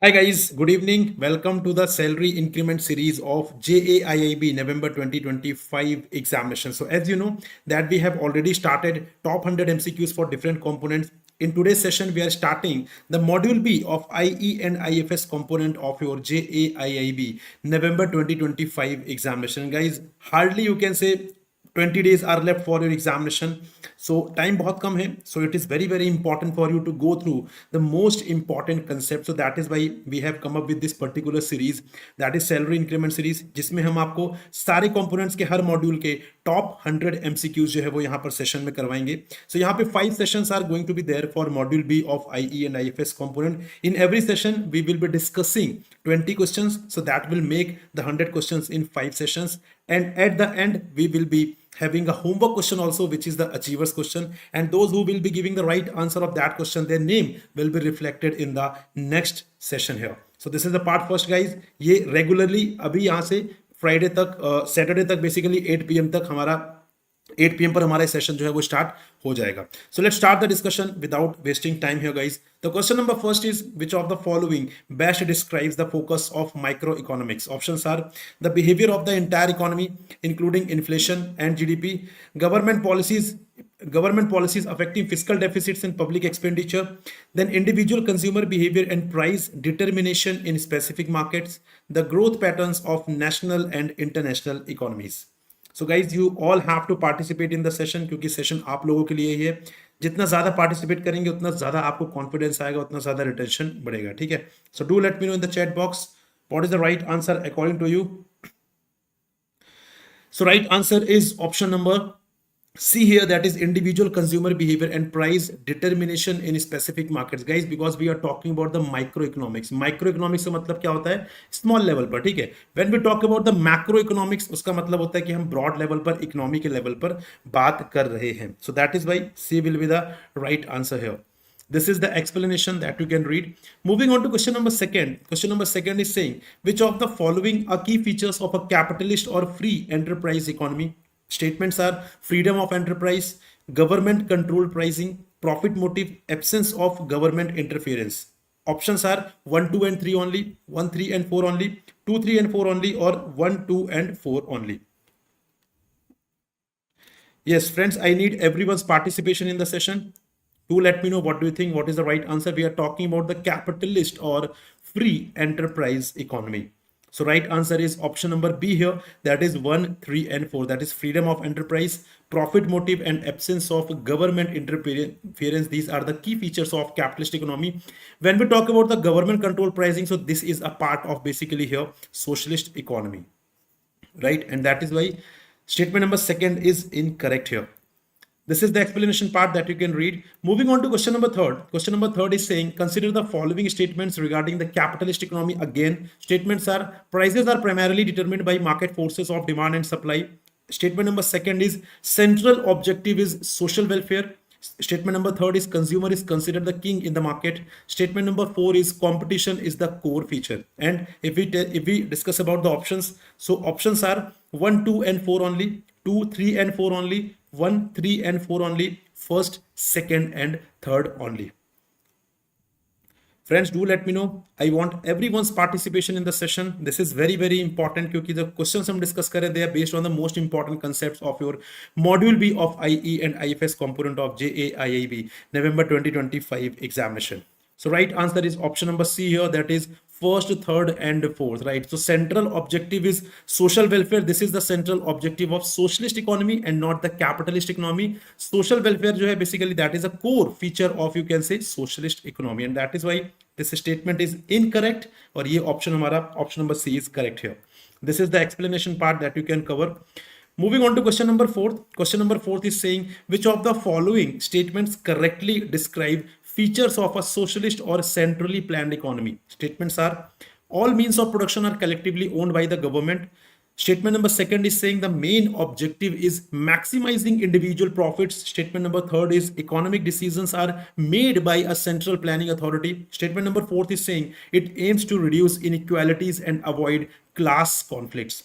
Hi guys, good evening. Welcome to the salary increment series of JAIIB November 2025 examination. So as you know that we have already started top 100 MCQs for different components. In today's session, we are starting the module B of IE and IFS component of your JAIIB November 2025 examination. Guys, hardly you can say 20 days are left for your examination, so time बहुत कम है. So it is very very important for you to go through the most important concept. So that is why we have come up with this particular series, that is salary increment series, जिसमें हम आपको सारे components के हर module के top 100 MCQs जो है वो यहाँ पर सेशन में करवाएंगे. So यहाँ पे 5 sessions are going to be there for module B of IE and IFS component. In every session we will be discussing 20 questions, so that will make the 100 questions in 5 sessions, and at the end we will be having a homework question also, which is the achievers question, and those who will be giving the right answer of that question, their name will be reflected in the next session here. So this is the part first guys. ये regularly अभी यहाँ से Friday तक Saturday तक basically 8 PM तक हमारा 8 PM पर हमारा सेशन जो है वो स्टार्ट हो जाएगा. So let's start the discussion without wasting time here guys. The question number first is which of the following best describes the focus of micro economics. Options are the behaviour of the entire economy including inflation and GDP, government policies affecting fiscal deficits and public expenditure, then individual consumer behavior and price determination in specific markets, the growth patterns of national and international economies. So guys, you all have to participate in the session, क्योंकि session आप लोगों के लिए ही है. जितना ज्यादा participate करेंगे उतना ज्यादा आपको कॉन्फिडेंस आएगा, उतना ज्यादा रिटेंशन बढ़ेगा. ठीक है, so do let me know in the chat box what is the right answer according to you. So right answer is option number C here, that is individual consumer behavior and price determination in specific markets guys, because we are talking about the microeconomics. Microeconomics का मतलब क्या होता है? Small level पर. ठीक है, when we talk about the macroeconomics उसका मतलब होता है कि हम broad level पर, economy के level पर बात कर रहे हैं. So that is why C will be the right answer here. This is the explanation that you can read. Moving on to question number second. Question number second is saying which of the following are key features of a capitalist or free enterprise economy. Statements are freedom of enterprise, government controlled pricing, profit motive, absence of government interference. Options are 1, 2 and 3 only, 1, 3 and 4 only, 2, 3 and 4 only, or 1, 2 and 4 only. Yes friends, I need everyone's participation in the session. Do let me know what do you think, what is the right answer. We are talking about the capitalist or free enterprise economy. So right answer is option number B here, that is 1, 3 and 4, that is freedom of enterprise, profit motive and absence of government interference. These are the key features of capitalist economy. When we talk about the government control pricing, so this is a part of basically here socialist economy, right? And that is why statement number second is incorrect here. This is the explanation part that you can read. Moving on to question number third. Question number third is saying, consider the following statements regarding the capitalist economy. Again, statements are prices are primarily determined by market forces of demand and supply. Statement number second is central objective is social welfare. Statement number third is consumer is considered the king in the market. Statement number 4 is competition is the core feature. And if we discuss about the options, so options are 1, 2 and 4 only, 2, 3 and 4 only, 1, 3 and 4 only, first, second and third only. Friends, do let me know. I want everyone's participation in the session. This is very very important क्योंकि the questions हम discuss करें they are based on the most important concepts of your module B of IE and IFS component of JAIIB November 2025 examination. So right answer is option number C here, that is first, third and fourth, right? So central objective is social welfare. This is the central objective of socialist economy and not the capitalist economy. Social welfare जो है basically that is a core feature of you can say socialist economy, and that is why this statement is incorrect और ये option हमारा option number C is correct here. This is the explanation part that you can cover. Moving on to question number fourth. Question number fourth is saying which of the following statements correctly describe features of a socialist or centrally planned economy. Statements are all means of production are collectively owned by the government. Statement number second is saying the main objective is maximizing individual profits. Statement number third is economic decisions are made by a central planning authority. Statement number fourth is saying it aims to reduce inequalities and avoid class conflicts.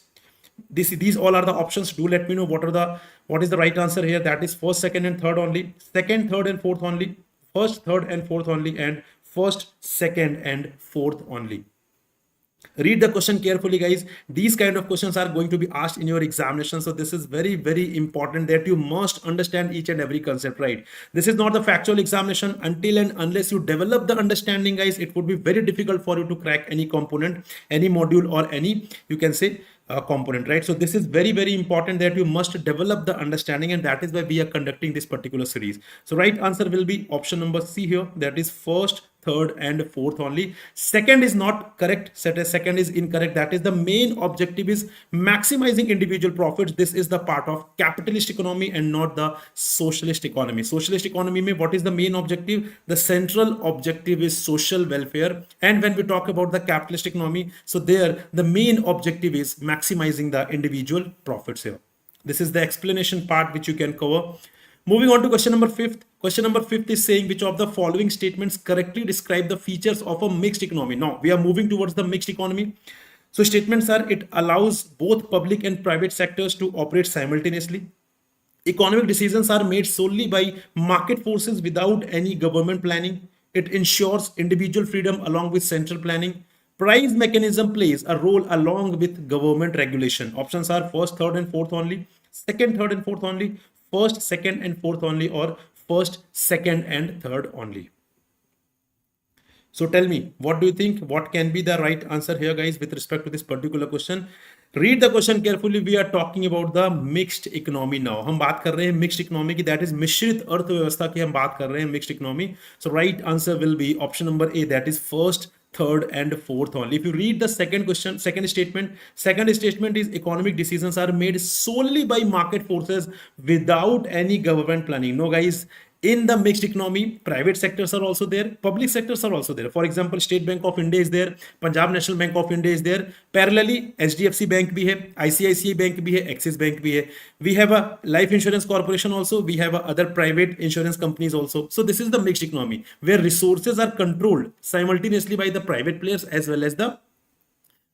These all are the options. Do let me know what is the right answer here. That is first, second and third only, second, third and fourth only, first, third and fourth only, and first, second, and fourth only. Read the question carefully, guys. These kind of questions are going to be asked in your examination, so this is very, very important that you must understand each and every concept, right? This is not the factual examination. Until and unless you develop the understanding, guys, it would be very difficult for you to crack any component, any module, or any, you can say, component, right? So this is very, very important that you must develop the understanding, and that is why we are conducting this particular series. So right answer will be option number C here, that is first, third, and fourth only. Second is not correct. Second is incorrect. That is the main objective is maximizing individual profits. This is the part of capitalist economy and not the socialist economy. Socialist economy mein what is the main objective? The central objective is social welfare. And when we talk about the capitalist economy, so there the main objective is maximizing the individual profits here. This is the explanation part which you can cover. Moving on to question number 5th. Question number 5th is saying which of the following statements correctly describe the features of a mixed economy. Now we are moving towards the mixed economy. So statements are: it allows both public and private sectors to operate simultaneously. Economic decisions are made solely by market forces without any government planning. It ensures individual freedom along with central planning. Price mechanism plays a role along with government regulation. Options are first, third, and fourth only, second, third, and fourth only, first, second, and fourth only, or first, second, and third only. So tell me, what do you think? What can be the right answer here, guys, with respect to this particular question? Read the question carefully. We are talking about the mixed economy now. हम बात कर रहे हैं mixed economy की, that is मिश्रित अर्थव्यवस्था की हम बात कर रहे हैं, mixed economy. So right answer will be option number A, that is first, third, and fourth only. If you read the second question, second statement is economic decisions are made solely by market forces without any government planning. No, guys. In the mixed economy, private sectors are also there, public sectors are also there. For example, State Bank of India is there, Punjab National Bank of India is there. Parallelly, HDFC Bank bhi hai, ICICI Bank bhi hai, Axis Bank bhi hai. We have a Life Insurance Corporation also. We have other private insurance companies also. So this is the mixed economy where resources are controlled simultaneously by the private players as well as the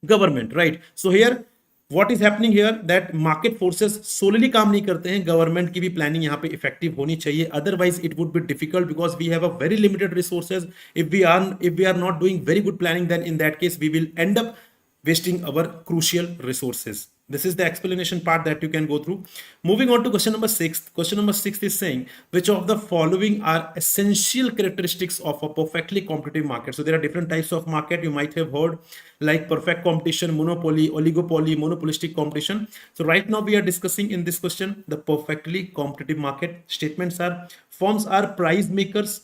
government, right? So here what is happening here that market forces solely काम नहीं करते हैं, government की भी planning यहाँ पे effective होनी चाहिए. Otherwise it would be difficult because we have a very limited resources. If we are not doing very good planning, then in that case we will end up wasting our crucial resources. This is the explanation part that you can go through. Moving on to question number 6. Question number 6 is saying which of the following are essential characteristics of a perfectly competitive market. So there are different types of market you might have heard, like perfect competition, monopoly, oligopoly, monopolistic competition. So right now we are discussing in this question the perfectly competitive market. Statements are: firms are price makers.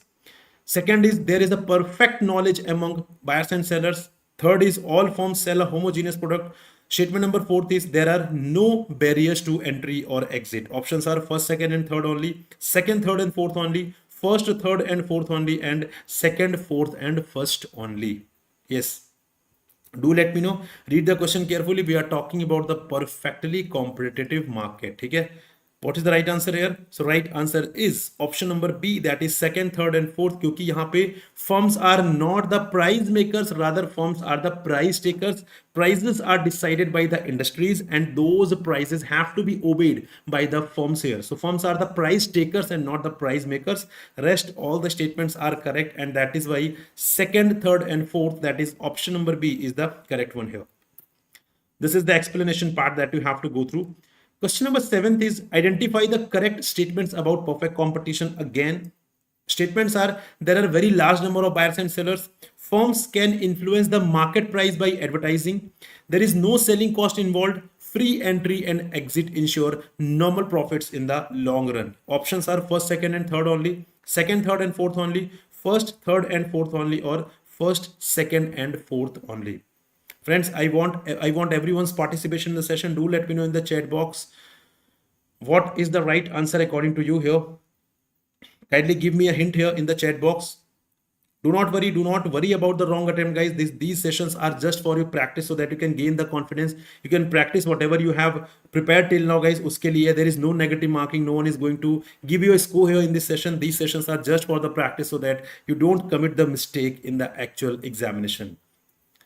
Second is there is a perfect knowledge among buyers and sellers. Third is all firms sell a homogeneous product. Statement number 4th is there are no barriers to entry or exit. Options are first, second, and third only, second, third, and fourth only, first, third, and fourth only, and second, fourth, and first only. Yes. Do let me know. Read the question carefully. We are talking about the perfectly competitive market. Okay? What is the right answer here? So right answer is option number B, that is second, third, and fourth. क्योंकि यहाँ पे firms are not the price makers, rather firms are the price takers. Prices are decided by the industries, and those prices have to be obeyed by the firms here. So firms are the price takers and not the price makers. Rest all the statements are correct, and that is why second, third, and fourth, that is option number B, is the correct one here. This is the explanation part that you have to go through. Question number 7th is identify the correct statements about perfect competition. Again, statements are there are very large number of buyers and sellers. Firms can influence the market price by advertising. There is no selling cost involved. Free entry and exit ensure normal profits in the long run. Options are first, second, and third only, second, third, and fourth only, first, third, and fourth only, or first, second, and fourth only. Friends, I want everyone's participation in the session. Do let me know in the chat box what is the right answer according to you here. Kindly give me a hint here in the chat box. Do not worry about the wrong attempt, guys. These sessions are just for your practice so that you can gain the confidence. You can practice whatever you have prepared till now, guys. Uske liye there is no negative marking. No one is going to give you a score here in this session. These sessions are just for the practice so that you don't commit the mistake in the actual examination.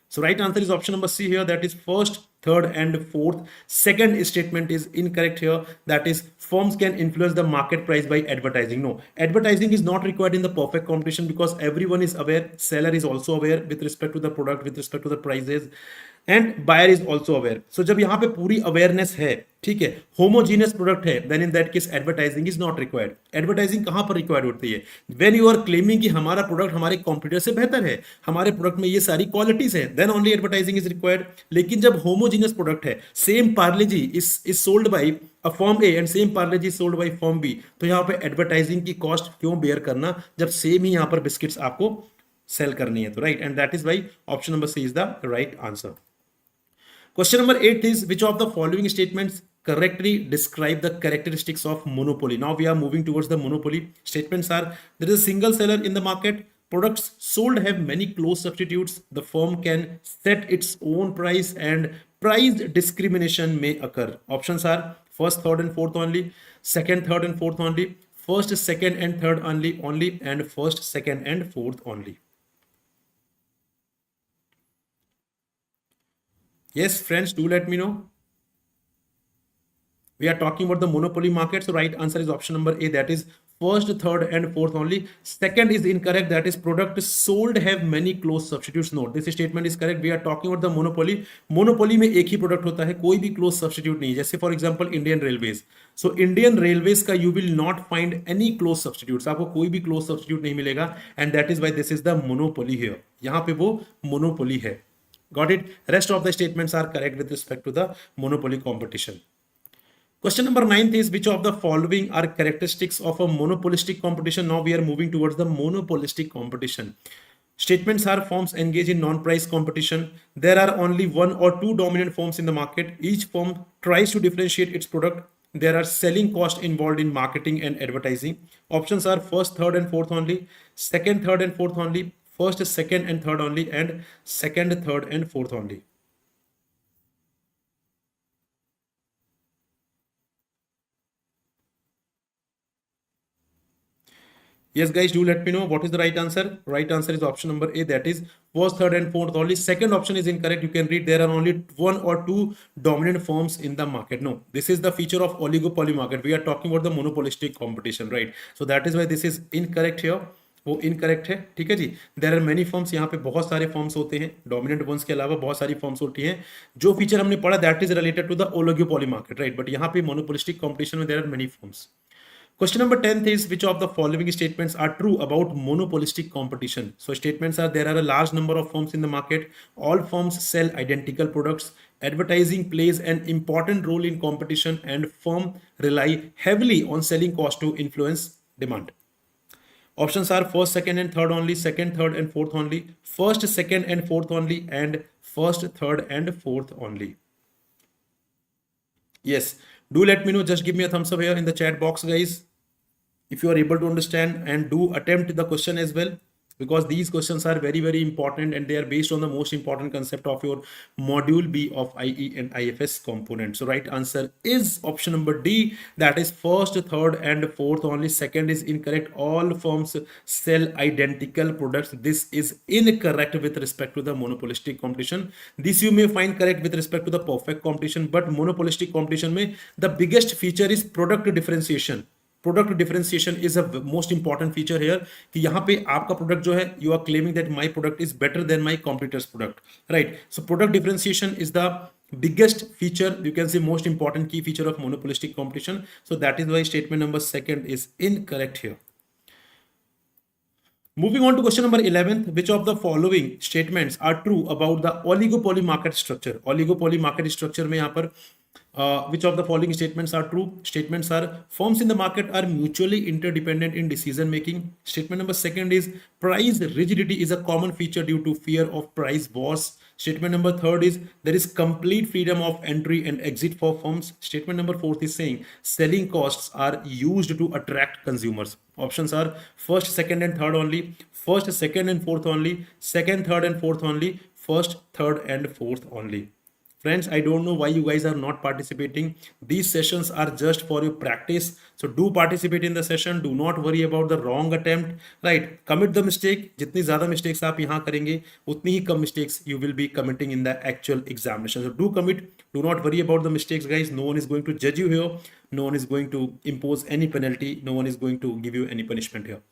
So right answer is option number C here, that is first, third and fourth. Second statement is incorrect here, that is firms can influence the market price by advertising. No, advertising is not required in the perfect competition because everyone is aware, seller is also aware with respect to the product, with respect to the prices, and buyer is also aware. So जब यहाँ पे पूरी awareness है, ठीक है, homogeneous product है, then in that case advertising is not required. Advertising कहां पर रिक्वायर्ड होती है? व्हेन यू आर क्लेमिंग कि हमारा प्रोडक्ट हमारे कॉम्पिटिटर से बेहतर है, हमारे प्रोडक्ट में ये सारी क्वालिटीज है, then only advertising is required. लेकिन जब होमोजीनियस प्रोडक्ट है, same Parle G is sold by a form A and same Parle G sold by form B, तो यहाँ पे एडवर्टाइजिंग की कॉस्ट क्यों बेयर करना जब सेम ही यहाँ पर बिस्किट्स आपको सेल करनी है? तो right, and that is why option number C is the right answer. Question number 8 is, which of the following statements correctly describe the characteristics of monopoly? Now we are moving towards the monopoly. Statements are, there is a single seller in the market, products sold have many close substitutes, the firm can set its own price, and price discrimination may occur. Options are first, third and fourth only, second, third and fourth only, first, second and third only, and first, second and fourth only. Yes, friends, do let me know. We are talking about the monopoly market. So right answer is option number A, that is first, third and fourth only. Second is incorrect, that is product sold have many close substitutes. No, this statement is correct. We are talking about the monopoly. Monopoly में एक ही product होता है, कोई भी close substitute नहीं है. जैसे for example Indian Railways. So Indian Railways का you will not find any close substitutes. आपको कोई भी close substitute नहीं मिलेगा, and that is why this is the monopoly here. यहाँ पे वो monopoly है. Got it? Rest of the statements are correct with respect to the monopoly competition. Question number 9 is, which of the following are characteristics of a monopolistic competition? Now we are moving towards the monopolistic competition. Statements are, firms engage in non-price competition. There are only one or two dominant firms in the market. Each firm tries to differentiate its product. There are selling costs involved in marketing and advertising. Options are first, third and fourth only, second, third and fourth only, first, second and third only, and second, third and fourth only. Yes, guys, do let me know what is the right answer. Right answer is option number A, that is first, third and fourth only. Second option is incorrect. You can read there are only one or two dominant firms in the market. No, this is the feature of oligopoly market. We are talking about the monopolistic competition, right? So that is why this is incorrect here. वो incorrect है, ठीक है जी. There are many forms, यहाँ पे बहुत सारे forms होते हैं, डोमिनेंट वंस के अलावा बहुत सारी फॉर्म्स होती हैं. जो फीचर हमने पढ़ा that is related to the oligopoly market, right, but यहाँ पे मोनोपोलिस्टिक कंपटीशन में there are many forms. Question number 10 is, which of the following statements are true about monopolistic competition? So statements are, there are a large number of firms in the market, all firms sell identical products, advertising plays an important role in competition, and firm rely heavily on selling cost to influence demand. Options are first, second and third only, second, third and fourth only, first, second and fourth only, and first, third and fourth only. Yes, do let me know. Just give me a thumbs up here in the chat box, guys, if you are able to understand, and do attempt the question as well, because these questions are very, very important, and they are based on the most important concept of your module B of IE and IFS component. So right answer is option number D, that is first, third and fourth only. Second is incorrect. All firms sell identical products. This is incorrect with respect to the monopolistic competition. This you may find correct with respect to the perfect competition, but monopolistic competition में the biggest feature is product differentiation. Product differentiation is a most important feature here, कि यहाँ पे आपका product जो है, you are claiming that my product is better than my competitors product, right. So product differentiation is the biggest feature, you can say most important key feature of monopolistic competition. So that is why statement number second is incorrect here. Moving on to question number 11, which of the following statements are true about the oligopoly market structure? Oligopoly market structure में यहाँ पर which of the following statements are true? Statements are, firms in the market are mutually interdependent in decision making. Statement number second is, price rigidity is a common feature due to fear of price wars. Statement number third is, there is complete freedom of entry and exit for firms. Statement number fourth is saying selling costs are used to attract consumers. Options are first, second and third only, first, second and fourth only, second, third and fourth only, first, third and fourth only. Friends, I don't know why you guys are not participating. These sessions are just for your practice. So do participate in the session. Do not worry about the wrong attempt. Right? Commit the mistake. जितनी ज़्यादा mistakes आप यहाँ करेंगे, उतनी ही कम mistakes you will be committing in the actual examination. So do commit. Do not worry about the mistakes, guys. No one is going to judge you here. No one is going to impose any penalty. No one is going to give you any punishment here.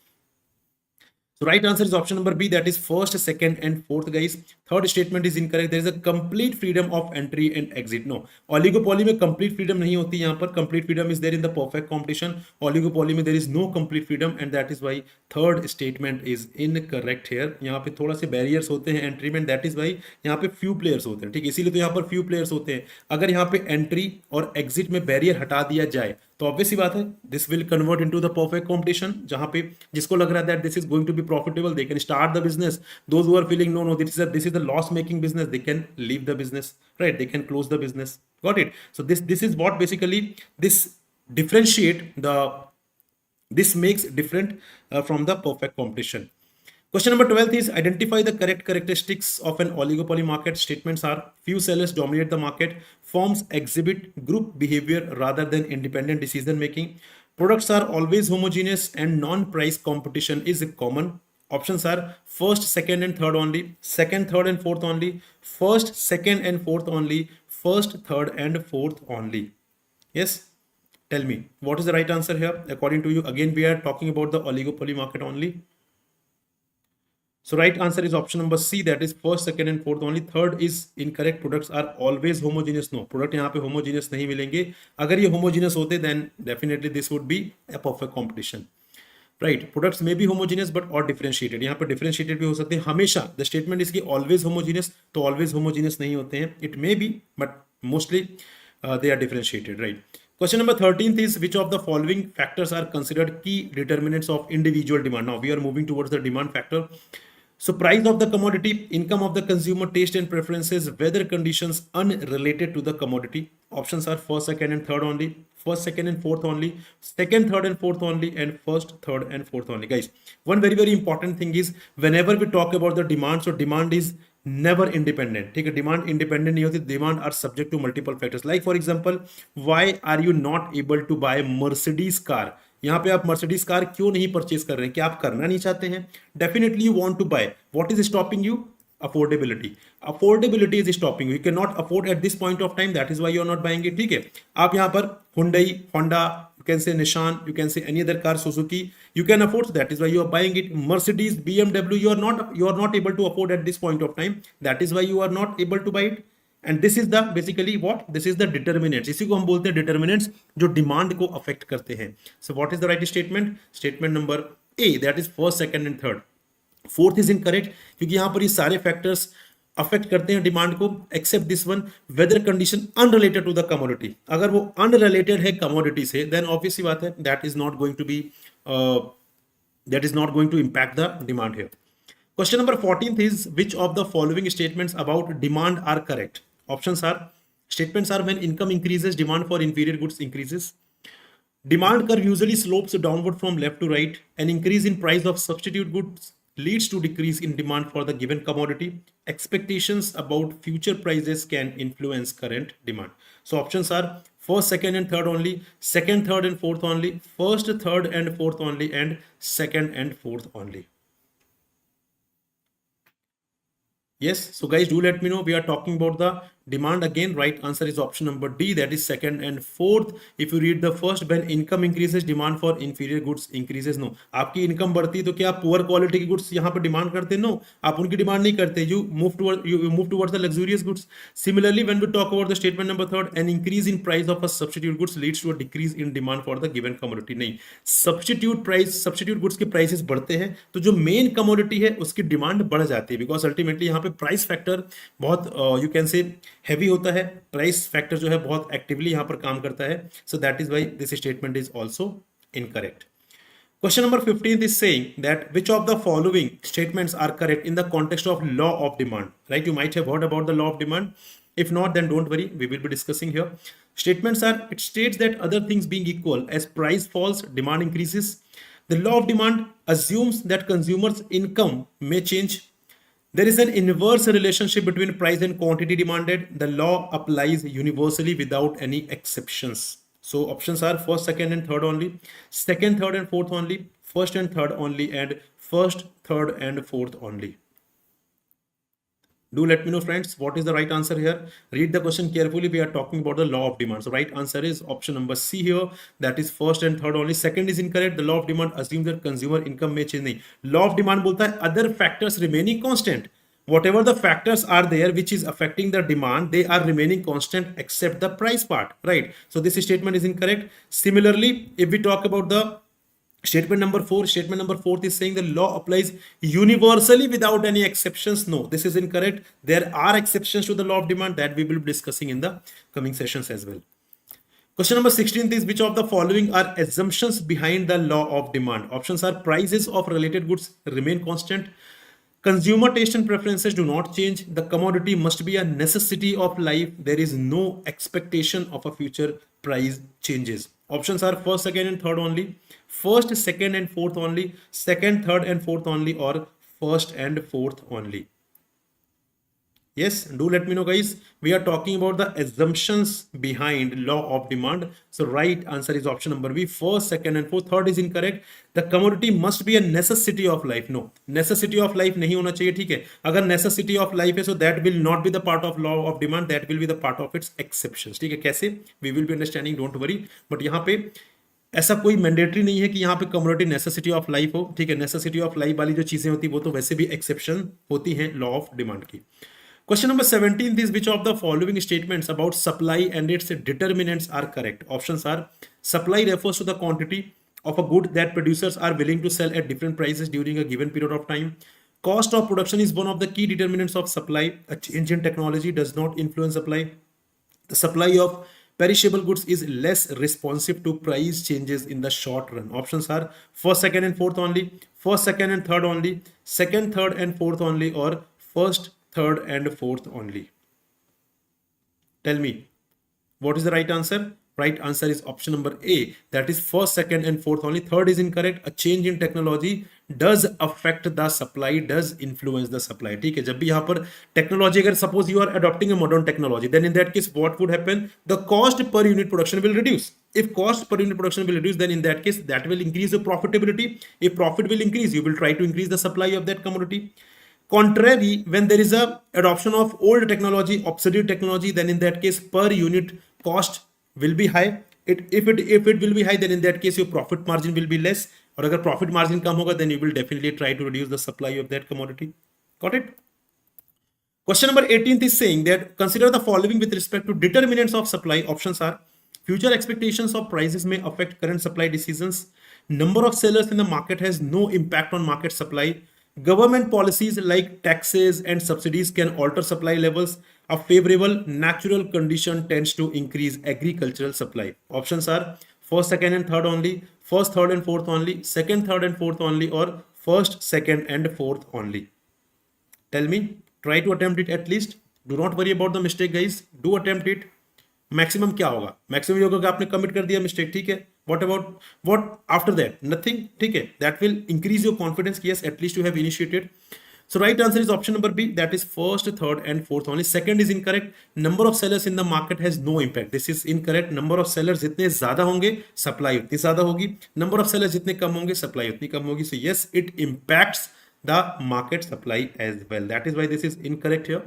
So right answer is option number B, that is first, second, and fourth, guys. Third statement is incorrect. There is a complete freedom of entry and exit. No, oligopoly में complete freedom नहीं होती यहाँ पर. Complete freedom is there in the perfect competition. Oligopoly में there is no complete freedom, and that is why third statement is incorrect here. यहाँ पे थोड़ा से barriers होते हैं entry में, that is why यहाँ पे few players होते हैं. ठीक, इसीलिए तो यहाँ पर few players होते हैं. अगर यहाँ पे entry और exit में barrier हटा दिया जाए तो ऑब्वियस सी बात है, this will convert into the perfect competition, जहां पे जिसको लग रहा है that this is going to be profitable, they can start the business. Those who are feeling no no this is the loss making business, they can leave the business, right, they can close the business. Got it? So this is what basically this differentiate the this makes different from the perfect competition. Question number 12 is identify the correct characteristics of an oligopoly market. Statements are few sellers dominate the market, firms exhibit group behavior rather than independent decision making, products are always homogeneous, and non-price competition is common. Options are first, second, and third only, second, third, and fourth only, first, second, and fourth only, first, third, and fourth only. Yes? Tell me, what is the right answer here? According to you, again, we are talking about the oligopoly market only. So right answer is option number C, that is first, second, and fourth only. Third is incorrect. Products are always homogeneous. No, product यहाँ पे homogeneous नहीं मिलेंगे. अगर ये homogeneous होते, then definitely this would be a perfect competition. Right? Products may be homogeneous but or differentiated. यहाँ पे differentiated भी हो सकते हैं. हमेशा the statement is कि always homogeneous, तो always homogeneous नहीं होते हैं. It may be, but mostly they are differentiated. Right? Question number 13th is which of the following factors are considered key determinants of individual demand? Now we are moving towards the demand factor. So price of the commodity, income of the consumer, taste and preferences, weather conditions unrelated to the commodity. Options are first, second, and third only, first, second, and fourth only, second, third, and fourth only, and first, third, and fourth only. Guys, one very, very important thing is whenever we talk about the demand, so demand is never independent. ठीक है, demand independent नहीं होती. Demand are subject to multiple factors. Like for example, why are you not able to buy Mercedes car? यहाँ पे आप Mercedes car क्यों नहीं purchase कर रहे हैं? क्या आप करना नहीं चाहते हैं? Definitely you want to buy. What is stopping you? Affordability. Affordability is stopping you. You can not afford at this point of time, that is why you are not buying it. ठीक है, आप यहाँ पर Hyundai, Honda, you can say Nissan, you can say any other car, Suzuki, you can afford, so that is why you are buying it. Mercedes, BMW, you are not able to afford at this point of time, that is why you are not able to buy it. And this is the basically what this is the determinants. इसी को हम बोलते हैं determinants जो demand को affect करते हैं. So what is the right statement? Statement number A, that is first, second, and third. Fourth is incorrect क्योंकि यहाँ पर ये सारे फैक्टर्स अफेक्ट करते हैं डिमांड को, except this one, weather condition unrelated to the commodity. अगर वो अनरिलेटेड है कमोडिटी से, देन ऑब्वियस सी बात है that is not going to be impact the demand here. Question number 14th is which of the following statements about demand are correct? Options are statements are when income increases, demand for inferior goods increases. Demand curve usually slopes downward from left to right. An increase in price of substitute goods leads to decrease in demand for the given commodity. Expectations about future prices can influence current demand. So options are first, second, and third only, second, third, and fourth only, first, third, and fourth only, and second and fourth only. Yes, so guys, do let me know. We are talking about the demand again. Right answer is option number D, that is second and fourth. If you read the first, when income increases, demand for inferior goods increases. No, आपकी income बढ़ती है तो क्या आप poor quality की goods यहाँ पर demand करते हैं? नो, आप उनकी डिमांड नहीं करते. You move towards the luxurious goods. Similarly, when we talk about the statement number third, an increase in price of a substitute goods leads to a decrease in demand for the given commodity. नहीं, substitute goods के prices बढ़ते हैं तो जो main commodity है उसकी demand बढ़ जाती है, बिकॉज अल्टीमेटली यहाँ पे प्राइस फैक्टर बहुत यू कैन से हैवी होता है. प्राइस फैक्टर जो है बहुत एक्टिवली यहाँ पर काम करता है. So that is why this statement is also incorrect. Question number 15 is saying that which of the following statements are correct in the context of law of demand? Right, you might have heard about the law of demand. If not, then don't worry, we will be discussing here. Statements are, it states that other things being equal, as price falls, demand increases. The law of demand assumes that consumers' income may change. There is an inverse relationship between price and quantity demanded. The law applies universally without any exceptions. So options are first, second, and third only, second, third, and fourth only, first and third only, and first, third, and fourth only. Do let me know, friends, what is the right answer here. Read the question carefully. We are talking about the law of demand. So right answer is option number C here. That is first and third only. Second is incorrect. The law of demand assumes that consumer income may change. नहीं, law of demand बोलता है other factors remaining constant. Whatever the factors are there which is affecting the demand, they are remaining constant except the price part, right? So this statement is incorrect. Similarly, if we talk about the statement number 4, statement number 4 is saying the law applies universally without any exceptions. No, this is incorrect. There are exceptions to the law of demand that we will be discussing in the coming sessions as well. Question number 16 is which of the following are assumptions behind the law of demand? Options are prices of related goods remain constant, consumer taste and preferences do not change, the commodity must be a necessity of life, there is no expectation of a future price changes. Options are first, second, and third only, first, second, and fourth only, second, third, and fourth only, or first and fourth only. Yes, do let me know, guys. We are talking about the assumptions behind law of demand. So right answer is option number B. First, second, and fourth. Third is incorrect. The commodity must be a necessity of life. No, necessity of life नहीं होना चाहिए, ठीक है. अगर necessity of life है, so that will not be the part of law of demand. That will be the part of its exceptions. ठीक है, कैसे? We will be understanding. Don't worry. But यहाँ पे ऐसा कोई मैंडेटरी नहीं है कि यहाँ पे कम्युनिटी नेसेसिटी ऑफ लाइफ हो, ठीक है. नेसेसिटी ऑफ लाइफ वाली जो चीजें होती है वो तो वैसे भी एक्सेप्शन होती हैं लॉ ऑफ डिमांड की. Question number 17 is which of the following statements about supply and its determinants are correct? Options are supply refers to the quantity of a good that producers are willing to sell at different prices during a given period of time. Cost of production is one of the key determinants of supply. A change in technology does not influence supply. The supply of perishable goods is less responsive to price changes in the short run. Options are first, second, and fourth only, first, second, and third only, second, third, and fourth only, or first, third, and fourth only. Tell me, what is the right answer? Right answer is option number A. That is first, second, and fourth only. Third is incorrect. A change in technology does affect the supply, does influence the supply. ठीक है, जब भी यहाँ पर technology, अगर suppose you are adopting a modern technology, then in that case what would happen? The cost per unit production will reduce. If cost per unit production will reduce, then in that case that will increase the profitability. If profit will increase, you will try to increase the supply of that commodity. Contrary, when there is a adoption of old technology, obsolete technology, then in that case per unit cost will be high. If it will be high, then in that case your profit margin will be less. और अगर profit margin कम होगा, then you will definitely try to reduce the supply of that commodity. Got it? Question number 18 is saying that consider the following with respect to determinants of supply. Options are future expectations of prices may affect current supply decisions. Number of sellers in the market has no impact on market supply. Government policies like taxes and subsidies can alter supply levels. A favorable natural condition tends to increase agricultural supply. Options are first, second, and third only, first, third, and fourth only, second, third, and fourth only, or first, second, and fourth only. Tell me, try to attempt it at least. Do not worry about the mistake, guys. Do attempt it. Maximum क्या होगा? Maximum ये होगा कि आपने commit कर दिया mistake, ठीक है. What about what after that? Nothing, ठीक है. That will increase your confidence. Yes, at least you have initiated. So right answer is option number B. That is first, third, and fourth only. Second is incorrect. Number of sellers in the market has no impact. This is incorrect. Number of sellers जितने ज्यादा होंगे, supply उतनी ज्यादा होगी. Number of sellers जितने कम होंगे, supply उतनी कम होगी. So yes, it impacts the market supply as well. That is why this is incorrect here.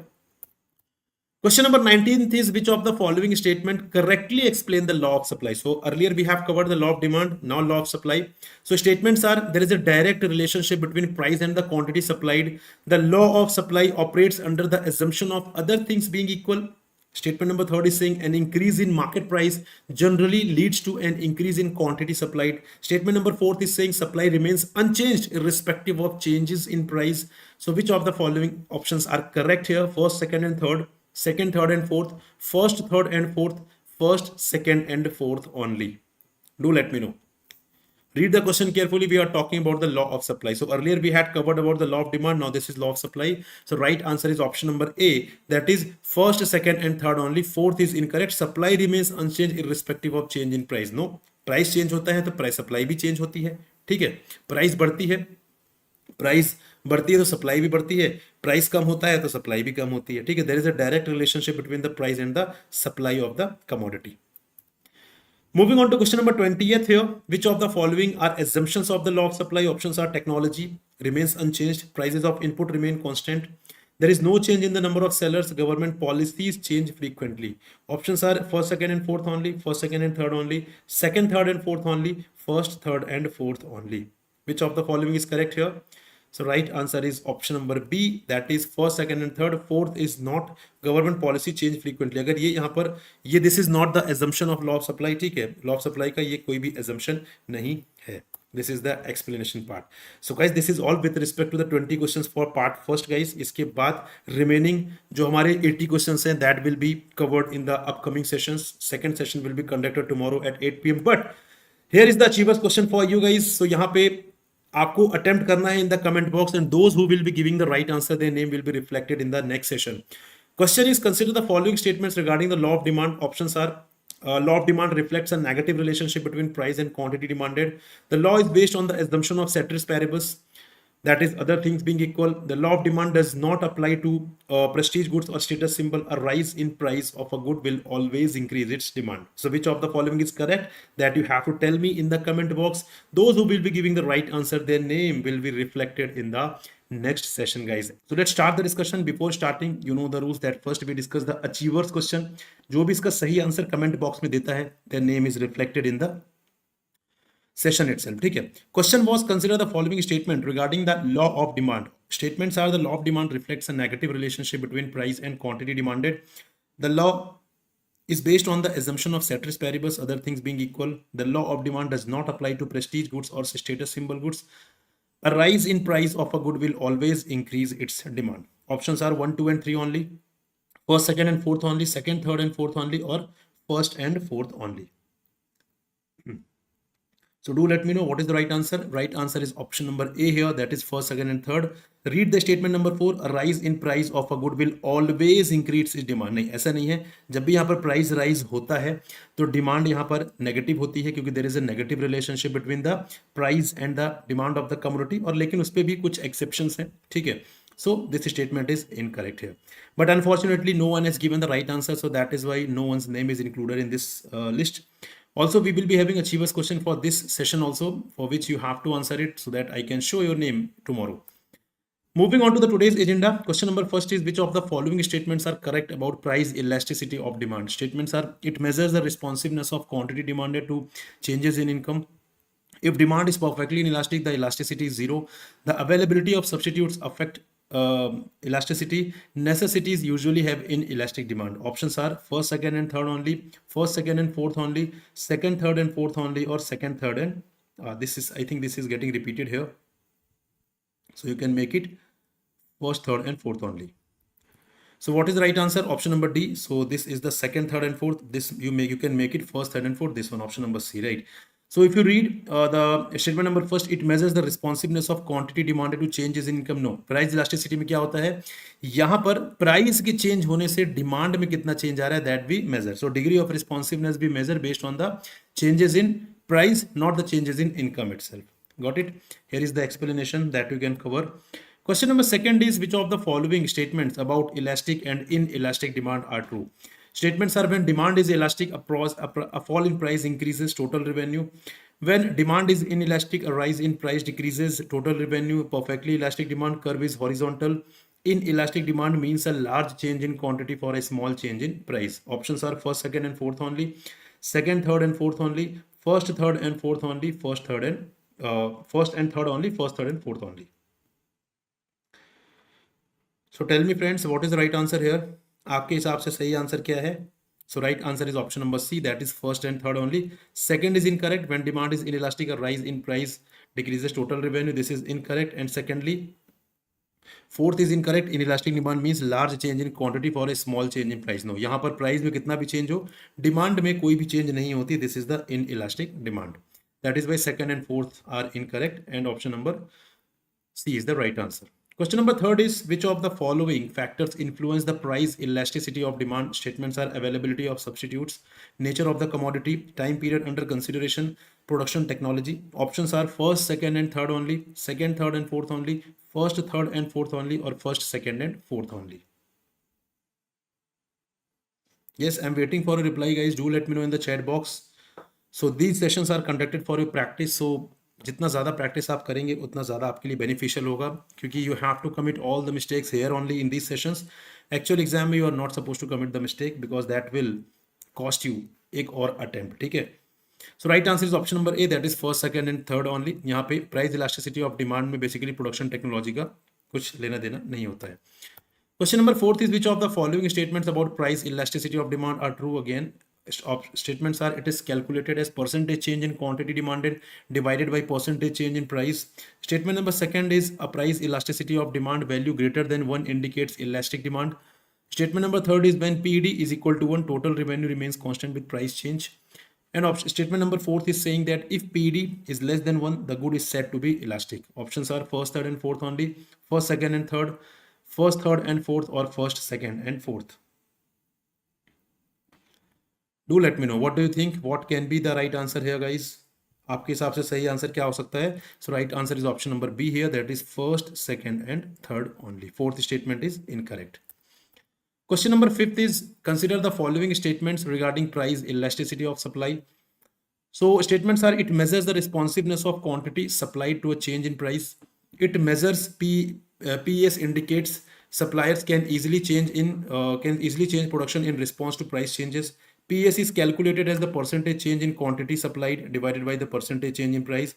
Question number 19 is which of the following statement correctly explain the law of supply? So earlier we have covered the law of demand, now law of supply. So statements are there is a direct relationship between price and the quantity supplied. The law of supply operates under the assumption of other things being equal. Statement number 3 is saying an increase in market price generally leads to an increase in quantity supplied. Statement number 4 is saying supply remains unchanged irrespective of changes in price. So which of the following options are correct here? First, second, and third. Second, third, and fourth, first, third, and fourth, first, second, and fourth only. Do let me know. Read the question carefully. We are talking about the law of supply. So earlier we had covered about the law of demand. Now this is law of supply. So right answer is option number A. That is first, second, and third only. Fourth is incorrect. Supply remains unchanged irrespective of change in price. No, price change होता है तो price supply भी change होती है. ठीक है, price बढ़ती है, price बढ़ती है तो सप्लाई भी बढ़ती है, प्राइस कम होता है तो सप्लाई भी कम होती है, ठीक है। There is a direct relationship between the price and the supply of the commodity. Moving on to question number 20th here. Which of the following are assumptions of the law of supply? Options are technology remains unchanged, prices of input remain constant, there is no change in the number of sellers, government policies change frequently. Options are first, second, and fourth only, first, second, and third only, second, third, and fourth only, first, third, and fourth only. Which of the following is correct here? So right answer is option number B, that is first, second and third. Fourth is not, government policy change frequently. अगर ये यहाँ पर ये this is not the assumption of law of supply, ठीक है, law of supply का ये कोई भी assumption नहीं है. This is the explanation part. So guys, this is all with respect to the 20 questions for part first guys. इसके बाद remaining जो हमारे 80 questions हैं that will be covered in the upcoming sessions. Second session will be conducted tomorrow at 8 p.m. But here is the achievers question for you guys. So यहाँ पे आपको attempt करना है इन the comment box and those who will be giving the right answer their name will be reflected in the next session. Question is consider the following statements regarding the law of demand. Options are law of demand reflects a negative relationship between price and quantity demanded. The law is based on the assumption of ceteris paribus, that is other things being equal. The law of demand does not apply to prestige goods or status symbol. A rise in price of a good will always increase its demand. So which of the following is correct? That you have to tell me in the comment box. Those who will be giving the right answer, their name will be reflected in the next session guys. So let's start the discussion. Before starting, you know the rules that first we discuss the achievers question. जो भी इसका सही answer comment box में देता है, their name is reflected in the session itself. ठीक है. Question was consider the following statement regarding the law of demand. Statements are the law of demand reflects a negative relationship between price and quantity demanded. The law is based on the assumption of ceteris paribus, other things being equal. The law of demand does not apply to prestige goods or status symbol goods. A rise in price of a good will always increase its demand. Options are 1, 2, and 3 only. First, second, and fourth only. Second, third, and fourth only, or first and fourth only. So do let me know what is the right answer. Right answer is option number A here, that is first, second, and third. Read the statement number 4. A rise in price of a good will always increase its demand. नहीं, ऐसा नहीं है. जब भी यहाँ पर price rise होता है तो डिमांड यहाँ पर नेगेटिव होती है, क्योंकि there is a negative relationship between the price and the demand of the commodity. और लेकिन उस पर भी कुछ एक्सेप्शंस हैं, ठीक है. So this statement is incorrect here. But unfortunately, no one has given the right answer, so that is why no one's name is included in this list. Also, we will be having achievers question for this session also, for which you have to answer it so that I can show your name tomorrow. Moving on to the today's agenda, question number first is which of the following statements are correct about price elasticity of demand? Statements are it measures the responsiveness of quantity demanded to changes in income. If demand is perfectly inelastic, the elasticity is zero. The availability of substitutes affect elasticity. Necessities usually have inelastic demand. Options are first, second, and third only, first, second, and fourth only, second, third, and fourth only, or second, third, and this is, I think this is getting repeated here. So you can make it first, third, and fourth only. So what is the right answer? Option number D. So this is the second, third, and fourth. This you can make it first, third, and fourth. This one, option number C, right? So if you read the statement number first, it measures the responsiveness of quantity demanded to changes in income. No, price elasticity में क्या होता है, यहाँ पर price के change होने से demand में कितना चेंज आ रहा है, that we measure. So degree of responsiveness भी measure based on the changes in price, not the changes in income itself. Got it? Here is the explanation that you can cover. Question number second is which of the following statements about elastic and inelastic demand are true? Statements are when demand is elastic, a fall in price increases total revenue. When demand is inelastic, a rise in price decreases total revenue. Perfectly elastic demand curve is horizontal. Inelastic demand means a large change in quantity for a small change in price. Options are first, second, and fourth only, second, third, and fourth only, first, third, and fourth only, first, third, and first and third only, first, third, and fourth only. So tell me friends, what is the right answer here? आपके हिसाब से सही answer क्या है? So right answer is option number C, that is first and third only. Second is incorrect. When demand is inelastic, a rise in price decreases total revenue. This is incorrect. And secondly, fourth is incorrect. Inelastic demand means large change in quantity for a small change in price. No, यहाँ पर price में कितना भी change हो, demand में कोई भी change नहीं होती. This is the inelastic demand. That is why second and fourth are incorrect, and option number C is the right answer. Question number third is which of the following factors influence the price elasticity of demand? Statements are availability of substitutes, nature of the commodity, time period under consideration, production technology. Options are first, second, and third only, second, third, and fourth only, first third and fourth only और first second and fourth only? Yes, I'm waiting for a reply, guys. Do let me know in the chat box. So these sessions are conducted for your practice. So जितना ज़्यादा practice आप करेंगे उतना ज़्यादा आपके लिए beneficial होगा, क्योंकि you have to commit all the mistakes here only in these sessions. Actual exam में you are not suppose to commit the mistake because that will cost you एक और अटेम्प्ट. ठीक है. So right answer is option number A, that is first second and third only. यहाँ पे price elasticity of demand में basically production technology का कुछ लेना देना नहीं होता है. Question number 4 is, which of the following statements about price elasticity of demand are true? Again, statements are, it is calculated as percentage change in quantity demanded divided by percentage change in price. Statement number second is, a price elasticity of demand value greater than 1 indicates elastic demand. Statement number third is, when PED is equal to 1, total revenue remains constant with price change. And statement number fourth is saying that if PED is less than 1, the good is said to be elastic. Options are first, third and fourth only, first, second and third, first, third and fourth, or first, second and fourth. Do let me know, what do you think, what can be the right answer here, guys? आपके हिसाब से सही answer क्या हो सकता है? So right answer is option number B here, that is first, second and third only. Fourth statement is incorrect. Question number 5 is, consider the following statements regarding price elasticity of supply. So statements are, it measures the responsiveness of quantity supplied to a change in price. It measures PES indicates suppliers can easily change production in response to price changes. PES is calculated as the percentage change in quantity supplied divided by the percentage change in price.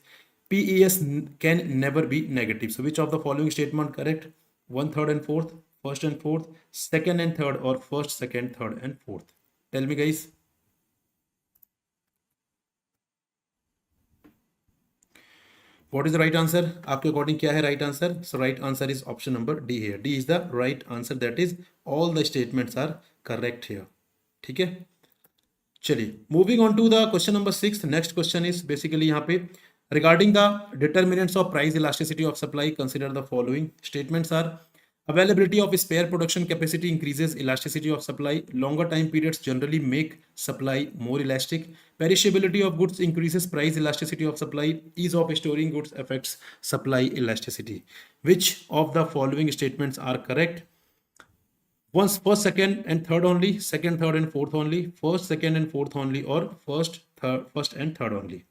PES can never be negative. So which of the following statement correct? 1, 3rd and 4th, first and fourth, second and third, or first, second, third and fourth? Tell me, guys. What is the right answer? आपके according क्या है right answer? So right answer is option number D here. D is the right answer, that is all the statements are correct here. ठीक है. चलिए, moving on to the question number 6. Next question is basically यहाँ पे regarding the determinants of price elasticity of supply. Consider the following statements are, availability of spare production capacity increases elasticity of supply. Longer time periods generally make supply more elastic. Perishability of goods increases price elasticity of supply. Ease of storing goods affects supply elasticity. Which of the following statements are correct? Once first, second and third only, second, third and fourth only, first, second and fourth only, or first and third only?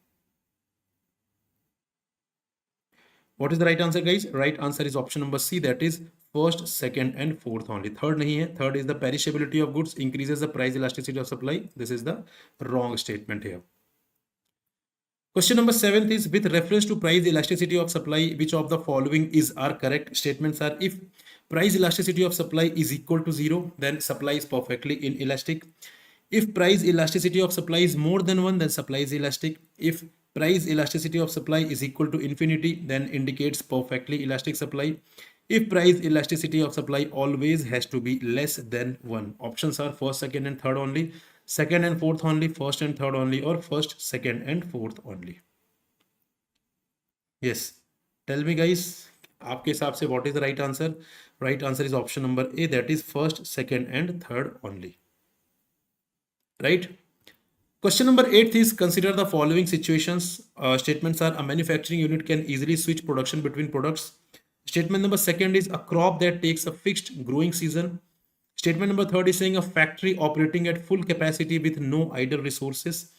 What is the right answer, guys? Right answer is option number C, that is first, second and fourth only. Third nahi hai. Third is the perishability of goods increases the price elasticity of supply. This is the wrong statement here. Question number 7 is, with reference to price elasticity of supply, which of the following are correct? Statements are, if price elasticity of supply is equal to 0, then supply is perfectly inelastic. If price elasticity of supply is more than 1, then supply is elastic. If price elasticity of supply is equal to infinity, then indicates perfectly elastic supply. If price elasticity of supply always has to be less than 1. Options are first, second and third only, second and fourth only, first and third only, or first, second and fourth only. Yes, tell me, guys, आपके हिसाब से what is the right answer? Right answer is option number A, that is first, second and third only. Right? Question number 8 is, consider the following situations. Statements are, a manufacturing unit can easily switch production between products. Statement number second is, a crop that takes a fixed growing season. Statement number third is saying, a factory operating at full capacity with no idle resources.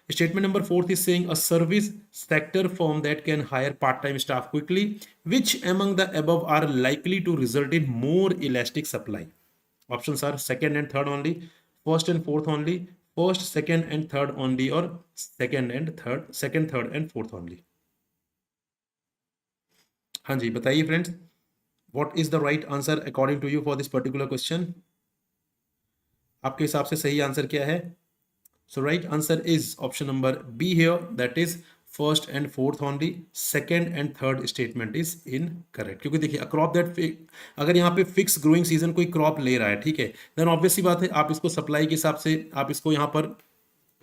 Statement number fourth is saying, a service sector firm that can hire part-time staff quickly. Which among the above are likely to result in more elastic supply? Options are second and third only, first and fourth only, first, second and third only, or second, third and fourth only. हाँ जी, बताइए friends, what is the right answer according to you for this particular question? आपके हिसाब से सही answer क्या है? So right answer is option number B here, that is first and fourth only, second and third statement is incorrect. क्योंकि देखिए, a crop that, अगर यहाँ पे फिक्स ग्रोइंग सीजन कोई क्रॉप ले रहा है, ठीक है, देन ऑब्वियसली बात है आप इसको सप्लाई के हिसाब से आप इसको यहाँ पर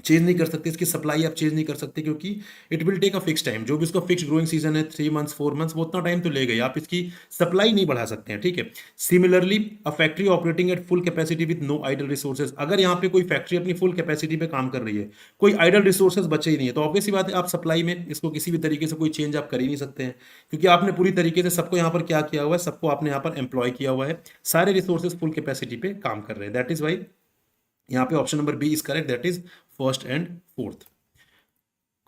चेंज नहीं कर सकते, इसकी सप्लाई आप चेंज नहीं कर सकते, क्योंकि it will take a fix time. जो भी इसका फिक्स ग्रोइंग सीजन है 3 मंथ्स 4 मंथ्स, वो उतना टाइम तो लेगा ही, आप इसकी सप्लाई नहीं बढ़ा सकते हैं, ठीक है। Similarly a factory operating at full capacity with no idle resources, अगर यहाँ पे कोई फैक्ट्री अपनी फुल कैपेसिटी पे काम कर रही है, कोई आइडल रिसोर्सेज बचे ही नहीं है, तो ऑब्वियस सी बात है आप सप्लाई में इसको किसी भी तरीके से कोई चेंज आप कर ही नहीं सकते हैं, क्योंकि आपने पूरी तरीके से सबको यहाँ पर क्या किया हुआ है, सबको आपने यहाँ पर एम्प्लॉय किया हुआ है, सारे रिसोर्सेज फुल कैपेसिटी पे काम कर रहे हैं। दैट इज वाई यहाँ पे option number B is correct, that is first and fourth.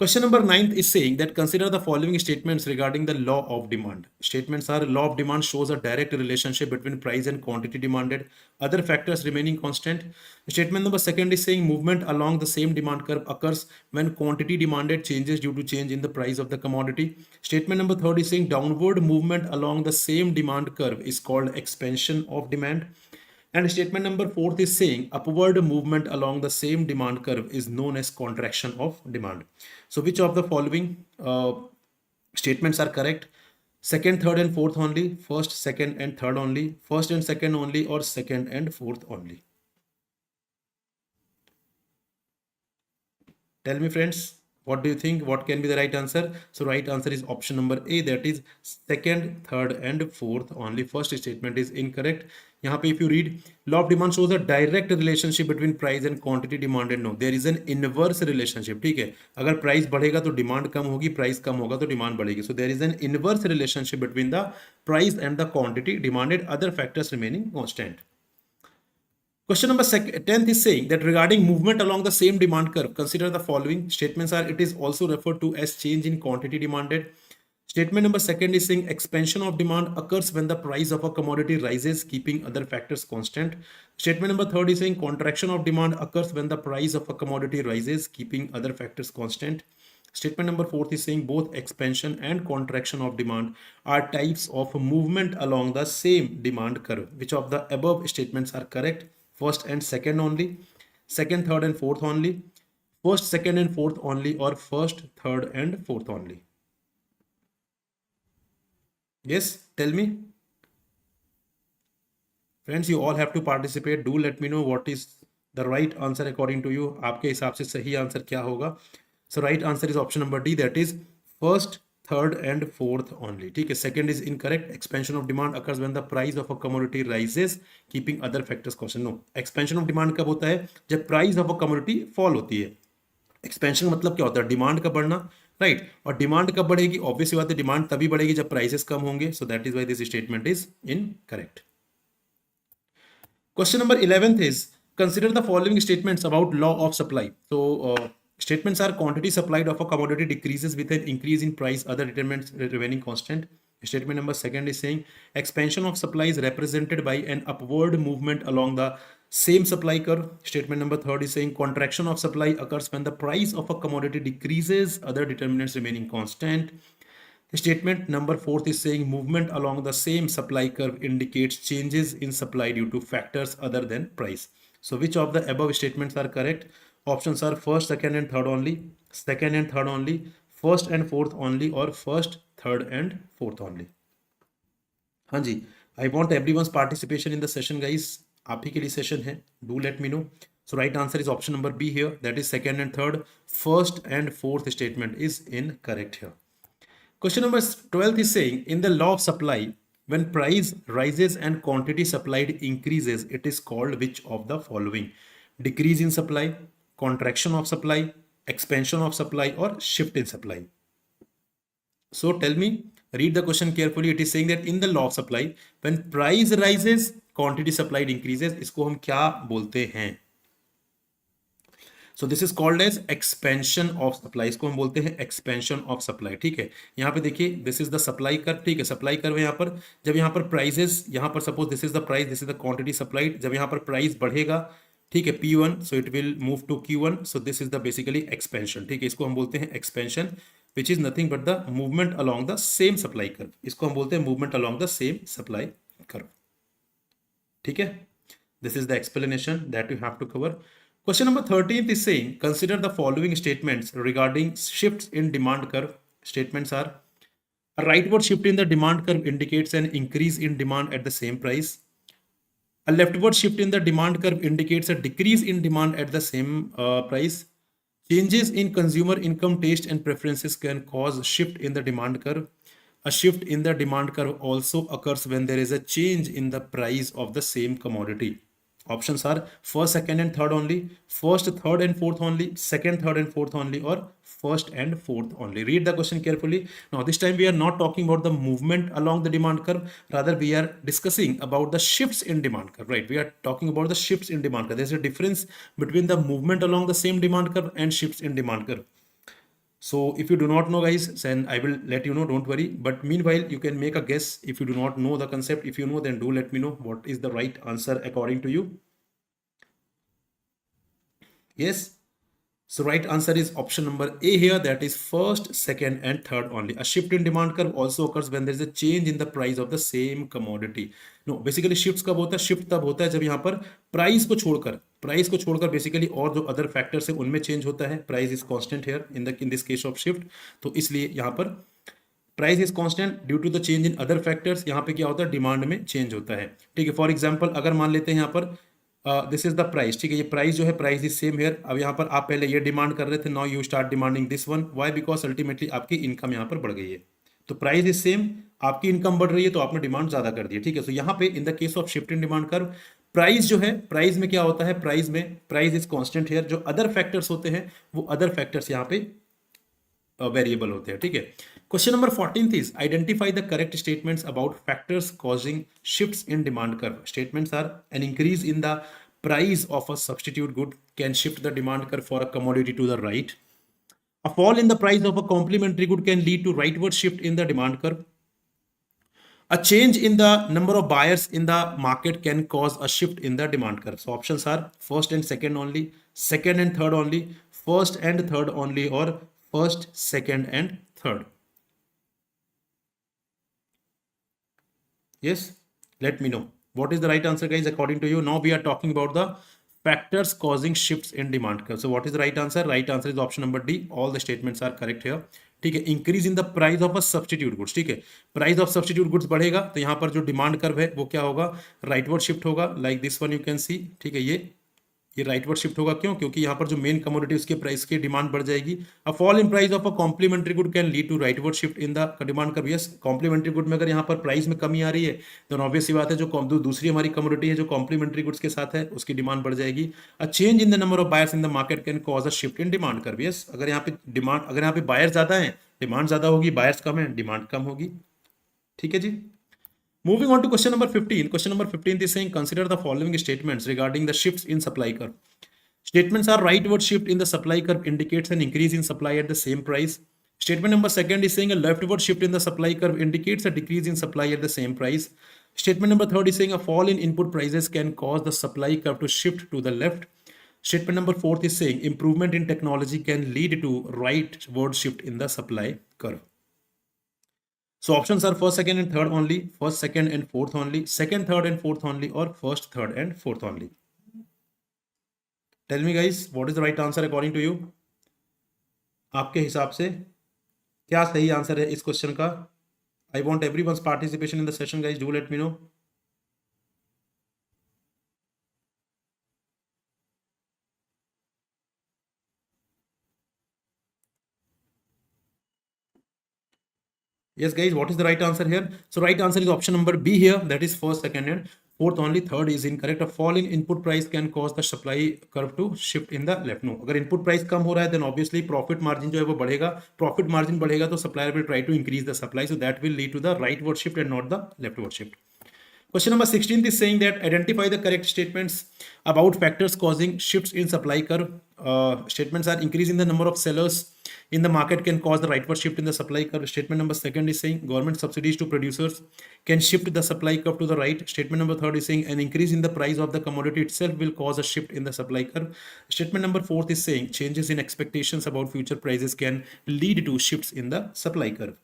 Question number 9 is saying that consider the following statements regarding the law of demand. Statements are: law of demand shows a direct relationship between price and quantity demanded, other factors remaining constant. Statement number second is saying movement along the same demand curve occurs when quantity demanded changes due to change in the price of the commodity. Statement number third is saying downward movement along the same demand curve is called expansion of demand. And statement number fourth is saying upward movement along the same demand curve is known as contraction of demand. So which of the following statements are correct? Second, third, and fourth only, first, second, and third only, first and second only, or second and fourth only? Tell me, friends, what do you think? What can be the right answer? So right answer is option number A, that is second, third, and fourth only. First statement is incorrect. यहाँ पे if you read, law of demand shows a direct relationship between price and quantity demanded. No, there is an inverse relationship. ठीक है, अगर price बढ़ेगा तो demand कम होगी, price कम होगा तो डिमांड बढ़ेगी. So there is an inverse relationship between the price and the quantity demanded, other factors remaining constant. Question number 10th is saying that regarding movement along the same demand curve, consider the following statements are: it is also referred to as change in quantity demanded. Statement number second is saying expansion of demand occurs when the price of a commodity rises, keeping other factors constant. Statement number third is saying contraction of demand occurs when the price of a commodity rises, keeping other factors constant. Statement number fourth is saying both expansion and contraction of demand are types of movement along the same demand curve. Which of the above statements are correct? First and second only, second, third, and fourth only, first, second, and fourth only, or first, third, and fourth only? Yes, tell me. Friends, you all have to participate. Do let me know what is the right answer according to you. आपके हिसाब से सही answer क्या होगा? So right answer is option number D, that is first, third, and fourth only. ठीक है, second is incorrect. Expansion of demand occurs when the price of a commodity rises, keeping other factors constant. No, expansion of demand कब होता है? जब price of a commodity fall होती है. Expansion मतलब क्या होता है? डिमांड का बढ़ना, राइट। और डिमांड कब बढ़ेगी? ऑब्वियसली बात है, डिमांड तभी बढ़ेगी जब प्राइसेस कम होंगे. So that is why this statement is incorrect. Question number 11th is consider the following statements about law of supply. So statements are: quantity supplied of a commodity decreases with an increase in price, other determinants remaining constant. Statement number second is saying expansion of supply is represented by an upward movement along the same supply curve. Statement number third is saying contraction of supply occurs when the price of a commodity decreases, other determinants remaining constant. Statement number fourth is saying movement along the same supply curve indicates changes in supply due to factors other than price. So which of the above statements are correct? Options are first, second, and third only, second and third only, first and fourth only, or first, third, and fourth only. हाँ जी, I want everyone's participation in the session, guys. आप ही के लिए session है. Do let me know. So right answer is option number B here. That is second and third. First and fourth statement is incorrect here. Question number 12 is saying in the law of supply, when price rises and quantity supplied increases, it is called which of the following? Decrease in supply, contraction of supply, expansion of supply, or shift in supply? So tell me, read the question carefully. It is saying that in the law of supply, when price rises, quantity supplied increases. इसको हम क्या बोलते हैं? So this is called as expansion of supply. इसको हम बोलते हैं expansion of supply. ठीक है, यहाँ पे देखिए this is the supply curve. ठीक है, सप्लाई कर्व है यहाँ पर. जब यहाँ पर प्राइसेस, यहाँ पर suppose this is the price, this is the quantity supplied. जब यहाँ पर प्राइस बढ़ेगा, ठीक है, P1, so it will move to Q1. So this is the basically expansion. ठीक है, इसको हम बोलते हैं expansion, which is nothing but the movement along the same supply curve. इसको हम बोलते हैं movement along the same supply curve. ठीक है, this is the explanation that you have to cover. Question number 13th is saying consider the following statements regarding shifts in demand curve. Statements are: a rightward shift in the demand curve indicates an increase in demand at the same price. A leftward shift in the demand curve indicates a decrease in demand at the same price. Changes in consumer income, taste, and preferences can cause shift in the demand curve. A shift in the demand curve also occurs when there is a change in the price of the same commodity. Options are first, second, and third only, first, third, and fourth only, second, third, and fourth only, or first and fourth only. Read the question carefully. Now, this time we are not talking about the movement along the demand curve. Rather, we are discussing about the shifts in demand curve, right? We are talking about the shifts in demand curve. There's a difference between the movement along the same demand curve and shifts in demand curve. So if you do not know, guys, then I will let you know, don't worry. But meanwhile, you can make a guess if you do not know the concept. If you know, then do let me know what is the right answer according to you. Yes. So right answer is option number A here, that is first, second, and third only. A shift in demand curve also occurs when there is a change in the price of the same commodity. No, basically shifts कब होता है? Shift तब होता है जब यहाँ पर price को छोड़कर बेसिकली और जो अदर फैक्टर्स है उनमें चेंज होता है. Price is constant here in this case of shift. तो इसलिए यहाँ पर price is constant due to the change in other factors. यहाँ पे क्या होता है? डिमांड में चेंज होता है. ठीक है. फॉर एग्जांपल अगर मान लेते हैं यहाँ पर दिस इज द प्राइस. ठीक है. ये प्राइस जो है प्राइस इज सेम हेयर. अब यहाँ पर आप पहले ये डिमांड कर रहे थे, now you start demanding this one. Why? Because ultimately आपकी इनकम यहाँ पर बढ़ गई है. तो प्राइस इज सेम, आपकी इनकम बढ़ रही है तो आपने डिमांड ज्यादा कर दी है. ठीक है. तो यहाँ पे in the case of shift in demand curve price जो है, प्राइस में क्या होता है? Price is constant here. जो अदर फैक्टर्स होते हैं वो अदर फैक्टर्स यहाँ पे वेरिएबल होते हैं. ठीक है. Question number 14 is identify the correct statements about factors causing shifts in demand curve. Statements are an increase in the price of a substitute good can shift the demand curve for a commodity to the right. A fall in the price of a complementary good can lead to rightward shift in the demand curve. A change in the number of buyers in the market can cause a shift in the demand curve. So options are first and second only, second and third only, first and third only, or first, second, and third. Yes, let me know. What is the right answer, guys, according to you? Now we are talking about the factors causing shifts in demand curve. So what is the right answer? Right answer is option number D. All the statements are correct here. ठीक है. Increase in the price of a substitute goods. ठीक है. Price of substitute goods बढ़ेगा तो यहाँ पर जो demand curve है वो क्या होगा? राइटवर्ड शिफ्ट होगा. Like this one you can सी. ठीक है. ये राइटवर्ड शिफ्ट होगा. क्यों? क्योंकि यहाँ पर जो मेन कमोडिटी उसके प्राइस की डिमांड बढ़ जाएगी. A fall in price of a complementary good can lead to rightward shift in the demand curve. Yes, complementary good में अगर यहाँ पर प्राइस में कमी आ रही है तो ऑब्वियस सी बात है जो दूसरी हमारी कमोडिटी है जो कॉम्प्लीमेंट्री गुड्स के साथ है उसकी डिमांड बढ़ जाएगी. A change in the number of buyers in the market can cause a shift in demand curve. Yes, अगर यहाँ पे बायर ज्यादा है डिमांड ज्यादा होगी, बायर्स कम है डिमांड कम होगी. ठीक है जी. Moving on to question number 15. Question number 15 is saying consider the following statements regarding the shifts in supply curve. Statements are rightward shift in the supply curve indicates an increase in supply at the same price. Statement number second is saying a leftward shift in the supply curve indicates a decrease in supply at the same price. Statement number third is saying a fall in input prices can cause the supply curve to shift to the left. Statement number fourth is saying improvement in technology can lead to rightward shift in the supply curve. So options are first, second, and third only, first, second, and fourth only, second, third, and fourth only, or first, third, and fourth only. Tell me, guys, what is the right answer according to you? आपके हिसाब से क्या सही answer है इस question का? I want everyone's participation in the session, guys. Do let me know. Yes, guys, what is the right answer here? So right answer is option number B here, that is first, second, and fourth only. Third is incorrect. A fall in input price can cause the supply curve to shift in the left. No, अगर input price कम हो रहा है then obviously profit margin जो है वो बढ़ेगा. Profit margin बढ़ेगा तो supplier will try to increase the supply, so that will lead to the rightward shift and not the leftward shift. Question number 16 is saying that identify the correct statements about factors causing shifts in supply curve. Statements are increase in the number of sellers in the market can cause the rightward shift in the supply curve. Statement number second is saying government subsidies to producers can shift the supply curve to the right. Statement number third is saying an increase in the price of the commodity itself will cause a shift in the supply curve. Statement number fourth is saying changes in expectations about future prices can lead to shifts in the supply curve.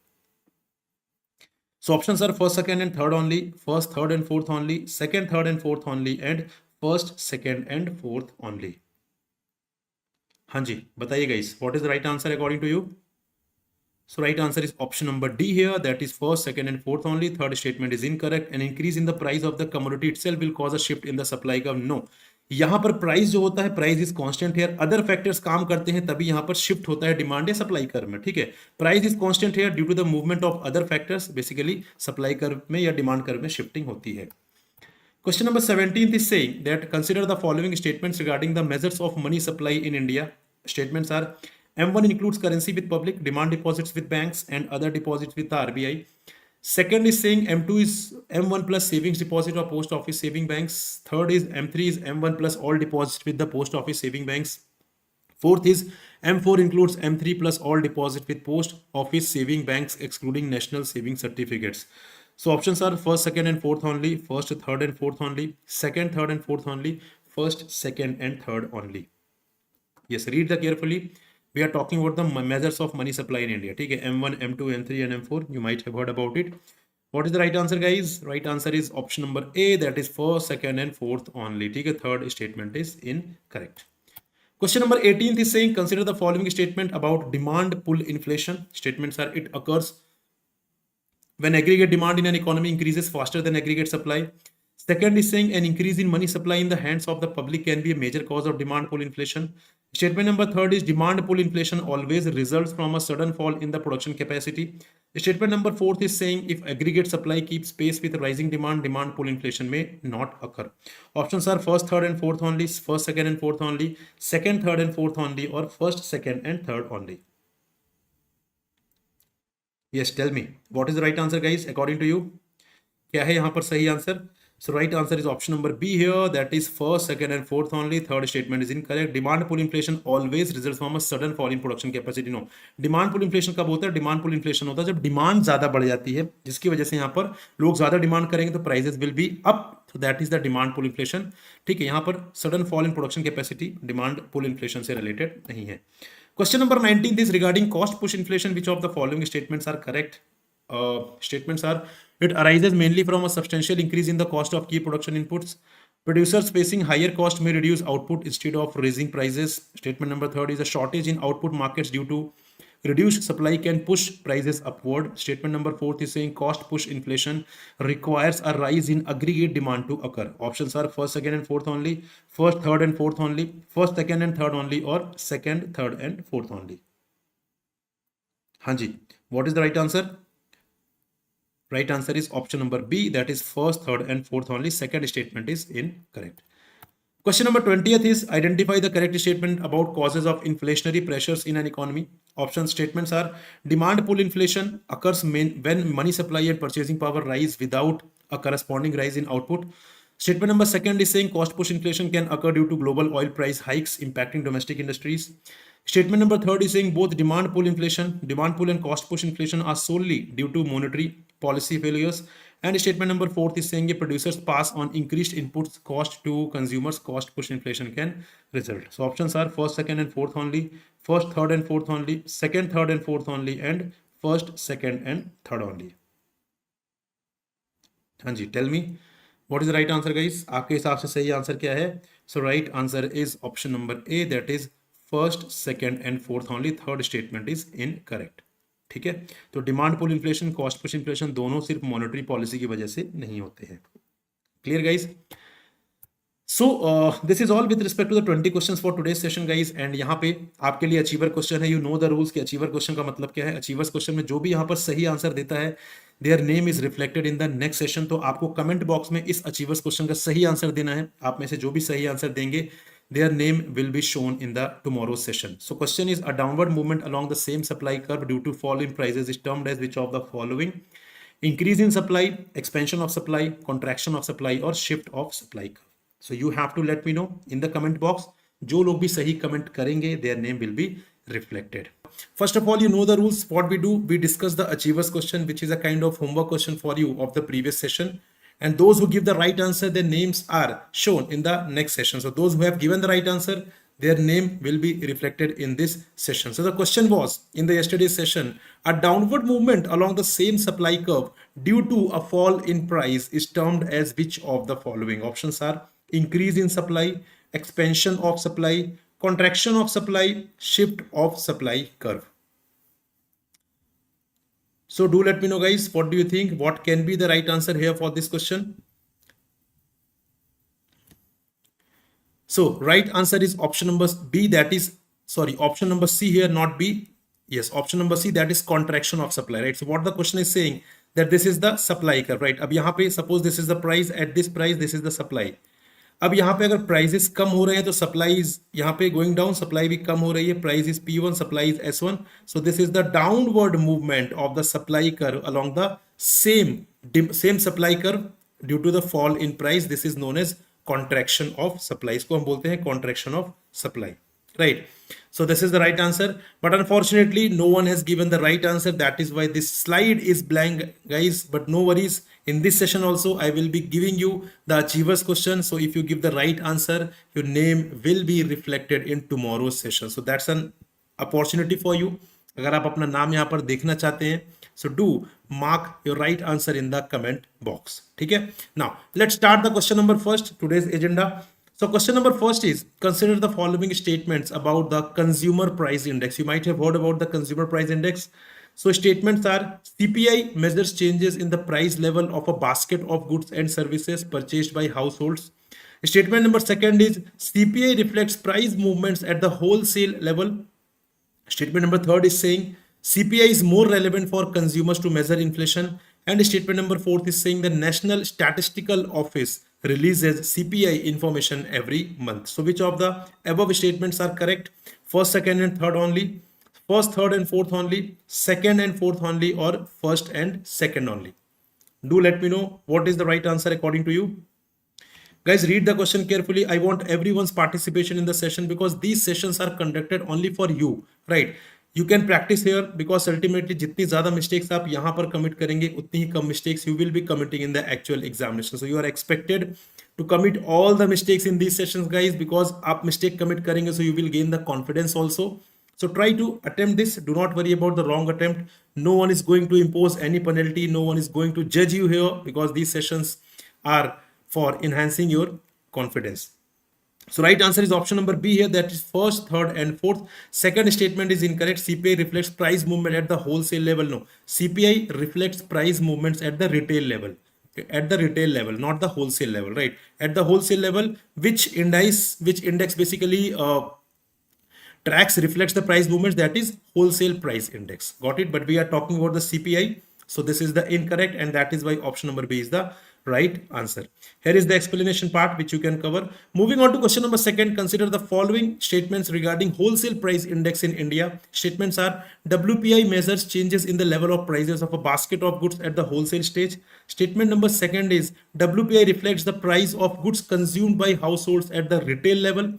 So options are first, second, and third only, first, third, and fourth only, second, third, and fourth only, and first, second, and fourth only. हाँ जी, बताइए guys, what is the right answer according to you? So right answer is option number D here, that is first, second, and fourth only. Third statement is incorrect. An increase in the price of the commodity itself will cause a shift in the supply curve. No, यहां पर price जो होता है, price is constant है, other factors काम करते हैं तभी यहां पर शिफ्ट होता है डिमांड या सप्लाई कर्व में, ठीक है। प्राइस इज कांस्टेंट है due to the movement of other factors, basically supply curve में या डिमांड कर्व में शिफ्टिंग होती है। Question number 17 is saying that consider the following statements regarding the measures of money supply in India. Statements are: M1 includes currency with public, demand deposits with banks, and other deposits with the RBI. Second is saying M2 is M1 plus savings deposit or post office saving banks. Third is M3 is M1 plus all deposits with the post office saving banks. Fourth is M4 includes M3 plus all deposit with post office saving banks excluding national saving certificates. So options are first, second, and fourth only, first, third, and fourth only, second, third, and fourth only, first, second, and third only. Yes, read the carefully. We are talking about the measures of money supply in India. ठीक है, M1, M2, M3, and M4. You might have heard about it. What is the right answer, guys? Right answer is option number A. That is first, second, and fourth only. ठीक है, third statement is incorrect. Question number 18th is saying consider the following statement about demand pull inflation. Statements are: it occurs when aggregate demand in an economy increases faster than aggregate supply. Second is saying an increase in money supply in the hands of the public can be a major cause of demand pull inflation. Statement number third is demand pull inflation always results from a sudden fall in the production capacity. Statement number fourth is saying if aggregate supply keeps pace with rising demand, demand pull inflation may not occur. Options are first, third, and fourth only, first, second, and fourth only, second, third, and fourth only, or first, second, and third only. Yes, tell me what is the right answer, guys, according to you. क्या है यहाँ पर सही answer? So right answer is option number B here, that is first, second, and fourth only. Third statement is incorrect. Demand pull inflation always results from a sudden fall in production capacity. No, demand pull inflation कब होता है? Demand pull inflation होता है जब demand ज्यादा बढ़ जाती है, जिसकी वजह से यहाँ पर लोग ज्यादा डिमांड करेंगे तो प्राइसेस विल बी अप, तो that is the demand pull inflation. ठीक है, यहाँ पर sudden fall in production capacity demand pull inflation से रिलेटेड नहीं है। Question number 19 is regarding cost push inflation. Which of the following statements are correct? Statements are: it arises mainly from a substantial increase in the cost of key production inputs. Producers facing higher cost may reduce output instead of raising prices. Statement number third is: a shortage in output markets due to reduced supply can push prices upward. Statement number fourth is saying cost push inflation requires a rise in aggregate demand to occur. Options are first, second, and fourth only, first, third, and fourth only, first, second, and third only, or second, third, and fourth only. हाँ जी, what is the right answer? Right answer is option number B, that is first, third, and fourth only. Second statement is incorrect. Question number 20th is identify the correct statement about causes of inflationary pressures in an economy. Option statements are: demand pull inflation occurs when money supply and purchasing power rise without a corresponding rise in output. Statement number second is saying cost push inflation can occur due to global oil price hikes impacting domestic industries. Statement number third is saying both demand pull and cost push inflation are solely due to monetary policy failures. And statement number fourth is saying producers pass on increased inputs cost to consumers, cost push inflation can result. So options are first, second, and fourth only, first, third, and fourth only, second, third, and fourth only, and first, second, and third only. हाँ जी, tell me what is the right answer, guys? आपके हिसाब से सही answer क्या है? So right answer is option number A, that is first, second, and fourth only. Third statement is incorrect. ठीक है, तो demand pull inflation, cost push inflation दोनों सिर्फ मॉनेटरी पॉलिसी की वजह से नहीं होते हैं। Clear guys? So this is all with respect to the 20 questions for today's session guys. And यहाँ पे आपके लिए अचीवर क्वेश्चन है। यू नो द रूल्स कि अचीवर क्वेश्चन का मतलब क्या है। अचीवर्स क्वेश्चन में जो भी यहाँ पर सही आंसर देता है, there name is reflected in the next session. तो आपको कमेंट बॉक्स में इस अचीवर्स क्वेश्चन का सही आंसर देना है। आप में से जो भी सही आंसर देंगे, their name will be shown in the tomorrow's session. So question is: a downward movement along the same supply curve due to fall in prices is termed as which of the following? Increase in supply, expansion of supply, contraction of supply, or shift of supply curve. So you have to let me know in the comment box. जो लोग भी सही comment करेंगे, their name will be reflected. First of all, you know the rules. What we do, we discuss the achievers question, which is a kind of homework question for you of the previous session. And those who give the right answer, their names are shown in the next session. So those who have given the right answer, their name will be reflected in this session. So the question was in the yesterday's session: a downward movement along the same supply curve due to a fall in price is termed as which of the following? Options are increase in supply, expansion of supply, contraction of supply, shift of supply curve. So do let me know, guys, what do you think? What can be the right answer here for this question? So right answer is option number B, that is, sorry, option number C here, not B. Yes, option number C, that is contraction of supply, right? So what the question is saying, that this is the supply curve, right? अब यहाँ पे suppose this is the price, at this price this is the supply. अब यहाँ पे अगर prices कम हो रहे हैं तो सप्लाई इज यहाँ पे गोइंग डाउन, सप्लाई भी कम हो रही है, price is P1, supply is S1. So this is the downward movement of the supply curve along the same supply curve due to the fall in price. This is known as contraction of supply. इसको हम बोलते हैं contraction of supply, right? So this is the right answer, but unfortunately no one has given the right answer. That is why this slide is blank, guys, but no worries. In this session also I will be giving you the achievers question, so if you give the right answer your name will be reflected in tomorrow's session. So that's an opportunity for you. अगर आप अपना नाम यहाँ पर देखना चाहते हैं, so do mark your right answer in the comment box. ठीक है? Now let's start the question number first, today's agenda. So question number first is, consider the following statements about the consumer price index. You might have heard about the consumer price index. So statements are, CPI measures changes in the price level of a basket of goods and services purchased by households. Statement number second is, CPI reflects price movements at the wholesale level. Statement number third is saying, CPI is more relevant for consumers to measure inflation. And statement number fourth is saying the National Statistical Office releases CPI information every month. So which of the above statements are correct? First, second and third only, first, third and fourth only, second and fourth only, or first and second only? Do let me know what is the right answer according to you. Guys, read the question carefully. I want everyone's participation in the session because these sessions are conducted only for you, right? You can practice here because ultimately जितनी ज़्यादा mistakes आप यहाँ पर commit करेंगे उतनी ही कम mistakes you will be committing in the actual examination. So you are expected to commit all the mistakes in these sessions, guys, because आप mistake commit करेंगे so you will gain the confidence also. So try to attempt this. Do not worry about the wrong attempt. No one is going to impose any penalty. No one is going to judge you here because these sessions are for enhancing your confidence. So right answer is option number B here, that is first, third and fourth. Second statement is incorrect. CPI reflects price movement at the wholesale level. No, CPI reflects price movements at the retail level. Okay, at the retail level, not the wholesale level, right? At the wholesale level, which index basically tracks, reflects the price movements, that is wholesale price index. Got it? But we are talking about the CPI. So this is the incorrect, and that is why option number B is the right answer. Here is the explanation part which you can cover. Moving on to question number second, consider the following statements regarding wholesale price index in India. Statements are, WPI measures changes in the level of prices of a basket of goods at the wholesale stage. Statement number second is, WPI reflects the price of goods consumed by households at the retail level.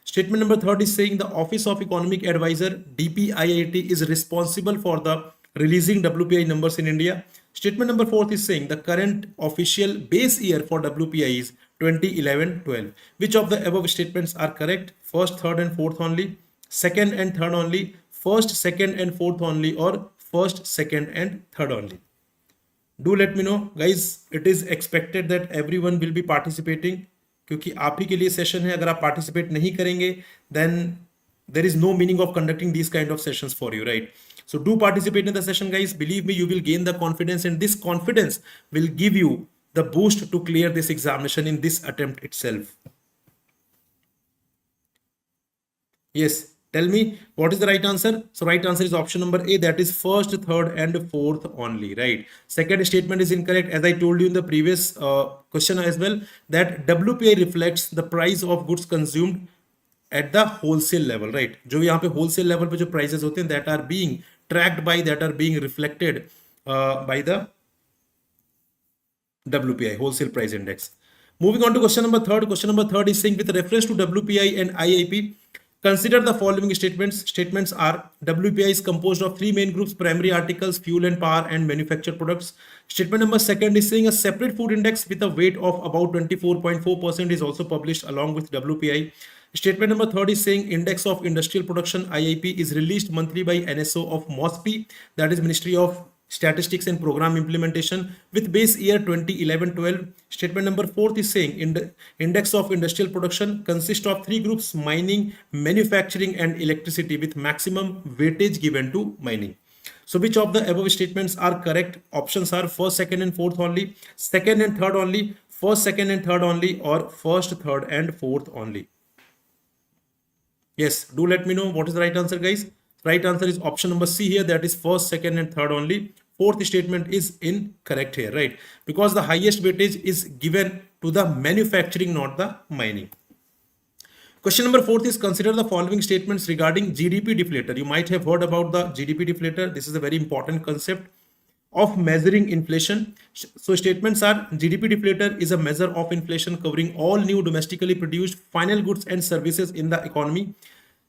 Statement number third is saying the Office of Economic Advisor DPIIT is responsible for the releasing WPI numbers in India. Statement number fourth is saying the current official base year for WPI is 2011-12. Which of the above statements are correct? First, third and fourth only, second and third only, first, second and fourth only, or first, second and third only? Do let me know, guys. It is expected that everyone will be participating क्योंकि आप ही के लिए session है. अगर आप participate नहीं करेंगे then there is no meaning of conducting these kind of sessions for you, right? So do participate in the session, guys. Believe me, you will gain the confidence, and this confidence will give you the boost to clear this examination in this attempt itself. Yes, tell me what is the right answer. So right answer is option number A, that is first, third and fourth only, right? Second statement is incorrect, as I told you in the previous question as well, that WPI reflects the price of goods consumed at the wholesale level, right? जो यहाँ पे wholesale level पे जो prices होते हैं, that are being tracked by, that are being reflected by the WPI, wholesale price index. Moving on to question number third. Question number third is saying, with reference to WPI and IIP, consider the following statements. Statements are, WPI is composed of three main groups: primary articles, fuel and power, and manufactured products. Statement number second is saying a separate food index with a weight of about 24.4% is also published along with WPI. Statement number third is saying index of industrial production IIP is released monthly by NSO of MOSPI, that is Ministry of Statistics and Program Implementation, with base year 2011-12. Statement number fourth is saying index of industrial production consists of three groups: mining, manufacturing, and electricity, with maximum weightage given to mining. So which of the above statements are correct? Options are first, second and fourth only, second and third only, first, second and third only, or first, third and fourth only. Yes, do let me know what is the right answer, guys. Right answer is option number C here. That is first, second, and third only. Fourth statement is incorrect here, right? Because the highest weightage is given to the manufacturing, not the mining. Question number fourth is consider the following statements regarding GDP deflator. You might have heard about the GDP deflator. This is a very important concept of measuring inflation. So statements are GDP deflator is a measure of inflation covering all new domestically produced final goods and services in the economy.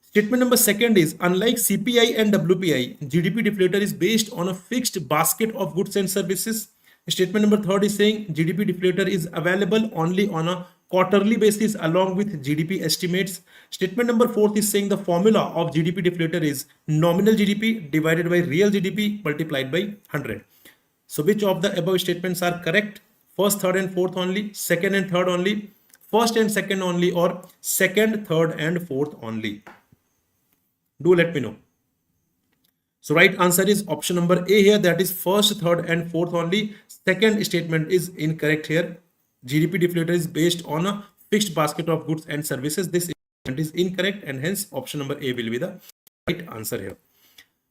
Statement number second is unlike CPI and WPI, GDP deflator is based on a fixed basket of goods and services. Statement number third is saying GDP deflator is available only on a quarterly basis along with GDP estimates. Statement number fourth is saying the formula of GDP deflator is nominal GDP divided by real GDP multiplied by 100. So which of the above statements are correct? First, third, and fourth only, second and third only, first and second only, or second, third, and fourth only? Do let me know. So right answer is option number A here. That is first, third, and fourth only. Second statement is incorrect here. GDP deflator is based on a fixed basket of goods and services. This statement is incorrect, and hence option number A will be the right answer here.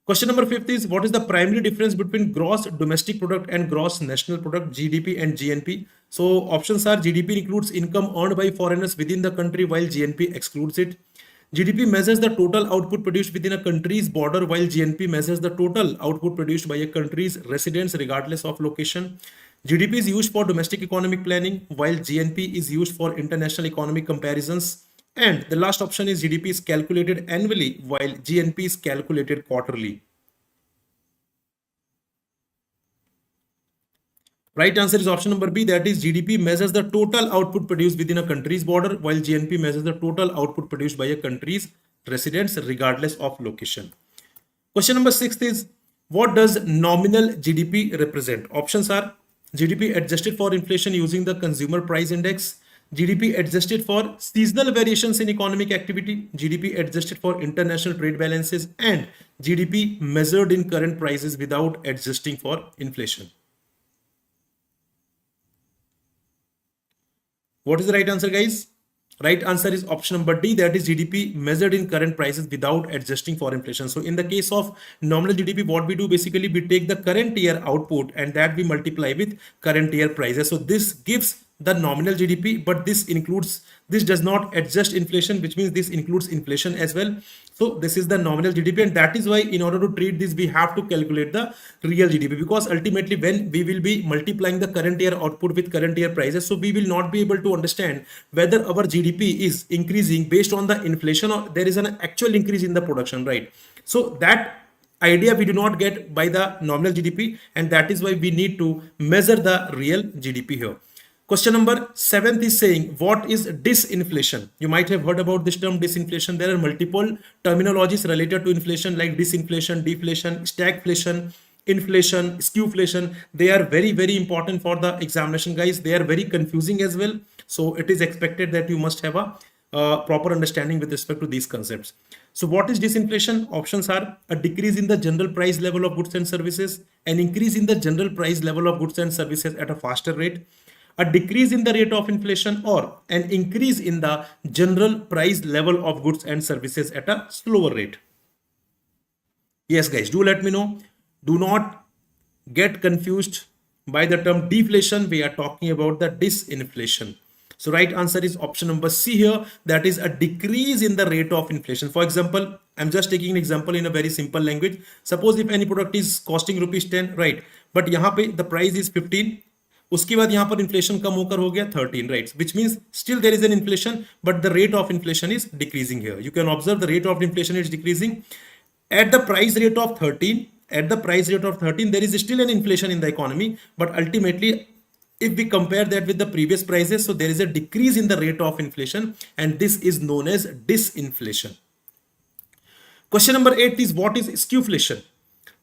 Question number fifth is what is the primary difference between gross domestic product and gross national product, GDP and GNP? So options are GDP includes income earned by foreigners within the country while GNP excludes it. GDP measures the total output produced within a country's border while GNP measures the total output produced by a country's residents regardless of location. GDP is used for domestic economic planning while GNP is used for international economic comparisons. And the last option is GDP is calculated annually while GNP is calculated quarterly. Right answer is option number B. That is GDP measures the total output produced within a country's border while GNP measures the total output produced by a country's residents regardless of location. Question number 6 is what does nominal GDP represent? Options are GDP adjusted for inflation using the consumer price index, GDP adjusted for seasonal variations in economic activity, GDP adjusted for international trade balances, and GDP measured in current prices without adjusting for inflation. What is the right answer, guys? Right answer is option number D. That is GDP measured in current prices without adjusting for inflation. So in the case of nominal GDP, what we do basically we take the current year output and that we multiply with current year prices. So this gives the nominal GDP, but this does not adjust inflation, which means this includes inflation as well. So this is the nominal GDP, and that is why in order to treat this, we have to calculate the real GDP, because ultimately when we will be multiplying the current year output with current year prices, so we will not be able to understand whether our GDP is increasing based on the inflation or there is an actual increase in the production, right? So that idea we do not get by the nominal GDP, and that is why we need to measure the real GDP here. Question number 7 is saying what is disinflation? You might have heard about this term disinflation. There are multiple terminologies related to inflation like disinflation, deflation, stagflation, inflation, skewflation. They are very, very important for the examination, guys. They are very confusing as well. So it is expected that you must have a proper understanding with respect to these concepts. So what is disinflation? Options are a decrease in the general price level of goods and services, an increase in the general price level of goods and services at a faster rate, a decrease in the rate of inflation, or an increase in the general price level of goods and services at a slower rate. Yes, guys, do let me know. Do not get confused by the term deflation. We are talking about the disinflation. So right answer is option number C here. That is a decrease in the rate of inflation. For example, I'm just taking an example in a very simple language. Suppose if any product is costing rupees 10, right? But यहाँ पे the price is 15. उसके बाद यहाँ पर inflation कम होकर हो गया 13, right? Which means still there is an inflation, but the rate of inflation is decreasing here. You can observe the rate of inflation is decreasing at the price rate of 13. At the price rate of 13, there is still an inflation in the economy, but ultimately, if we compare that with the previous prices, so there is a decrease in the rate of inflation, and this is known as disinflation. Question number 8 is what is skewflation?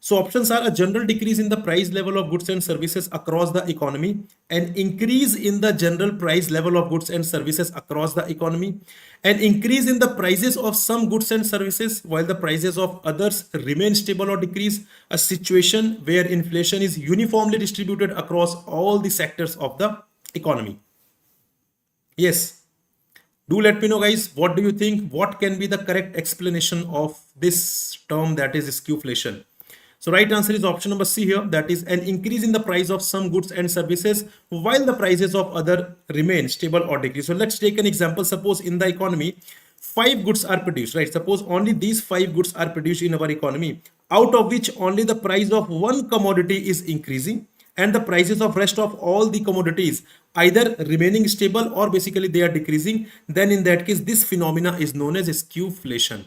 So options are a general decrease in the price level of goods and services across the economy, an increase in the general price level of goods and services across the economy, an increase in the prices of some goods and services while the prices of others remain stable or decrease, a situation where inflation is uniformly distributed across all the sectors of the economy. Yes, Do let me know, guys, what do you think? What can be the correct explanation of this term, that is skewflation? So right answer is option number C here, that is an increase in the price of some goods and services while the prices of other remain stable or decrease. So let's take an example. Suppose in the economy, five goods are produced, right? Suppose only these five goods are produced in our economy, out of which only the price of one commodity is increasing and the prices of rest of all the commodities either remaining stable or basically they are decreasing. Then in that case, this phenomena is known as skewflation,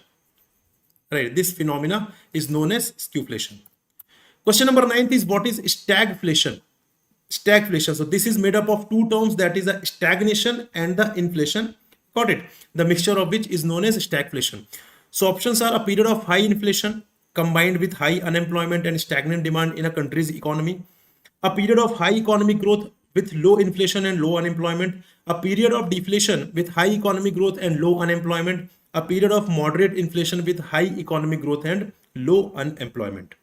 right? This phenomena is known as skewflation. Question number 9 is what is stagflation? Stagflation. So this is made up of two terms, that is a stagnation and the inflation. Got it? The mixture of which is known as stagflation. So options are a period of high inflation combined with high unemployment and stagnant demand in a country's economy, a period of high economic growth with low inflation and low unemployment, a period of deflation with high economic growth and low unemployment, a period of moderate inflation with high economic growth and low unemployment.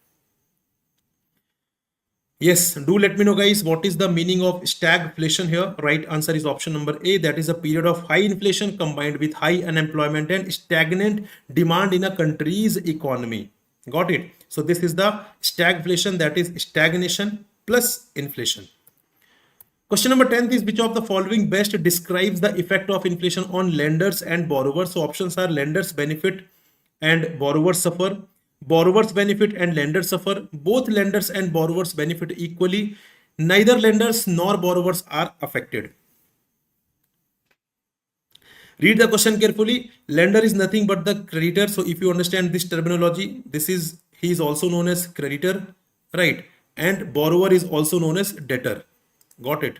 Yes, do let me know, guys, what is the meaning of stagflation here. Right answer is option number A, that is a period of high inflation combined with high unemployment and stagnant demand in a country's economy. Got it? So this is the stagflation, that is stagnation plus inflation. Question number 10 is which of the following best describes the effect of inflation on lenders and borrowers? So options are lenders benefit and borrowers suffer. Borrowers benefit and lenders suffer. Both lenders and borrowers benefit equally. Neither lenders nor borrowers are affected. Read the question carefully. Lender is nothing but the creditor. So if you understand this terminology, he is also known as creditor, right? And borrower is also known as debtor. Got it?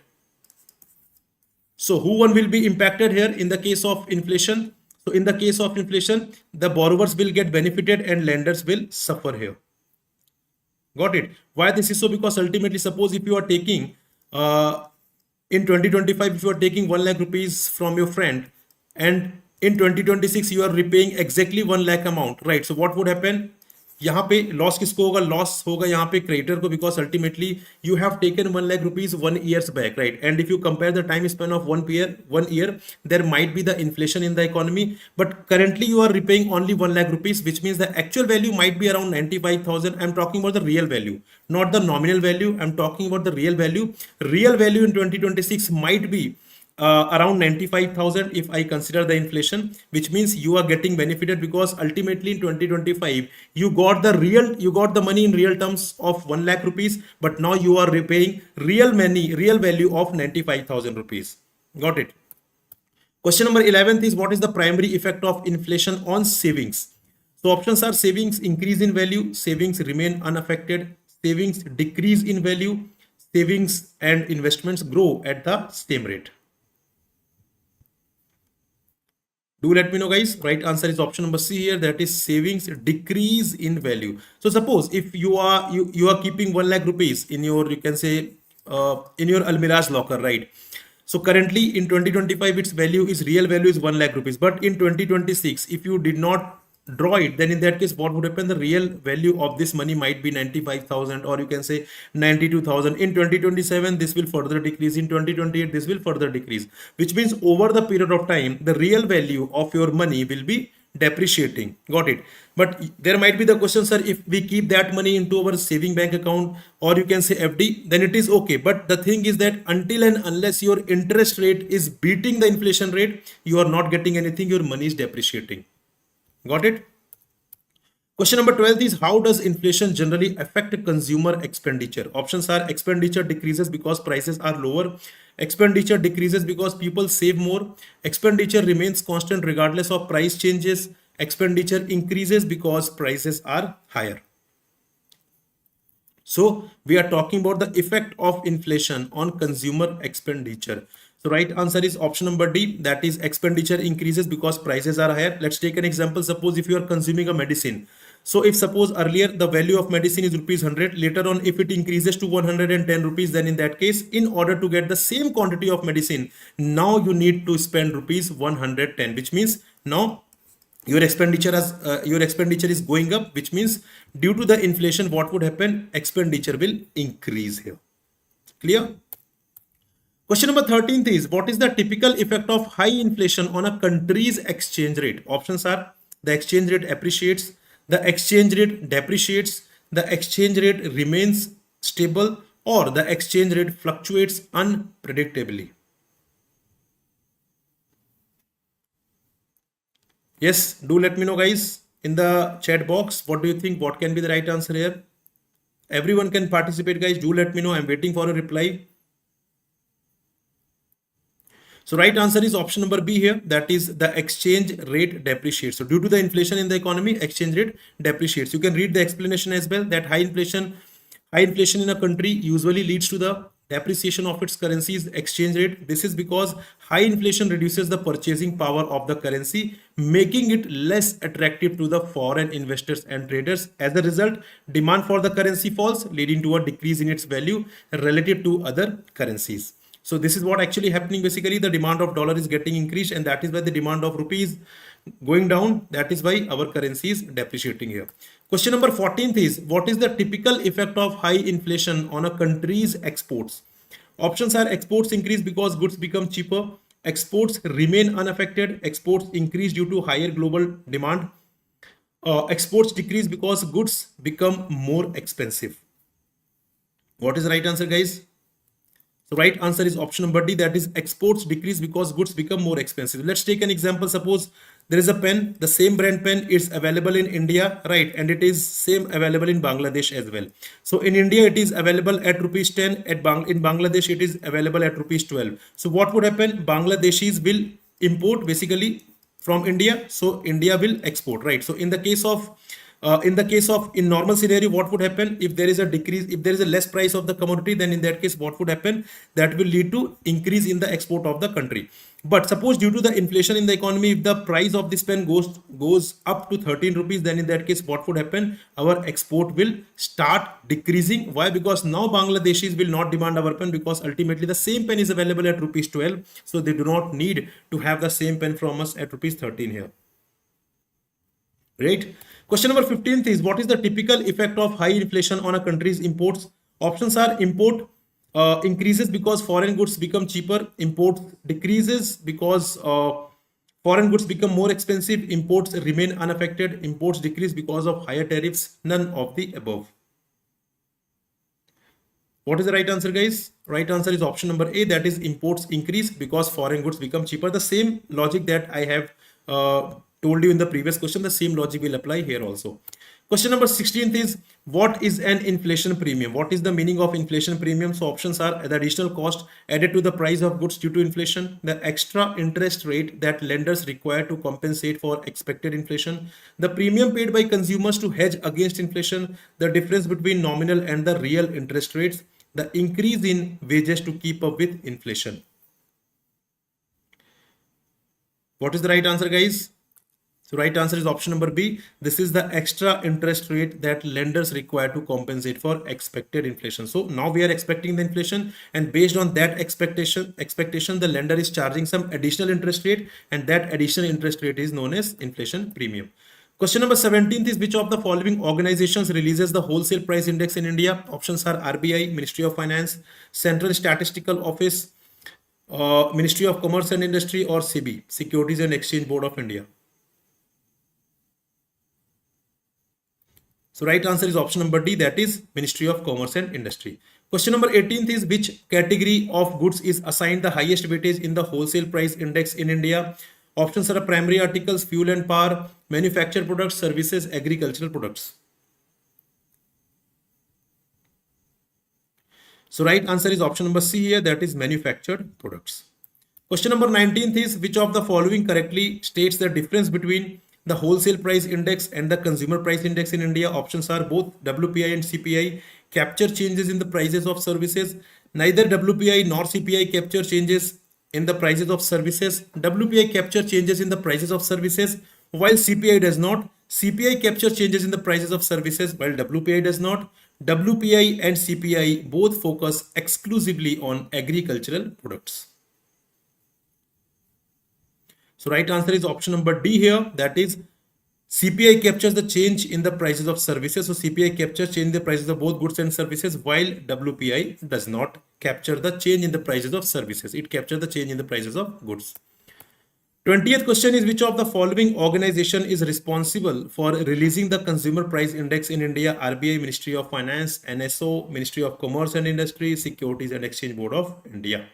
So who one will be impacted here in the case of inflation? So in the case of inflation, the borrowers will get benefited and lenders will suffer here. Got it? Why this is so? Because ultimately, suppose if you are taking in 2025, if you are taking 1 lakh rupees from your friend, and in 2026 you are repaying exactly 1 lakh amount, right? So what would happen? यहाँ पे loss किसको होगा? Loss होगा यहाँ पे creditor को, because ultimately you have taken 1 lakh rupees 1 years back, right? And if you compare the time span of 1 year, there might be the inflation in the economy, but currently you are repaying only 1 lakh rupees, which means the actual value might be around 95,000. I'm talking about the real value, not the nominal value. I'm talking about the real value. Real value in 2026 might be around 95,000 if I consider the inflation, which means you are getting benefited because ultimately in 2025 you got the money in real terms of 1 lakh rupees, but now you are repaying real value of 95,000 rupees. Got it? Question number 11 is what is the primary effect of inflation on savings? So options are savings increase in value, savings remain unaffected, savings decrease in value, savings and investments grow at the same rate. Do let me know, guys. Right answer is option number C here, that is savings decrease in value. So suppose if you are keeping 1 lakh rupees in your, you can say in your Almiraj locker, right? So currently in 2025 its value is, real value is 1 lakh rupees, but in 2026 if you did not draw it, then in that case what would happen? The real value of this money might be 95,000, or you can say 92,000. In 2027 this will further decrease, in 2028 this will further decrease, which means over the period of time the real value of your money will be depreciating. Got it? But there might be the question, sir, if we keep that money into our saving bank account, or you can say FD, then it is okay. But the thing is that until and unless your interest rate is beating the inflation rate, you are not getting anything, your money is depreciating. Got it? Question number 12 is how does inflation generally affect consumer expenditure? Options are expenditure decreases because prices are lower, expenditure decreases because people save more, expenditure remains constant regardless of price changes, expenditure increases because prices are higher. So we are talking about the effect of inflation on consumer expenditure. So right answer is option number D, that is expenditure increases because prices are higher. Let's take an example. Suppose if you are consuming a medicine. So if suppose earlier the value of medicine is rupees 100, later on if it increases to 110 rupees, then in that case, in order to get the same quantity of medicine, now you need to spend rupees 110, which means now your expenditure is going up, which means due to the inflation, what would happen? Expenditure will increase here. Clear? Question number 13th is, what is the typical effect of high inflation on a country's exchange rate? Options are, the exchange rate appreciates, the exchange rate depreciates, the exchange rate remains stable, or the exchange rate fluctuates unpredictably. Yes, do let me know, guys, in the chat box. What do you think? What can be the right answer here? Everyone can participate, guys. Do let me know. I'm waiting for a reply. So right answer is option number B here. That is, the exchange rate depreciates. So due to the inflation in the economy, exchange rate depreciates. You can read the explanation as well, that high inflation in a country usually leads to the depreciation of its currency's exchange rate. This is because high inflation reduces the purchasing power of the currency, making it less attractive to the foreign investors and traders. As a result, demand for the currency falls, leading to a decrease in its value relative to other currencies. So this is what actually happening. Basically, the demand of dollar is getting increased, and that is why the demand of rupee is going down. That is why our currency is depreciating here. Question number 14th is, what is the typical effect of high inflation on a country's exports? Options are, exports increase because goods become cheaper, exports remain unaffected, exports increase due to higher global demand, exports decrease because goods become more expensive. What is the right answer, guys? So right answer is option number D, that is, exports decrease because goods become more expensive. Let's take an example. Suppose there is a pen, the same brand pen is available in India, right? And it is same available in Bangladesh as well. So in India, it is available at rupees 10, in Bangladesh, it is available at rupees 12. So what would happen? Bangladeshis will import basically from India. So India will export, right? So in normal scenario, what would happen if there is a decrease, if there is a less price of the commodity, then in that case, what would happen? That will lead to increase in the export of the country. But suppose due to the inflation in the economy, if the price of this pen goes up to 13 rupees, then in that case, what would happen? Our export will start decreasing. Why? Because now Bangladeshis will not demand our pen, because ultimately the same pen is available at rupees 12. So they do not need to have the same pen from us at rupees 13 here. Right? Question number 15th is, what is the typical effect of high inflation on a country's imports? Options are, import increases because foreign goods become cheaper, imports decreases because foreign goods become more expensive, imports remain unaffected, imports decrease because of higher tariffs, none of the above. What is the right answer, guys? Right answer is option number A, that is, imports increase because foreign goods become cheaper. The same logic that I have told you in the previous question, the same logic will apply here also. Question number 16th is, what is an inflation premium? What is the meaning of inflation premium? So options are, the additional cost added to the price of goods due to inflation, the extra interest rate that lenders require to compensate for expected inflation, the premium paid by consumers to hedge against inflation, the difference between nominal and the real interest rates, the increase in wages to keep up with inflation. What is the right answer, guys? So right answer is option number B. This is the extra interest rate that lenders require to compensate for expected inflation. So now we are expecting the inflation, and based on that expectation, the lender is charging some additional interest rate, and that additional interest rate is known as inflation premium. Question number 17th is, which of the following organizations releases the wholesale price index in India? Options are RBI, Ministry of Finance, Central Statistical Office, Ministry of Commerce and Industry, or SEBI, Securities and Exchange Board of India. So right answer is option number D, that is, Ministry of Commerce and Industry. Question number 18th is, which category of goods is assigned the highest weightage in the wholesale price index in India? Options are, primary articles, fuel and power, manufactured products, services, agricultural products. So right answer is option number C here, that is, manufactured products. Question number 19th is, which of the following correctly states the difference between the wholesale price index and the consumer price index in India? Options are, both WPI and CPI capture changes in the prices of services. Neither WPI nor CPI capture changes in the prices of services. WPI capture changes in the prices of services, while CPI does not. CPI capture changes in the prices of services, while WPI does not. WPI and CPI both focus exclusively on agricultural products. So right answer is option number D here, that is, CPI captures the change in the prices of services. So CPI captures change in the prices of both goods and services, while WPI does not capture the change in the prices of services. It captures the change in the prices of goods. 20th question is, which of the following organization is responsible for releasing the consumer price index in India? RBI, Ministry of Finance, NSO, Ministry of Commerce and Industry, Securities and Exchange Board of India.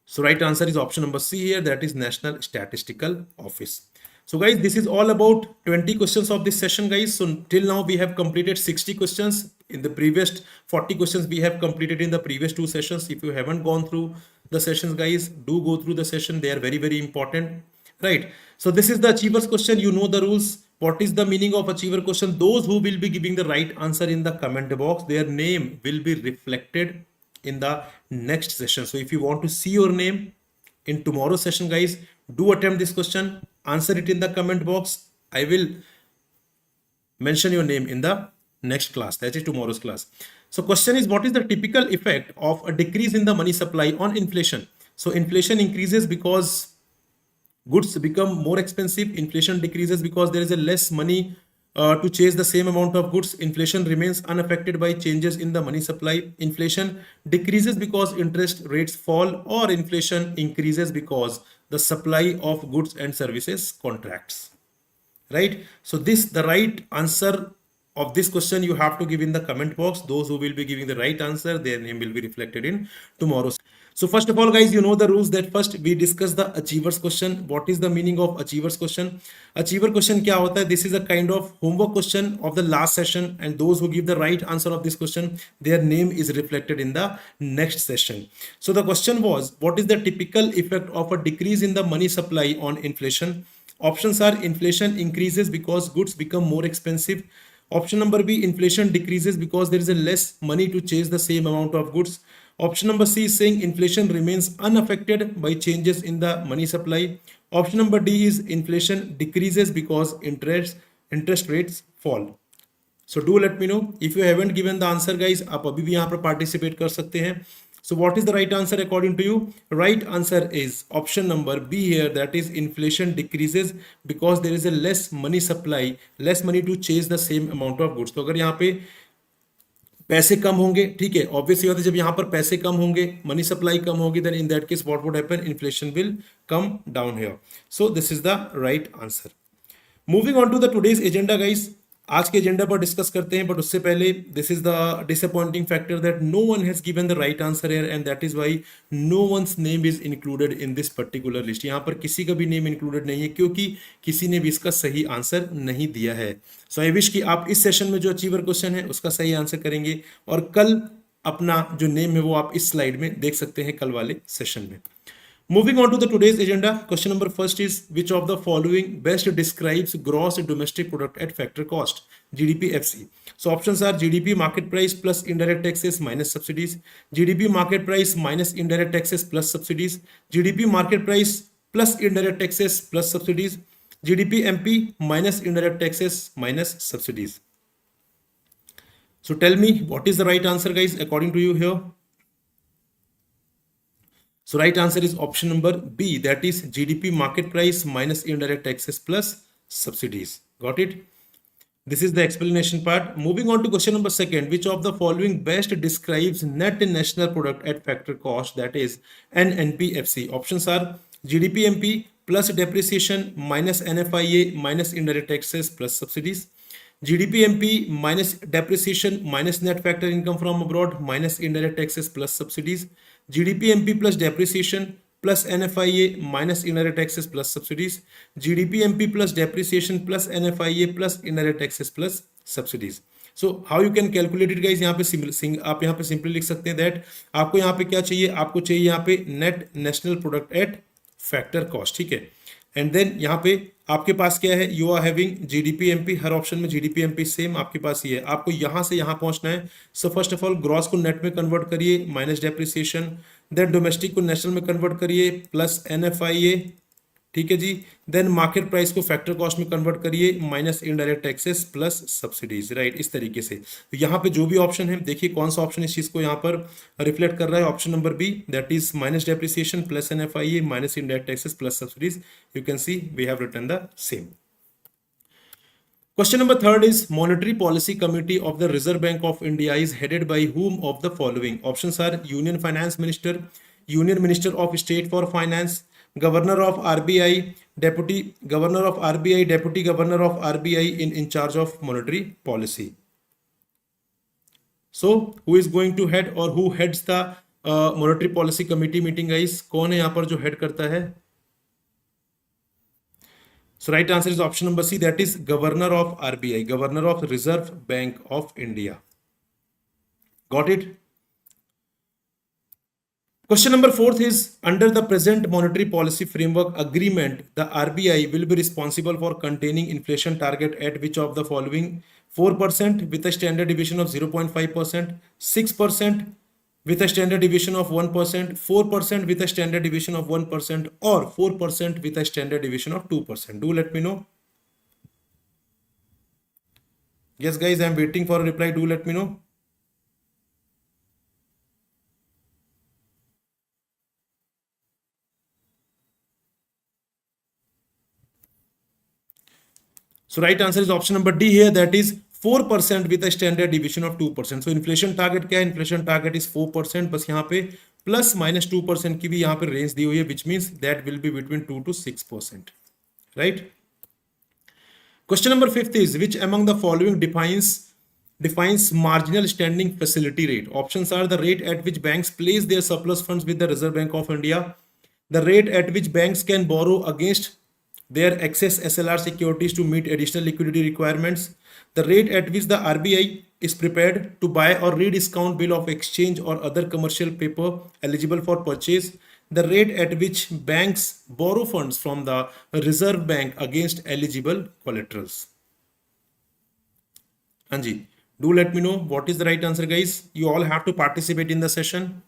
So right answer is option number C here, that is National Statistical Office. So guys, this is all about 20 questions of this session, guys. So till now we have completed 60 questions. In the previous 40 questions we have completed in the previous two sessions. If you haven't gone through the sessions, guys, do go through the session. They are very, very important, right? So this is the achievers question. You know the rules. What is the meaning of achiever question? Those who will be giving the right answer in the comment box, their name will be reflected in the next session. So if you want to see your name in tomorrow's session, guys, do attempt this question, answer it in the comment box. I will mention your name in the next class, that is tomorrow's class. So question is, what is the typical effect of a decrease in the money supply on inflation? So inflation increases because goods become more expensive. Inflation decreases because there is a less money to chase the same amount of goods. Inflation remains unaffected by changes in the money supply. Inflation decreases because interest rates fall, or inflation increases because the supply of goods and services contracts, right? So the right answer of this question you have to give in the comment box. Those who will be giving the right answer, their name will be reflected in tomorrow's. So first of all, guys, you know the rules, that first we discuss the achievers question. What is the meaning of achievers question? Achiever question kya hota hai? This is a kind of homework question of the last session, and those who give the right answer of this question, their name is reflected in the next session. So the question was, what is the typical effect of a decrease in the money supply on inflation? Options are, inflation increases because goods become more expensive. Option number B, inflation decreases because there is a less money to chase the same amount of goods. Option number C is saying inflation remains unaffected by changes in the money supply. Option number D is inflation decreases because interest rates fall. So do let me know. If you haven't given the answer, guys, आप अभी भी यहाँ पर participate कर सकते हैं. So what is the right answer according to you? Right answer is option number B here, that is inflation decreases because there is a less money supply, less money to chase the same amount of goods. तो अगर यहाँ पे पैसे कम होंगे, ठीक है, obviously बात है, जब यहाँ पर पैसे कम होंगे, मनी सप्लाई कम होगी, then in that case what would happen? Inflation will come down here. So this is the right answer. Moving on to the today's agenda, guys. आज के एजेंडा पर डिस्कस करते हैं, बट उससे पहले this is the disappointing factor that no one has given the right answer here, and that is why no one's name is included in this particular list. यहाँ पर किसी का भी नेम इंक्लूडेड नहीं है क्योंकि किसी ने भी इसका सही आंसर नहीं दिया है. सो आई विश कि आप इस सेशन में जो अचीवर क्वेश्चन है उसका सही आंसर करेंगे, और कल अपना जो नेम है वो आप इस स्लाइड में देख सकते हैं कल वाले सेशन में. Moving on to the today's agenda, question number first is, which of the following best describes gross domestic product at factor cost, GDP FC? So options are GDP market price plus indirect taxes minus subsidies, GDP market price minus indirect taxes plus subsidies, GDP market price plus indirect taxes plus subsidies, GDP MP minus indirect taxes minus subsidies. So tell me, what is the right answer, guys, according to you here? So right answer is option number B, that is GDP market price minus indirect taxes plus subsidies. Got it? This is the explanation part. Moving on to question number second, which of the following best describes net national product at factor cost, that is NNPFC? Options are GDP MP plus depreciation minus NFIA minus indirect taxes plus subsidies, GDP MP minus depreciation minus net factor income from abroad minus indirect taxes plus subsidies, GDP MP plus depreciation plus NFIA minus indirect taxes plus subsidies, GDP MP plus depreciation plus NFIA plus indirect taxes plus subsidies. So how you can calculate it, guys? यहाँ पे आप यहाँ पे simply लिख सकते हैं that आपको यहाँ पे क्या चाहिए, आपको चाहिए यहाँ पे net national product at factor cost, ठीक है. एंड देन यहाँ पे आपके पास क्या है, you are having GDP MP, हर ऑप्शन में जीडीपी एमपी सेम आपके पास ये है. आपको यहाँ से यहाँ पहुँचना है. So first of all gross को नेट में कन्वर्ट करिए माइनस डेप्रिसिएशन, देन डोमेस्टिक को नेशनल में कन्वर्ट करिए प्लस एनएफआईए ठीक है जी। देन मार्केट प्राइस को फैक्टर कॉस्ट में कन्वर्ट करिए, minus indirect taxes plus subsidies, right, इस तरीके से। तो यहाँ पे जो भी ऑप्शन है, देखिए कौन सा ऑप्शन इस चीज को यहाँ पर रिफ्लेक्ट कर रहा है। Option number B, that is minus depreciation plus NFIA minus indirect taxes plus subsidies. You can see we have written the same. Question number third is Monetary Policy Committee of the Reserve Bank of India is headed by whom of the following? Options are Union Finance Minister, Union Minister of State for Finance, Governor of RBI, Deputy Governor of RBI, Deputy Governor of RBI in charge of monetary policy. So who is going to head or who heads the Monetary Policy Committee meeting, guys? कौन है यहाँ पर जो head करता है? So right answer is option number C, that is Governor of RBI, Governor of Reserve Bank of India. Got it? Question number fourth is, under the present monetary policy framework agreement, the RBI will be responsible for containing inflation target at which of the following? 4% with a standard deviation of 0.5%, 6% with a standard deviation of 1%, 4% with a standard deviation of 1%, or 4% with a standard deviation of 2%. Do let me know. Yes, guys, I am waiting for a reply. Do let me know. So right answer is option number D here, that is 4% with a standard deviation of 2%. So inflation target क्या है? Inflation target is 4%, बस यहाँ पे plus minus 2% की भी यहाँ पे range दी हुई है, which means that will be between 2 to 6%, right? Question number fifth is, which among the following defines marginal standing facility rate? Options are the rate at which banks place their surplus funds with the Reserve Bank of India, the rate at which banks can borrow against their excess SLR securities to meet additional liquidity requirements, the rate at which the RBI is prepared to buy or rediscount bill of exchange or other commercial paper eligible for purchase, the rate at which banks borrow funds from the Reserve Bank against eligible collaterals. Anji, do let me know what is the right answer, guys. You all have to participate in the session.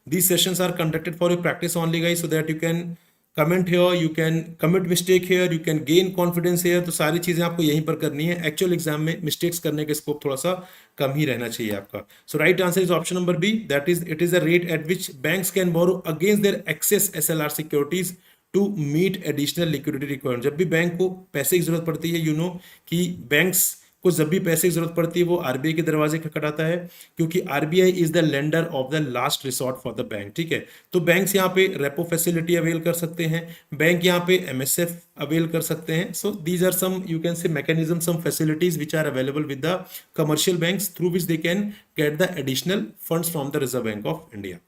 These sessions are conducted for your practice only, guys, so that you can comment here, you can commit mistake here, you can gain confidence here. तो सारी चीजें आपको यहीं पर करनी है। Actual exam में mistakes करने के स्कोप थोड़ा सा कम ही रहना चाहिए आपका। So right answer is option number B, that is it is the rate at which banks can borrow against their excess SLR securities to meet additional liquidity requirement. जब भी बैंक को पैसे की जरूरत पड़ती है, कि बैंक्स को जब भी पैसे की जरूरत पड़ती है वो RBI के दरवाजे खटखटाता है, क्योंकि RBI is the lender of the last resort for the bank, ठीक है। तो बैंक्स यहाँ पे रेपो फैसिलिटी अवेल कर सकते हैं, बैंक यहाँ पे MSF अवेल कर सकते हैं। So these are some, you can say mechanism, some facilities which are available with the commercial banks through which they can get the additional funds from the Reserve Bank of India.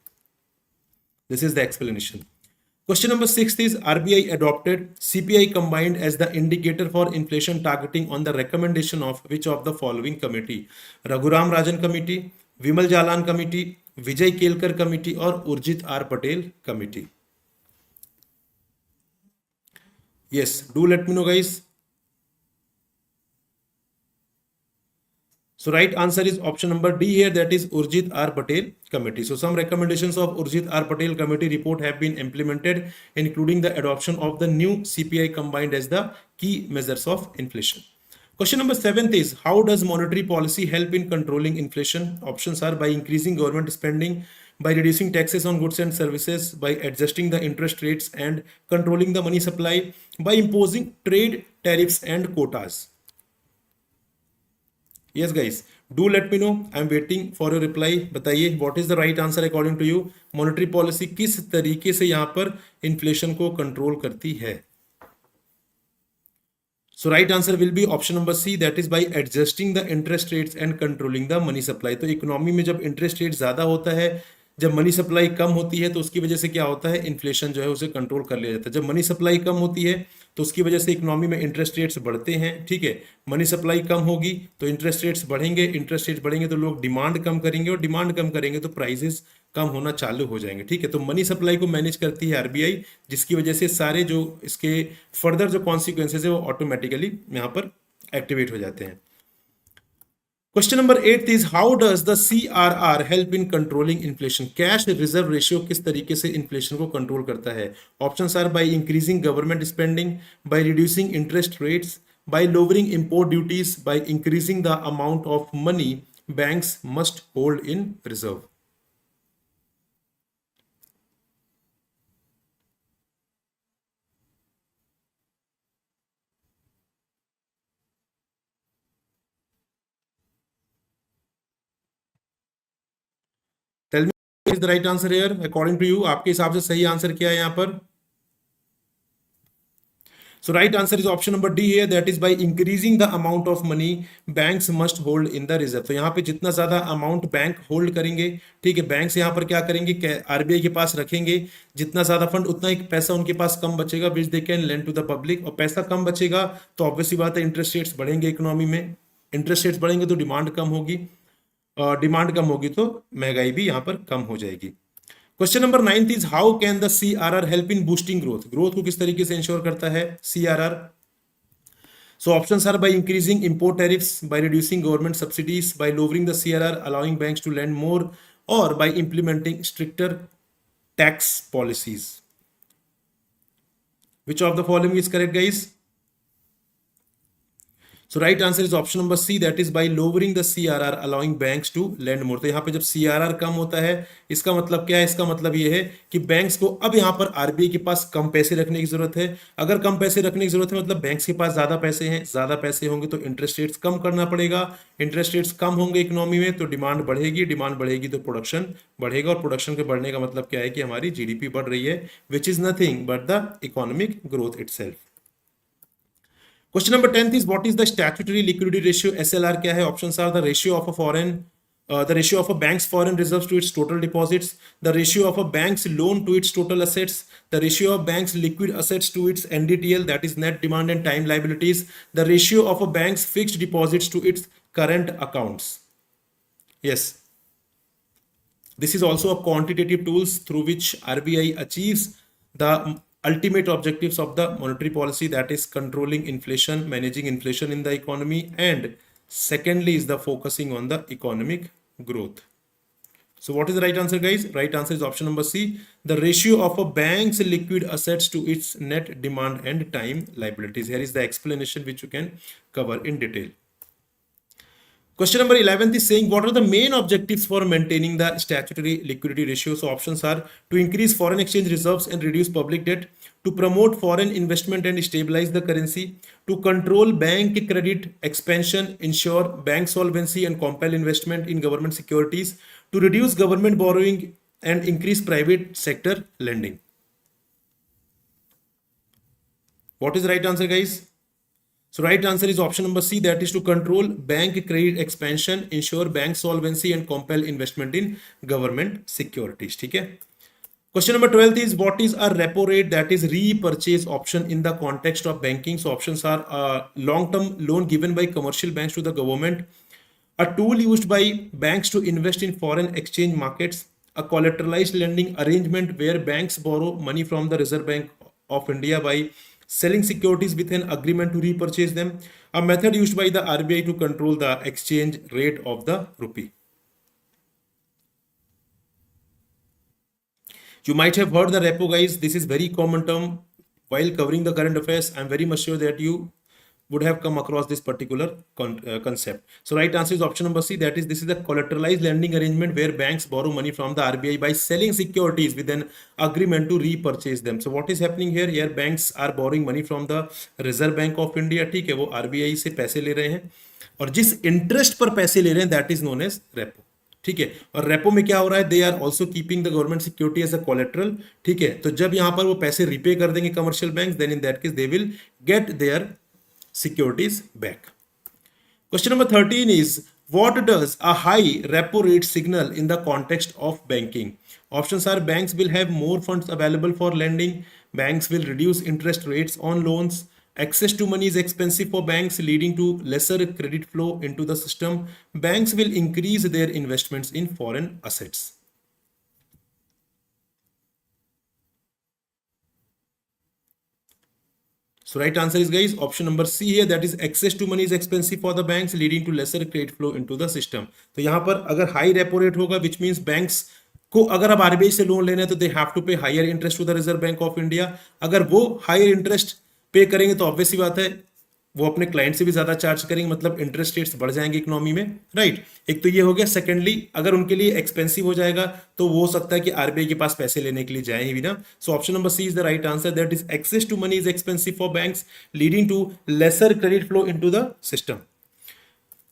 This is the explanation. Question number 6 is, RBI adopted CPI combined as the indicator for inflation targeting on the recommendation of which of the following committee? Raghuram Rajan Committee, Vimal Jalan Committee, Vijay Kelkar Committee, or Urjit R. Patel Committee? Yes, do let me know, guys. So right answer is option number D here, that is Urjit R. Patel Committee. So some recommendations of Urjit R. Patel Committee report have been implemented, including the adoption of the new CPI combined as the key measures of inflation. Question number 7 is, how does monetary policy help in controlling inflation? Options are by increasing government spending, by reducing taxes on goods and services, by adjusting the interest rates and controlling the money supply, by imposing trade tariffs and quotas. Yes, guys, do let me know. I am waiting for your reply. बताइए what is the right answer according to you. Monetary policy किस तरीके से यहाँ पर inflation को control करती है? So right answer will be option number C, that is by adjusting the interest rates and controlling the money supply. तो economy में जब इंटरेस्ट रेट ज्यादा होता है, जब मनी सप्लाई कम होती है, तो उसकी वजह से क्या होता है, इन्फ्लेशन जो है उसे कंट्रोल कर लिया जाता है। जब मनी सप्लाई कम होती है तो उसकी वजह से इकोनॉमी में इंटरेस्ट रेट्स बढ़ते हैं, ठीक है। मनी सप्लाई कम होगी तो इंटरेस्ट रेट्स बढ़ेंगे, इंटरेस्ट रेट्स बढ़ेंगे तो लोग डिमांड कम करेंगे, और डिमांड कम करेंगे तो प्राइसेस कम होना चालू हो जाएंगे, ठीक है। तो मनी सप्लाई को मैनेज करती है RBI, जिसकी वजह से सारे जो इसके फर्दर जो कॉन्सिक्वेंसेज है वो ऑटोमेटिकली यहाँ पर एक्टिवेट हो जाते हैं। Question number 8 is how does the CRR help in controlling inflation? Cash reserve ratio किस तरीके से इन्फ्लेशन को कंट्रोल करता है? Options are by increasing government spending, by reducing interest rates, by lowering import duties, by increasing the amount of money banks must hold in reserve. Tell me is the right answer here according to you. आपके हिसाब से सही answer क्या है यहाँ पर? So right answer is option number D here, that is by increasing the amount of money banks must hold in the reserve. तो यहाँ पे जितना ज्यादा अमाउंट बैंक होल्ड करेंगे, ठीक है, बैंक्स यहाँ पर क्या करेंगे, आरबीआई के पास रखेंगे, जितना ज्यादा फंड उतना ही पैसा उनके पास कम बचेगा which they can lend to the public. और पैसा कम बचेगा तो ऑब्वियसली बात है इंटरेस्ट रेट्स बढ़ेंगे इकोनॉमी में, इंटरेस्ट रेट्स बढ़ेंगे तो डिमांड कम होगी, डिमांड कम होगी तो महंगाई भी यहाँ पर कम हो जाएगी. Question number 9 is how can the CRR help in boosting growth? Growth को किस तरीके से इंश्योर करता है CRR? So options are by increasing import tariffs, by reducing government subsidies, by lowering the CRR, allowing banks to lend more, or by implementing stricter tax policies. Which of the following is correct, guys? So right answer is option number C, that is by lowering the CRR allowing banks to lend more. तो यहाँ पे जब CRR कम होता है इसका मतलब क्या है? इसका मतलब ये है कि बैंक्स को अब यहाँ पर आरबीआई के पास कम पैसे रखने की जरूरत है. अगर कम पैसे रखने की जरूरत है मतलब बैंक्स के पास ज्यादा पैसे हैं, ज्यादा पैसे होंगे तो इंटरेस्ट रेट्स कम करना पड़ेगा, इंटरेस्ट रेट्स कम होंगे इकोनॉमी में तो डिमांड बढ़ेगी, डिमांड बढ़ेगी तो प्रोडक्शन बढ़ेगा, और प्रोडक्शन के बढ़ने का मतलब क्या है कि हमारी जीडीपी बढ़ रही है, विच is nothing but the economic growth itself. Question number 10 is what is the statutory liquidity ratio? SLR क्या है? Options are the ratio of a bank's foreign reserves to its total deposits, the ratio of a bank's loan to its total assets, the ratio of bank's liquid assets to its NDTL, that is net demand and time liabilities, the ratio of a bank's fixed deposits to its current accounts. Yes, this is also a quantitative tools through which RBI achieves the ultimate objectives of the monetary policy, that is controlling inflation, managing inflation in the economy, and secondly is the focusing on the economic growth. So what is the right answer, guys? Right answer is option number C, the ratio of a bank's liquid assets to its net demand and time liabilities. Here is the explanation which you can cover in detail. Question number 11 is saying what are the main objectives for maintaining the statutory liquidity ratio? So options are to increase foreign exchange reserves and reduce public debt, to promote foreign investment and stabilize the currency, to control bank credit expansion, ensure bank solvency and compel investment in government securities, to reduce government borrowing and increase private sector lending. What is the right answer, guys? So right answer is option number C, that is to control bank credit expansion, ensure bank solvency and compel investment in government securities. ठीक है. Question number 12 is what is a repo rate, that is repurchase option in the context of banking? So options are long-term loan given by commercial banks to the government, a tool used by banks to invest in foreign exchange markets, a collateralized lending arrangement where banks borrow money from the Reserve Bank of India by selling securities with an agreement to repurchase them, a method used by the RBI to control the exchange rate of the rupee. You might have heard the repo, guys. This is very common term. While covering the current affairs, I'm very much sure that you would have come across this particular concept. So right answer is option number C, that is this is a collateralized lending arrangement where banks borrow money from the RBI by selling securities with an agreement to repurchase them. So what is happening here? Here banks are borrowing money from the Reserve Bank of India. ठीक है, वो RBI से पैसे ले रहे हैं और जिस इंटरेस्ट पर पैसे ले रहे हैं that is known as repo. ठीक है, और रेपो में क्या हो रहा है? They are also keeping the government security as a collateral. ठीक है, तो जब यहां पर वो पैसे रिपे कर देंगे commercial bank, then in that case they will get their securities back. Question number 13 is what does a high repo rate signal in the context of banking? Options are banks will have more funds available for lending, banks will reduce interest rates on loans, access to money is expensive for banks leading to lesser credit flow into the system, banks will increase their investments in foreign assets. So right answer is guys option number C here, that is access to money is expensive for the banks leading to lesser credit flow into the system. तो यहाँ पर अगर high repo rate होगा which means banks को अगर अब RBI से loan लेना है तो they have to pay higher interest to the Reserve Bank of India. अगर वो हायर इंटरेस्ट पे करेंगे तो ऑब्वियसली बात है वो अपने क्लाइंट से भी ज्यादा चार्ज करेंगे, मतलब इंटरेस्ट रेट्स बढ़ जाएंगे इकोनॉमी में, राइट. एक तो ये हो गया. सेकेंडली अगर उनके लिए एक्सपेंसिव हो जाएगा तो वो हो सकता है कि आरबीआई के पास पैसे लेने के लिए जाए ही भी ना. So option number C is the right answer, that is access to money is expensive for banks leading to lesser credit flow into the system.